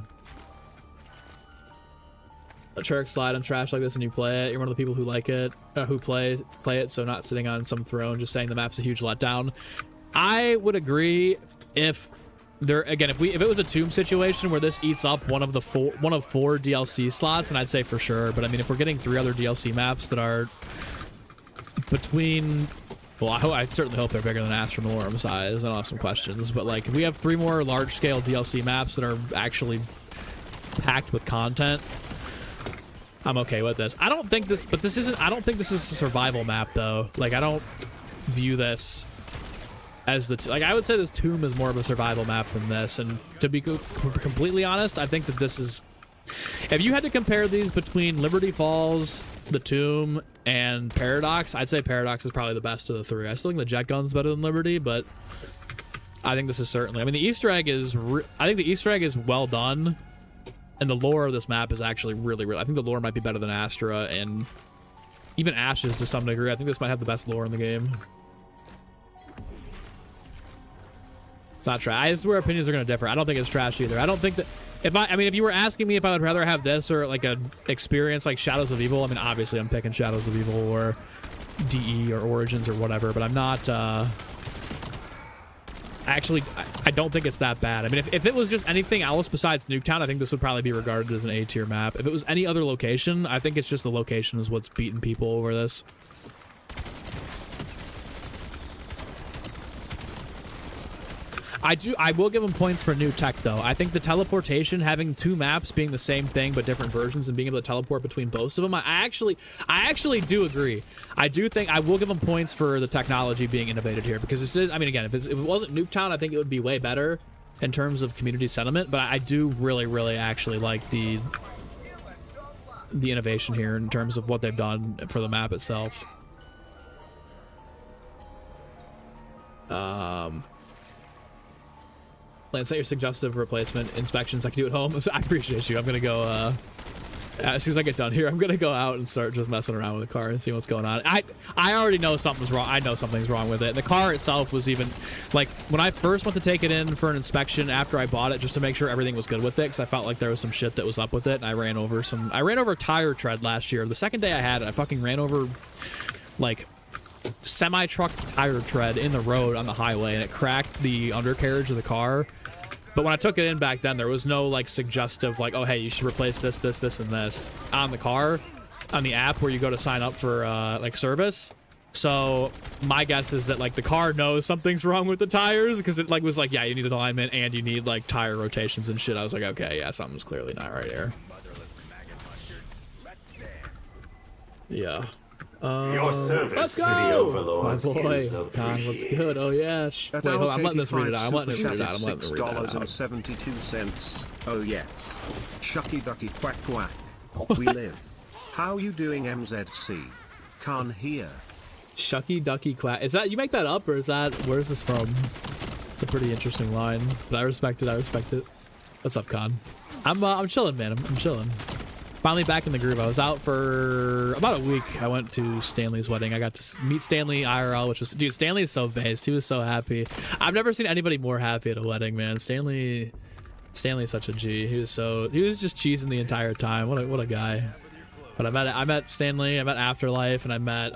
A Treyarch slide on trash like this and you play it. You're one of the people who like it, who play it, so not sitting on some throne just saying the map's a huge letdown. I would agree if there again, if it was a tomb situation where this eats up one of 4 DLC slots, and I'd say for sure. But I mean, if we're getting 3 other DLC maps that are between, well, I certainly hope they're bigger than Astronorum size. I don't have some questions, but like if we have 3 more large-scale DLC maps that are actually packed with content, I'm okay with this. I don't think this, but this isn't. I don't think this is a survival map though. Like I don't view this as like I would say this tomb is more of a survival map than this. And to be completely honest, I think that this is. If you had to compare these between Liberty Falls, the Tomb, and Paradox, I'd say Paradox is probably the best of the 3. I still think the jet gun's better than Liberty, but I think this is certainly. I mean, the Easter egg is. I think the Easter egg is well done. And the lore of this map is actually really, really... I think the lore might be better than Astra and even Ashes to some degree. I think this might have the best lore in the game. It's not trash. This is where opinions are going to differ. I don't think it's trash either. I don't think that... I mean, if you were asking me if I would rather have this or like an experience like Shadows of Evil, I mean, obviously I'm picking Shadows of Evil or DE or Origins or whatever, but I'm not... Actually, I don't think it's that bad. I mean, if it was just anything else besides Nuketown, I think this would probably be regarded as an A-tier map. If it was any other location, I think it's just the location is what's beating people over this. I will give them points for new tech, though. I think the teleportation, having 2 maps being the same thing but different versions and being able to teleport between both of them, I actually do agree. I do think I will give them points for the technology being innovated here because this is, I mean, again, if it wasn't Nuketown, I think it would be way better in terms of community sentiment, but I do really, really actually like the innovation here in terms of what they've done for the map itself. Lance, your suggestive replacement inspections I can do at home. So I appreciate you. I'm gonna go as soon as I get done here. I'm gonna go out and start just messing around with the car and see what's going on. I already know something's wrong. I know something's wrong with it. The car itself was even like when I first went to take it in for an inspection after I bought it, just to make sure everything was good with it, because I felt like there was some shit that was up with it. And I ran over tire tread last year. The second day I had it, I fucking ran over like semi-truck tire tread in the road on the highway, and it cracked the undercarriage of the car. But when I took it in back then, there was no like suggestive like, oh hey, you should replace this, this, this, and this on the car, on the app where you go to sign up for like service. So my guess is that like the car knows something's wrong with the tires, because it like was like, yeah, you need an alignment and you need like tire rotations and shit. I was like, okay, yeah, something's clearly not right here. Yeah. Your service, let's go! My boy, Con, what's good? Oh yeah. Wait, hold on. I'm letting this read it out. I'm letting it read it out. I'm letting it read it out. $6.72. Oh yes. Shucky ducky quack quack. We live. How you doing, MZC? Can't hear. Shucky ducky quack. Is that, you make that up, or is that, where's this from? It's a pretty interesting line, but I respect it. I respect it. What's up, Con? I'm chilling, man. I'm chilling. Finally back in the groove. I was out for about a week. I went to Stanley's wedding. I got to meet Stanley IRL, which was, dude, Stanley is so based. He was so happy. I've never seen anybody more happy at a wedding, man. Stanley's such a G. He was just cheesing the entire time. What a guy. But I met Stanley, I met Afterlife, and I met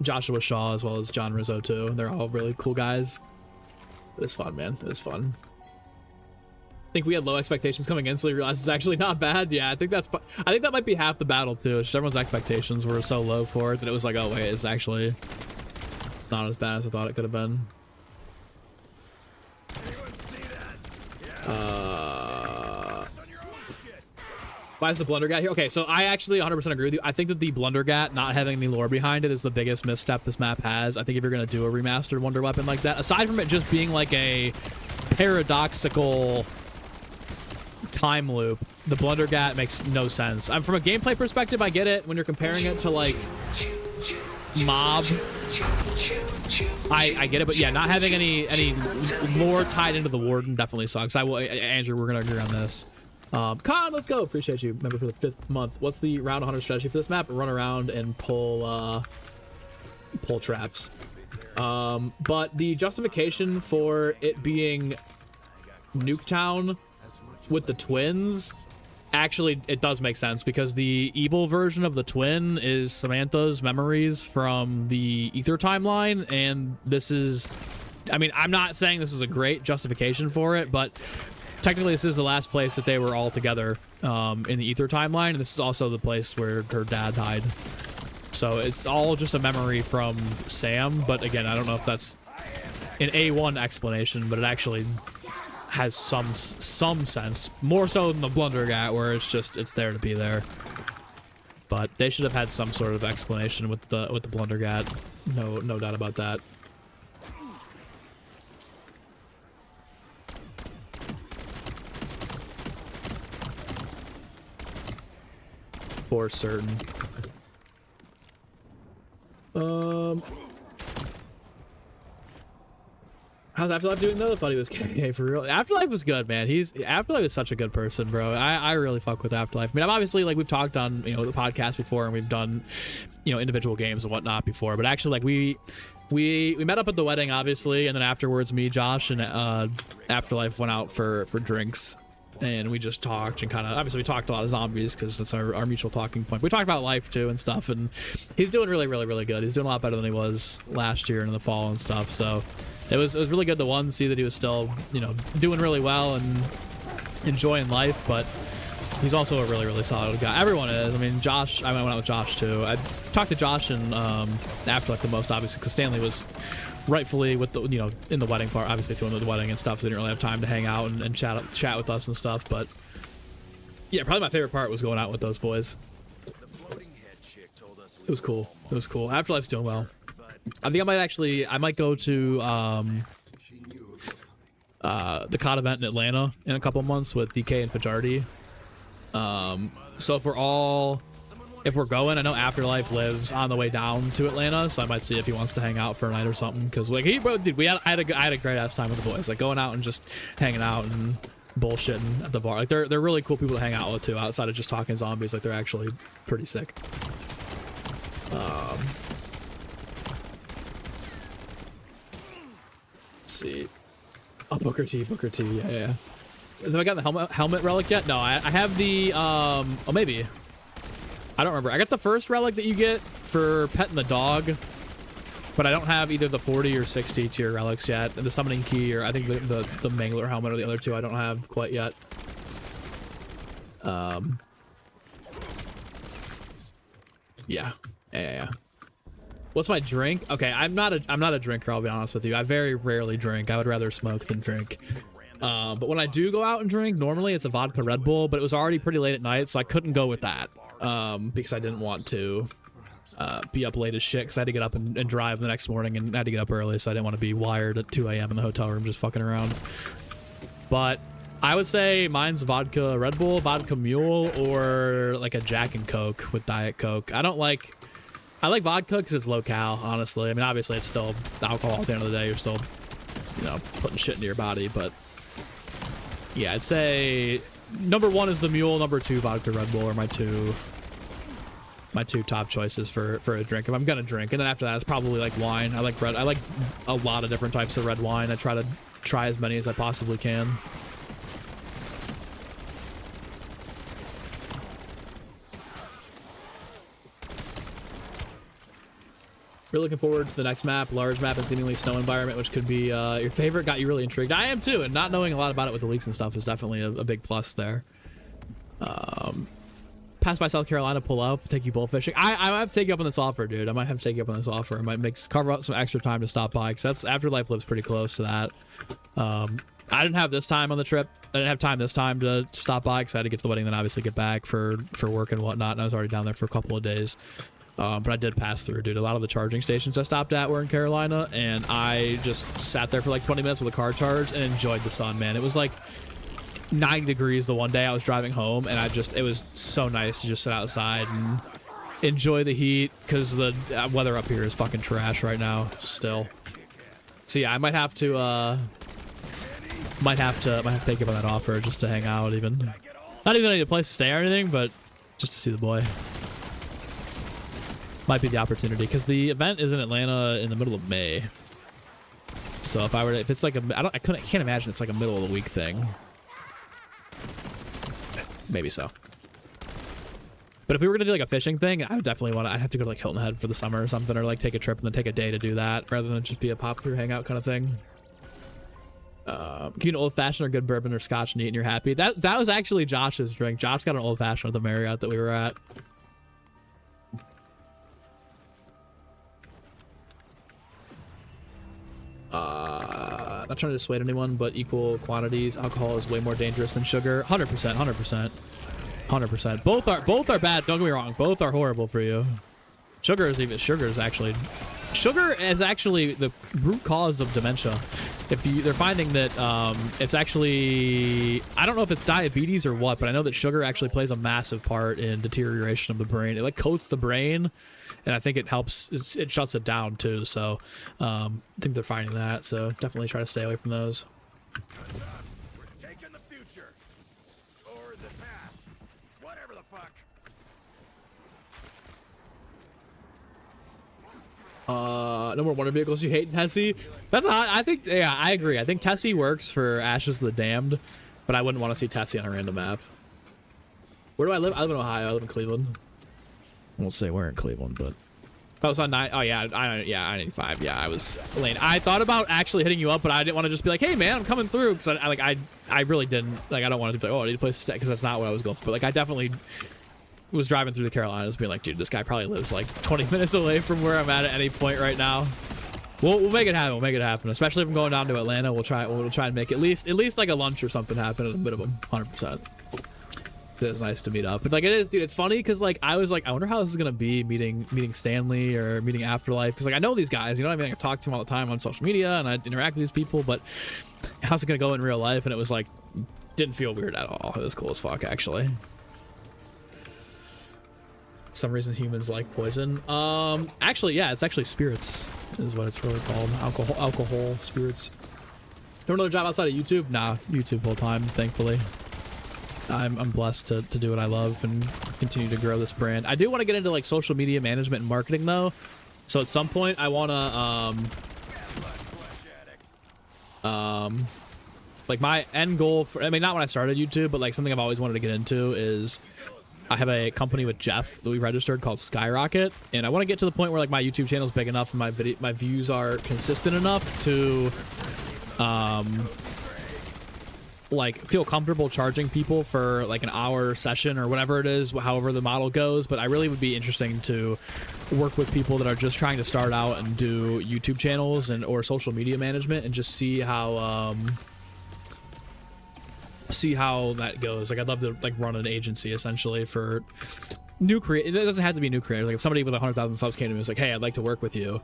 Joshua Shaw as well as John Rizzo too. They're all really cool guys. It was fun, man. It was fun. I think we had low expectations coming in, so we realized it's actually not bad. Yeah, I think that might be half the battle too. Just everyone's expectations were so low for it that it was like, oh wait, it's actually not as bad as I thought it could have been. Why is the Blundergat here? Okay, so I actually 100% agree with you. I think that the Blundergat not having any lore behind it is the biggest misstep this map has. I think if you're going to do a remastered Wonder Weapon like that, aside from it just being like a paradoxical time loop, the Blundergat makes no sense. From a gameplay perspective, I get it when you're comparing it to like Mob. I get it, but yeah, not having any lore tied into the Warden definitely sucks. Andrew, we're gonna agree on this. Con, let's go. Appreciate you, member, for the 5th month. What's the round 100 strategy for this map? Run around and pull traps. But the justification for it being Nuketown with the twins, actually, it does make sense, because the evil version of the twin is Samantha's memories from the Ether timeline, and this is I mean, I'm not saying this is a great justification for it, but technically this is the last place that they were all together in the Ether timeline, and this is also the place where her dad died. So it's all just a memory from Sam, but again, I don't know if that's an A1 explanation, but it actually has some sense, more so than the Blundergat, where it's there to be there. But they should have had some sort of explanation with the Blundergat. No doubt about that. For certain. How's Afterlife doing though? I thought he was KK for real. Afterlife was good, man. Afterlife is such a good person, bro. I really fuck with Afterlife. I mean, I'm obviously, like, we've talked on, the podcast before, and we've done, individual games and whatnot before. But actually, like, we met up at the wedding, obviously, and then afterwards, me, Josh, and Afterlife went out for drinks, and we just talked and kind of, obviously, we talked a lot of zombies because that's our mutual talking point. We talked about life too and stuff, and he's doing really, really, really good. He's doing a lot better than he was last year in the fall and stuff. So. It was really good to see that he was still, doing really well and enjoying life, but he's also a really, really solid guy. Everyone is. I mean, Josh, I went out with Josh too. I talked to Josh and Afterlife the most, obviously, because Stanley was rightfully with the, in the wedding part, obviously doing the wedding and stuff, so he didn't really have time to hang out and chat with us and stuff. But yeah, probably my favorite part was going out with those boys. It was cool. It was cool. Afterlife's doing well. I think I might go to the COD event in Atlanta in a couple months with DK and Fajardi. So if we're going, I know Afterlife lives on the way down to Atlanta, so I might see if he wants to hang out for a night or something. Because like I had a great ass time with the boys, like going out and just hanging out and bullshitting at the bar. Like they're really cool people to hang out with too, outside of just talking zombies. Like they're actually pretty sick. See. Oh, Booker T, yeah. Have I got the helmet relic yet? No, I have the, oh, maybe. I don't remember. I got the first relic that you get for petting the dog, but I don't have either the 40 or 60 tier relics yet. And the summoning key, or I think the Mangler helmet, or the other two I don't have quite yet. Yeah. What's my drink? Okay, I'm not a drinker, I'll be honest with you. I very rarely drink. I would rather smoke than drink. But when I do go out and drink, normally it's a vodka Red Bull, but it was already pretty late at night, so I couldn't go with that. Because I didn't want to be up late as shit, because I had to get up and drive the next morning, and I had to get up early, so I didn't want to be wired at 2 a.m. in the hotel room just fucking around. But I would say mine's vodka Red Bull, vodka Mule, or like a Jack and Coke with Diet Coke. I like vodka because it's low cal, honestly. I mean, obviously it's still alcohol at the end of the day. You're still, putting shit into your body, but yeah, I'd say number 1 is the Mule, number 2 vodka Red Bull are my two top choices for a drink if I'm gonna drink. And then after that, it's probably like wine. I like a lot of different types of red wine. I try as many as I possibly can. Really looking forward to the next map, large map and seemingly snow environment, which could be your favorite. Got you really intrigued. I am too, and not knowing a lot about it with the leaks and stuff is definitely a big plus there. Pass by South Carolina, pull up, take you bullfishing. I might have to take you up on this offer, dude. I might have to take you up on this offer. I might carve out some extra time to stop by, because that's Afterlife lives pretty close to that. I didn't have this time on the trip. I didn't have time this time to stop by because I had to get to the wedding, then obviously get back for work and whatnot. And I was already down there for a couple of days. But I did pass through, dude. A lot of the charging stations I stopped at were in Carolina, and I just sat there for like 20 minutes with a car charge and enjoyed the sun, man. It was like 90 degrees the one day I was driving home, and it was so nice to just sit outside and enjoy the heat, because the weather up here is fucking trash right now still. So yeah, I might have to take up on that offer just to hang out, even. Not even I need a place to stay or anything, but just to see the boy. Might be the opportunity, because the event is in Atlanta in the middle of May. So if it's like I can't imagine it's like a middle of the week thing. Maybe so. But if we were gonna do like a fishing thing, I would definitely I'd have to go to like Hilton Head for the summer or something, or like take a trip and then take a day to do that, rather than just be a pop through hangout kind of thing. Give you an old fashioned or good bourbon or scotch neat and you're happy. That was actually Josh's drink. Josh got an old fashioned at the Marriott that we were at. Not trying to dissuade anyone, but equal quantities, alcohol is way more dangerous than sugar. 100%, 100%, 100%. Both are bad. Don't get me wrong. Both are horrible for you. Sugar is actually the root cause of dementia. They're finding that it's actually, I don't know if it's diabetes or what, but I know that sugar actually plays a massive part in deterioration of the brain. It like coats the brain, and I think it helps. It shuts it down too. So I think they're finding that. So definitely try to stay away from those. We're taking the future. Or the past. Whatever the fuck. No more wonder vehicles you hate, Tessie. That's hot. I think, yeah, I agree. I think Tessie works for Ashes of the Damned, but I wouldn't want to see Tessie on a random map. Where do I live? I live in Ohio. I live in Cleveland. I won't say where in Cleveland, but I was on 9. Oh yeah, I-95. Yeah, I was lane. I thought about actually hitting you up, but I didn't want to just be like, hey man, I'm coming through, because I really didn't, like, I don't want to be like, oh, I need a place to stay, because that's not what I was going for. But like, I definitely was driving through the Carolinas being like, dude, this guy probably lives like 20 minutes away from where I'm at any point right now. We'll make it happen. We'll make it happen. Especially if I'm going down to Atlanta, we'll try and make at least like a lunch or something happen at a minimum. 100%. It's nice to meet up. But like, it is, dude, it's funny because like I was like, I wonder how this is gonna be meeting Stanley or meeting Afterlife, because like I know these guys, you know what I mean? I talk to them all the time on social media and I interact with these people, but how's it gonna go in real life? And it was like, didn't feel weird at all. It was cool as fuck, actually. Some reason humans like poison. Actually, yeah, it's actually spirits is what it's really called. Alcohol, spirits. Do another job outside of YouTube? Nah, YouTube full time, thankfully. I'm blessed to do what I love and continue to grow this brand. I do want to get into like social media management and marketing though. So at some point I want to like my end goal for, I mean, not when I started YouTube, but like something I've always wanted to get into is I have a company with Jeff that we registered called Skyrocket, and I want to get to the point where like my YouTube channel is big enough and my views are consistent enough to like feel comfortable charging people for like an hour session or whatever it is, however the model goes. But I really would be interesting to work with people that are just trying to start out and do YouTube channels and or social media management and just see how that goes. Like I'd love to like run an agency essentially for new creators. It doesn't have to be new creators. Like if somebody with 100,000 subs came to me and was like, hey, I'd like to work with you,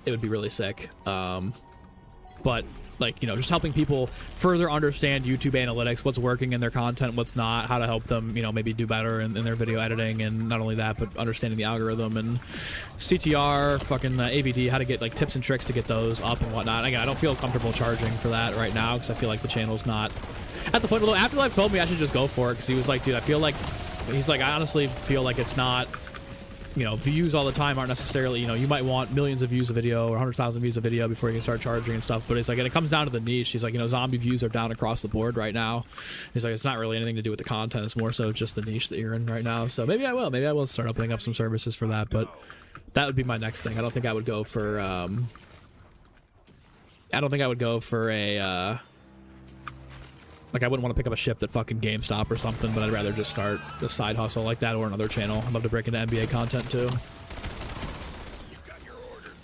it would be really sick. But like, you know, just helping people further understand YouTube analytics, what's working in their content, what's not, how to help them, you know, maybe do better in their video editing, and not only that, but understanding the algorithm and CTR, fucking AVD, how to get like tips and tricks to get those up and whatnot. Again, I don't feel comfortable charging for that right now because I feel like the channel's not at the point. Although Afterlife told me I should just go for it because he was like, dude, I feel like, he's like, I honestly feel like it's not, you know, views all the time aren't necessarily, you know, you might want millions of views of video or 100,000 views of video before you can start charging and stuff. But it's like, and it comes down to the niche. He's like, you know, zombie views are down across the board right now. He's like, it's not really anything to do with the content. It's more so just the niche that you're in right now. So maybe I will start opening up some services for that. But that would be my next thing. I don't think I would go for, like, I wouldn't want to pick up a shift at fucking GameStop or something, but I'd rather just start a side hustle like that or another channel. I'd love to break into NBA content too.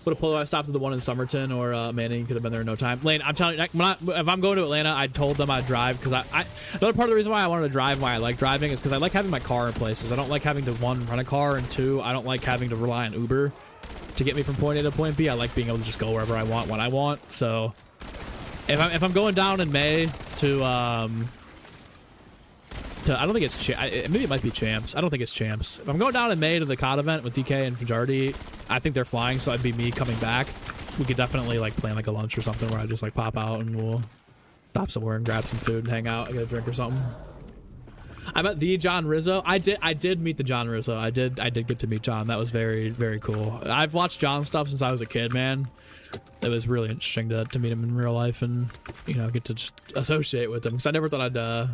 Would have pulled I stopped at the one in Somerton or Manning, could have been there in no time. Lane, I'm telling you, if I'm going to Atlanta, I told them I'd drive because another part of the reason why I wanted to drive and why I like driving is because I like having my car in places. I don't like having to, one, rent a car, and two, I don't like having to rely on Uber to get me from point A to point B. I like being able to just go wherever I want when I want. So if I'm going down in May to I don't think it's maybe it might be Champs. I don't think it's Champs. If I'm going down in May to the COD event with DK and Fajardi, I think they're flying, so it'd be me coming back. We could definitely like plan like a lunch or something where I just like pop out and we'll stop somewhere and grab some food and hang out, get a drink or something. I met the John Rizzo. I did meet the John Rizzo. I did get to meet John. That was very, very cool. I've watched John stuff since I was a kid, man. It was really interesting to meet him in real life and, you know, get to just associate with him, because I never thought I'd go.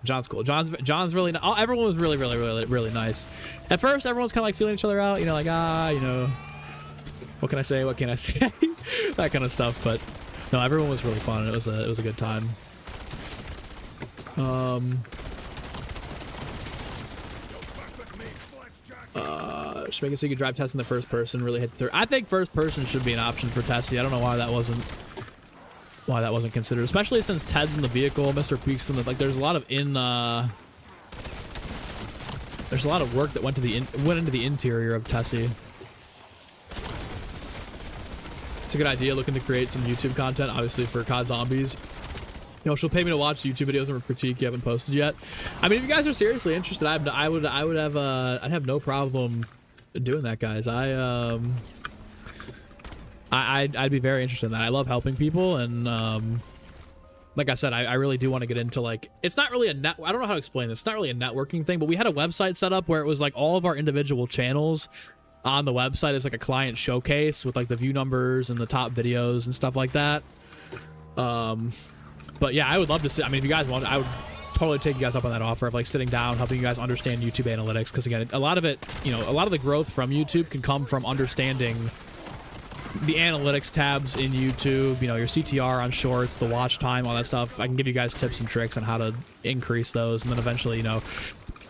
John's cool. John's really nice. Everyone was really nice. At first, everyone's kind of like feeling each other out, you know, like, you know, What can I say? What can I say? That kind of stuff. But no, everyone was really fun. It was a good time. Just make it so you can drive Tessie in the first person. Really hit the third. I think first person should be an option for Tessie. I don't know why that wasn't considered, especially since Ted's in the vehicle, Mr. Peak's in the, like, there's a lot of there's a lot of work that went into the interior of Tessie. It's a good idea, looking to create some YouTube content, obviously for COD Zombies. You know, she'll pay me to watch YouTube videos and critique you haven't posted yet. I mean, if you guys are seriously interested, I'd have no problem doing that, guys. I'd be very interested in that. I love helping people, and like I said, I really do want to get into, like, it's not really I don't know how to explain this. It's not really a networking thing, but we had a website set up where it was like all of our individual channels on the website is like a client showcase with like the view numbers and the top videos and stuff like that. But yeah, I would love to see. I mean, if you guys want, I would totally take you guys up on that offer of like sitting down, helping you guys understand YouTube analytics. Because again, a lot of it, you know, a lot of the growth from YouTube can come from understanding the analytics tabs in YouTube, you know, your CTR on shorts, the watch time, all that stuff. I can give you guys tips and tricks on how to increase those. And then eventually, you know,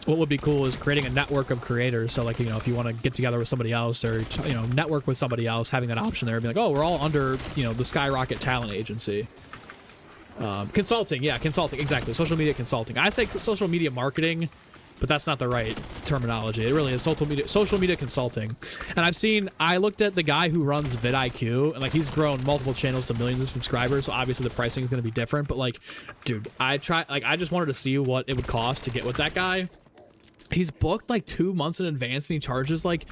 what would be cool is creating a network of creators. So like, you know, if you want to get together with somebody else or, you know, network with somebody else, having that option there, be like, oh, we're all under, you know, the Skyrocket Talent Agency. Consulting, yeah, consulting, exactly. Social media consulting. I say social media marketing, but that's not the right terminology. It really is social media consulting. And I looked at the guy who runs vidIQ, and like he's grown multiple channels to millions of subscribers, so obviously the pricing is going to be different, but like, dude, I just wanted to see what it would cost to get with that guy. He's booked like 2 months in advance, and he charges like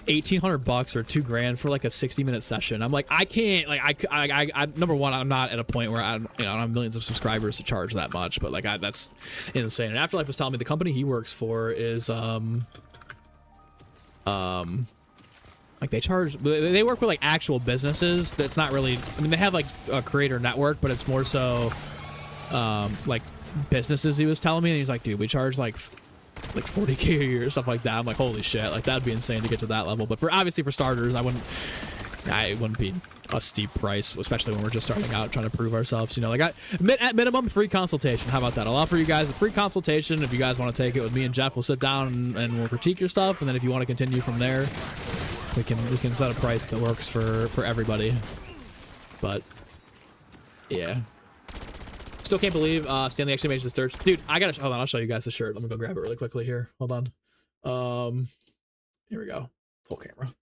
$1,800 or $2,000 for like a 60-minute session. I'm like, I can't, like, I number one, I'm not at a point where I don't have millions of subscribers to charge that much, but like, that's insane. And Afterlife was telling me the company he works for is, like they work with like actual businesses. That's not really, I mean, they have like a creator network, but it's more so, like businesses, he was telling me. And he's like, dude, we charge like 40K a year, stuff like that. I'm like, holy shit, like that'd be insane to get to that level. But obviously for starters, it wouldn't be a steep price, especially when we're just starting out trying to prove ourselves, you know. Like, at minimum, free consultation. How about that? I'll offer you guys a free consultation. If you guys want to take it with me and Jeff, we'll sit down and we'll critique your stuff, and then if you want to continue from there, we can set a price that works for everybody. But yeah, still can't believe Stanley actually made this search. Dude, hold on, I'll show you guys the shirt. Let me go grab it really quickly here. Hold on. Here we go. Full camera.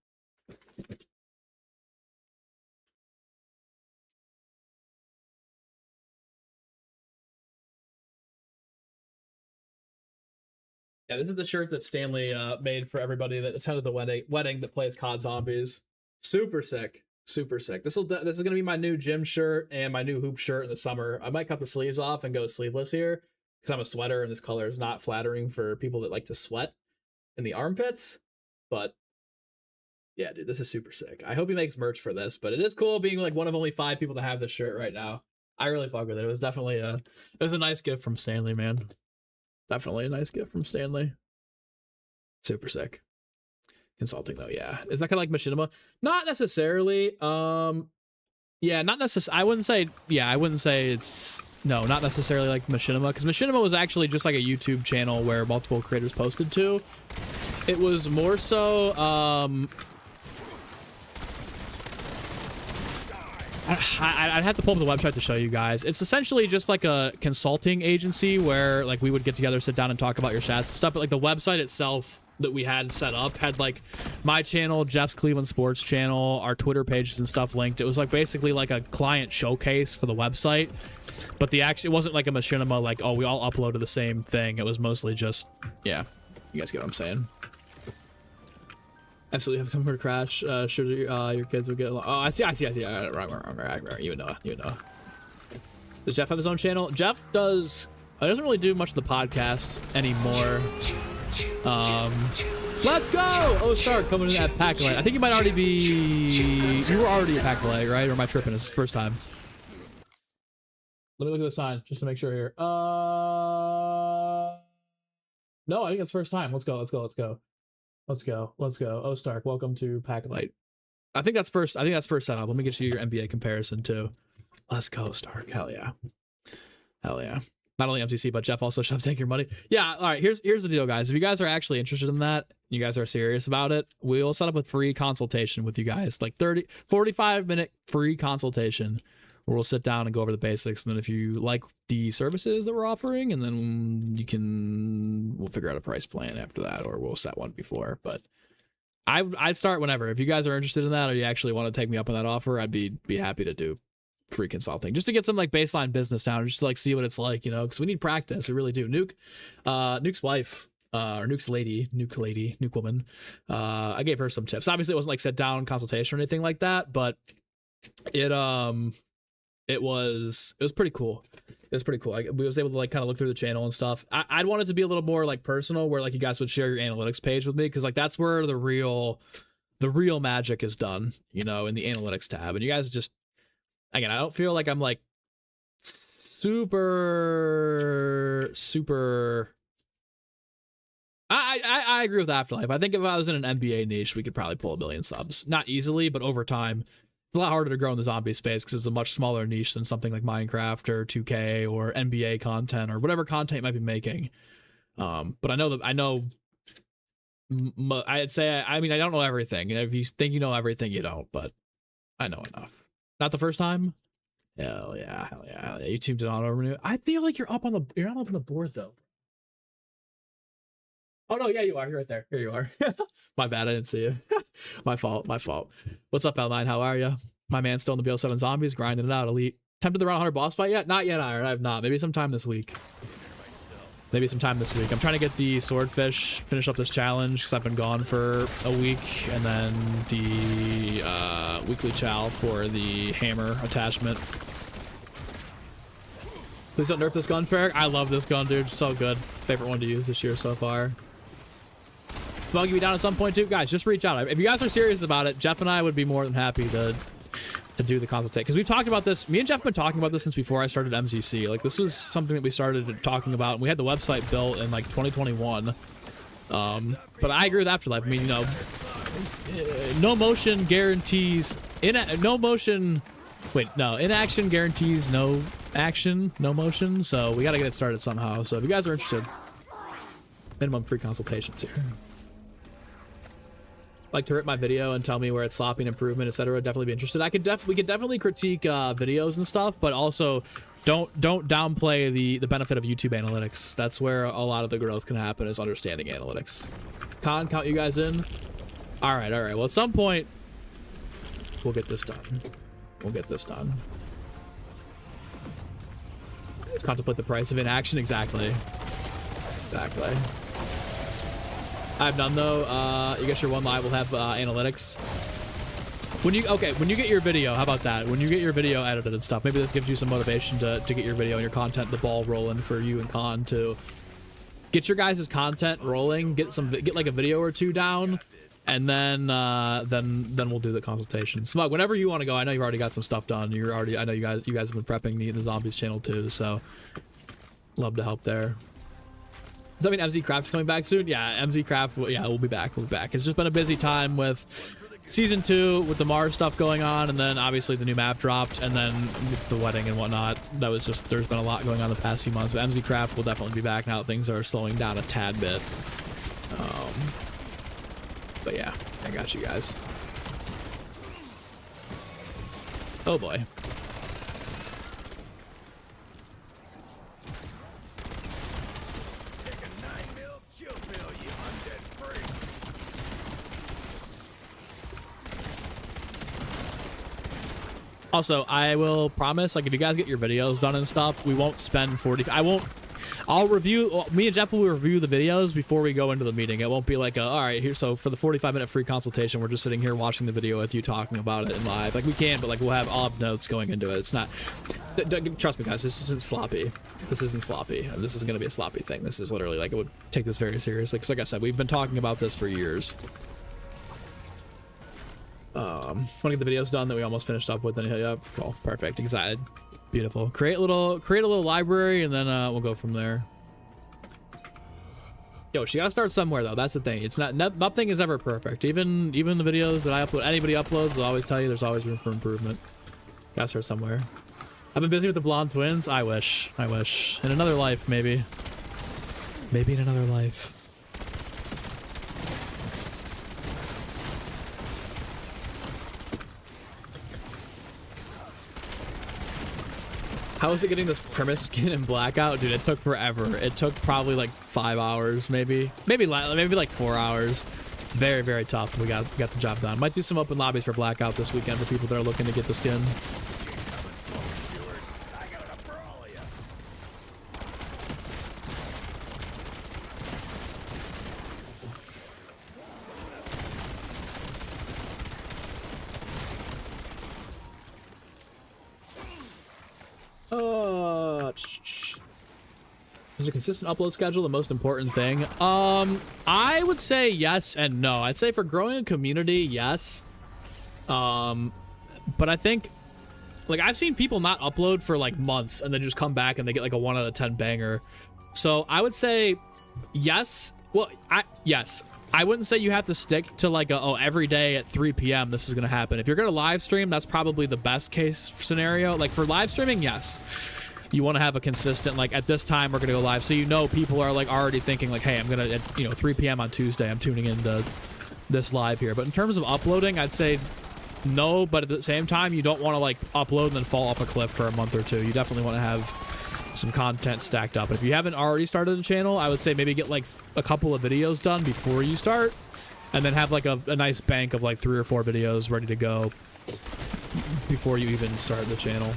Yeah, this is the shirt that Stanley made for everybody that attended the wedding that plays COD Zombies. Super sick. Super sick. This is gonna be my new gym shirt and my new hoop shirt in the summer. I might cut the sleeves off and go sleeveless here because I'm a sweater and this color is not flattering for people that like to sweat in the armpits. But yeah, dude, this is super sick. I hope he makes merch for this, but it is cool being like one of only 5 people to have this shirt right now. I really fuck with it. It was definitely a nice gift from Stanley, man. Definitely a nice gift from Stanley. Super sick. Consulting though, yeah. Is that kind of like machinima? Not necessarily. Yeah, not necessarily. I wouldn't say it's, no, not necessarily like machinima, because machinima was actually just like a YouTube channel where multiple creators posted to. It was more so I'd have to pull up the website to show you guys. It's essentially just like a consulting agency where like we would get together, sit down and talk about your stats and stuff. But like the website itself that we had set up had like my channel, Jeff's Cleveland Sports channel, our Twitter pages and stuff linked. It was like basically like a client showcase for the website. But it wasn't like a machinima, like, oh, we all uploaded the same thing. It was mostly just, yeah, you guys get what I'm saying. Absolutely have somewhere to crash. Sure, your kids will get along. Oh, I see. Right. You know. Does Jeff have his own channel? Jeff doesn't really do much of the podcast anymore. Let's go! Oh, Stark coming in at Pack-a-Leg. I think you might already be... You were already at Pack-a-Leg, right? Or am I tripping? It's his first time. Let me look at the sign just to make sure here. No, I think it's first time. Let's go. Oh, Stark, welcome to Pack-a-Leg. I think that's first setup. Let me get you your NBA comparison too. Let's go, Stark. Hell yeah. Hell yeah. Not only MCC, but Jeff also shoves take your money. Yeah, all right, here's the deal, guys. If you guys are actually interested in that, you guys are serious about it, we'll set up a free consultation with you guys, like 45-minute free consultation where we'll sit down and go over the basics. And then if you like the services that we're offering, and then we'll figure out a price plan after that, or we'll set one before. But I'd start whenever. If you guys are interested in that, or you actually want to take me up on that offer, I'd be happy to do free consulting just to get some like baseline business down, just to like see what it's like, you know, because we need practice. We really do. Nuke's wife, or Nuke's Nuke woman, I gave her some tips. Obviously it wasn't like sit down consultation or anything like that, but it was pretty cool. It was pretty cool. We was able to like kind of look through the channel and stuff. I'd want it to be a little more like personal, where like you guys would share your analytics page with me, because like that's where the real magic is done, you know, in the analytics tab. And you guys just, again, I don't feel like I'm like super. I agree with Afterlife. I think if I was in an NBA niche, we could probably pull 1 million subs. Not easily, but over time. It's a lot harder to grow in the zombie space because it's a much smaller niche than something like Minecraft or 2K or NBA content or whatever content you might be making. But I know I'd say, I mean, I don't know everything. And if you think you know everything, you don't, but I know enough. Not the first time? Hell yeah. YouTube did not overrenew. I feel like you're not up on the board though. Oh no, yeah, you are. You're right there. Here you are. My bad, I didn't see you. My fault. What's up, L9? How are you? My man's still in the BL7 zombies, grinding it out. Elite. Tempted the round 100 boss fight yet? Not yet, Iron. I have not. Maybe sometime this week. I'm trying to get the swordfish, finish up this challenge, because I've been gone for a week, and then the weekly chow for the hammer attachment. Please don't nerf this gun, Peric. I love this gun, dude. So good. Favorite one to use this year so far. I'll give you down at some point too, guys. Just reach out if you guys are serious about it. Jeff and I would be more than happy to do the consultation, because we've talked about this. Me and Jeff have been talking about this since before I started MZC. Like, this was something that we started talking about, and we had the website built in like 2021. But I agree with Afterlife. I mean, you know, no motion guarantees inaction guarantees no action, no motion. So we got to get it started somehow. So if you guys are interested, minimum free consultations here. Like to rip my video and tell me where it's sloppy and improvement, etc. Definitely be interested. We could definitely critique videos and stuff, but also don't downplay the benefit of YouTube analytics. That's where a lot of the growth can happen, is understanding analytics. Count you guys in. All right. Well, at some point we'll get this done. Let's contemplate the price of inaction. Exactly. I've done though. You guess your one live will have analytics. When you get your video, how about that? When you get your video edited and stuff, maybe this gives you some motivation to get your video and your content, the ball rolling for you and Con to get your guys' content rolling, get like a video or two down, and then we'll do the consultation. Smug, whenever you want to go. I know you've already got some stuff done. I know you guys have been prepping the zombies channel too, so love to help there. Does that mean MZ Craft's coming back soon? Yeah, MZ Craft, yeah, we'll be back. It's just been a busy time with Season 2, with the Mars stuff going on, and then obviously the new map dropped, and then with the wedding and whatnot. That was just, there's been a lot going on the past few months, but MZ Craft will definitely be back now that things are slowing down a tad bit. But yeah, I got you guys. Oh boy. Also, I will promise, like, if you guys get your videos done and stuff, we won't spend me and Jeff will review the videos before we go into the meeting. It won't be like, all right, here, so for the 45-minute free consultation, we're just sitting here watching the video with you, talking about it in live. Like, we can, but, like, we'll have notes going into it. It's not, trust me, guys, this isn't sloppy. This isn't going to be a sloppy thing. This is literally, like, I would take this very seriously, because, like I said, we've been talking about this for years. Want to get the videos done that we almost finished up with, and yep, cool, perfect, excited, beautiful. Create a little library, and then we'll go from there. Yo, she gotta start somewhere though. That's the thing. It's nothing is ever perfect. Even the videos that I upload, anybody uploads, they'll always tell you there's always room for improvement. Gotta start somewhere. I've been busy with the blonde twins. I wish. In another life, maybe. Maybe in another life. How is it getting this premise skin in blackout? Dude, it took forever. It took probably like 5 hours, maybe like 4 hours. Very, very tough. We got the job done. Might do some open lobbies for blackout this weekend for people that are looking to get the skin. Is a consistent upload schedule the most important thing? I would say yes and no. I'd say for growing a community, yes. But I think, like, I've seen people not upload for like months and then just come back and they get like a 1 out of 10 banger. So I would say yes. Well, yes. I wouldn't say you have to stick to like every day at 3 p.m. this is gonna happen. If you're gonna live stream, that's probably the best case scenario. Like for live streaming, yes. You want to have a consistent, like, at this time we're gonna go live, so you know people are like already thinking like, hey, I'm gonna at 3 p.m. on Tuesday I'm tuning into this live here. But in terms of uploading, I'd say no, but at the same time you don't want to like upload and then fall off a cliff for a month or two. You definitely want to have some content stacked up. If you haven't already started a channel, I would say maybe get like a couple of videos done before you start, and then have like a nice bank of like 3 or 4 videos ready to go before you even start the channel.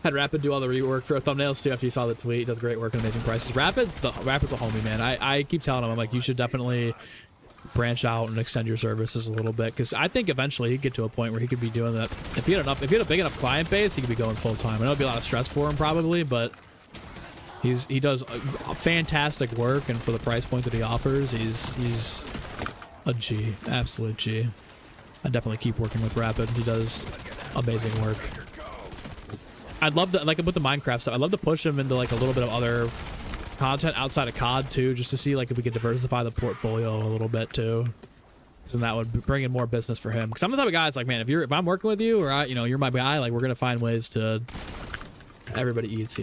Had Rapid do all the rework for thumbnails too after you saw the tweet. He does great work and amazing prices. Rapid's a homie, man. I keep telling him, I'm like, you should definitely branch out and extend your services a little bit, because I think eventually he'd get to a point where he could be doing that. If he had a big enough client base, he could be going full time. I know it'd be a lot of stress for him probably, but he does fantastic work, and for the price point that he offers, he's a G, absolute G. I definitely keep working with Rapid. He does amazing work. I'd love to, like with the Minecraft stuff, I'd love to push him into like a little bit of other content outside of COD too, just to see like if we could diversify the portfolio a little bit too, because then that would bring in more business for him. Because I'm the type of guy that's like, man, if I'm working with you, or you're my guy, like we're gonna find ways to everybody eats,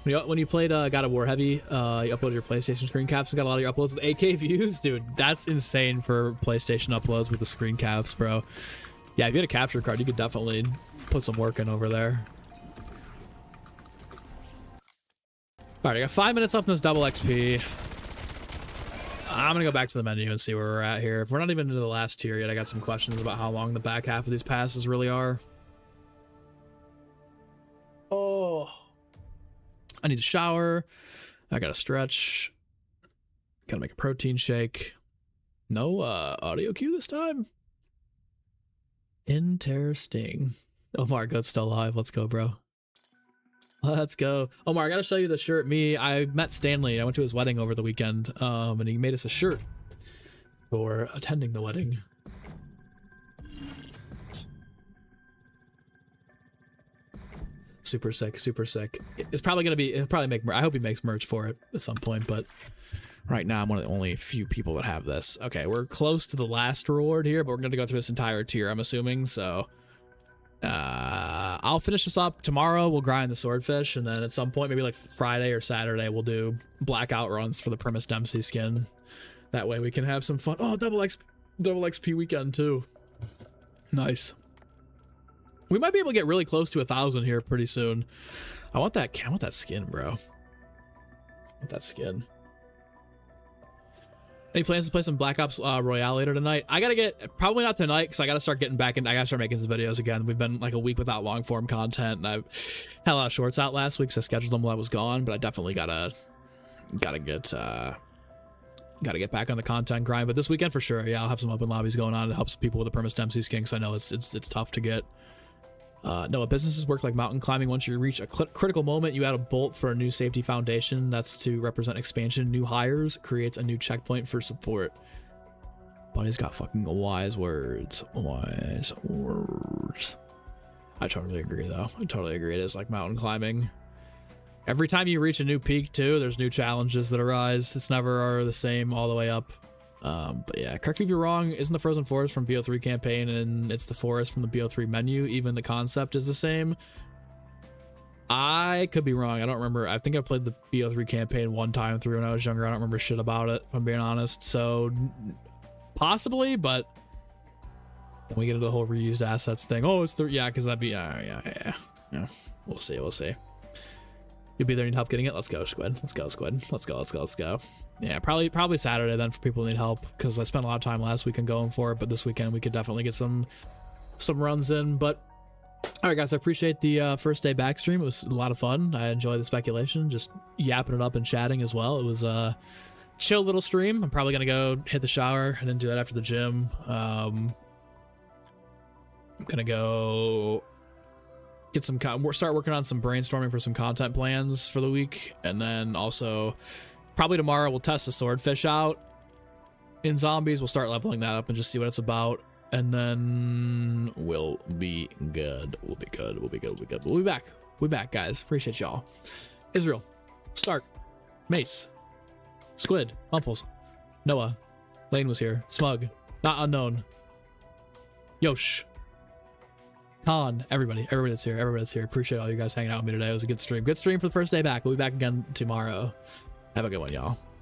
When you played God of War Heavy, you uploaded your PlayStation screen caps and got a lot of your uploads with 8K views, dude. That's insane for PlayStation uploads with the screen caps, bro. Yeah, if you had a capture card, you could definitely put some work in over there. All right, I got 5 minutes left in this double XP. I'm gonna go back to the menu and see where we're at here. If we're not even into the last tier yet, I got some questions about how long the back half of these passes really are. Oh, I need to shower. I gotta stretch. Gotta make a protein shake. No audio cue this time. Interesting. Omar, Goat's still alive. Let's go, bro. Let's go. Omar, I gotta show you the shirt. I met Stanley. I went to his wedding over the weekend, and he made us a shirt for attending the wedding. Super sick, super sick. It's probably gonna be, it'll probably make, I hope he makes merch for it at some point, but right now I'm one of the only few people that have this. Okay, we're close to the last reward here, but we're gonna go through this entire tier, I'm assuming, so I'll finish this up tomorrow. We'll grind the swordfish, and then at some point, maybe like Friday or Saturday, we'll do blackout runs for the Primus Dempsey skin. That way we can have some fun. Oh, double XP weekend too. Nice. We might be able to get really close to 1,000 here pretty soon. I want that skin, bro. I want that skin. Any plans to play some Black Ops Royale later tonight? I gotta get, probably not tonight, because I gotta start getting back in. I gotta start making some videos again. We've been like a week without long form content, and I've had a lot of shorts out last week, so I scheduled them while I was gone. But I definitely gotta get back on the content grind. But this weekend for sure, yeah, I'll have some open lobbies going on to help some people with the Primus Dempsey skin, because I know it's tough to get. No, businesses work like mountain climbing. Once you reach a critical moment, you add a bolt for a new safety foundation. That's to represent expansion. New hires creates a new checkpoint for support. Bunny's got fucking wise words. Wise words. I totally agree, though. I totally agree. It is like mountain climbing. Every time you reach a new peak too, there's new challenges that arise. It's never the same all the way up. But yeah, correct me if you're wrong, isn't the Frozen Forest from BO3 campaign and it's the forest from the BO3 menu, even the concept is the same? I could be wrong. I don't remember. I think I played the BO3 campaign one time through when I was younger. I don't remember shit about it, if I'm being honest. So possibly, but then we get into the whole reused assets thing. Oh, it's the, yeah, because that'd be, yeah. We'll see. You'll be there, need help getting it? Let's go, Squid. Let's go. Yeah, probably Saturday then for people who need help, because I spent a lot of time last weekend going for it, but this weekend we could definitely get some runs in. But all right, guys, I appreciate the first day back stream. It was a lot of fun. I enjoyed the speculation, just yapping it up and chatting as well. It was a chill little stream. I'm probably gonna go hit the shower and then do that after the gym. I'm gonna go get some start working on some brainstorming for some content plans for the week, and then also probably tomorrow we'll test the swordfish out in zombies. We'll start leveling that up and just see what it's about, and then we'll be good. We'll be back, guys. Appreciate y'all. Israel, Stark, Mace, Squid, Mumples, Noah, Lane was here, Smug, Not Unknown, Yosh, Khan, everybody that's here. Appreciate all you guys hanging out with me today. It was a good stream for the first day back. We'll be back again tomorrow. Have a good one, y'all.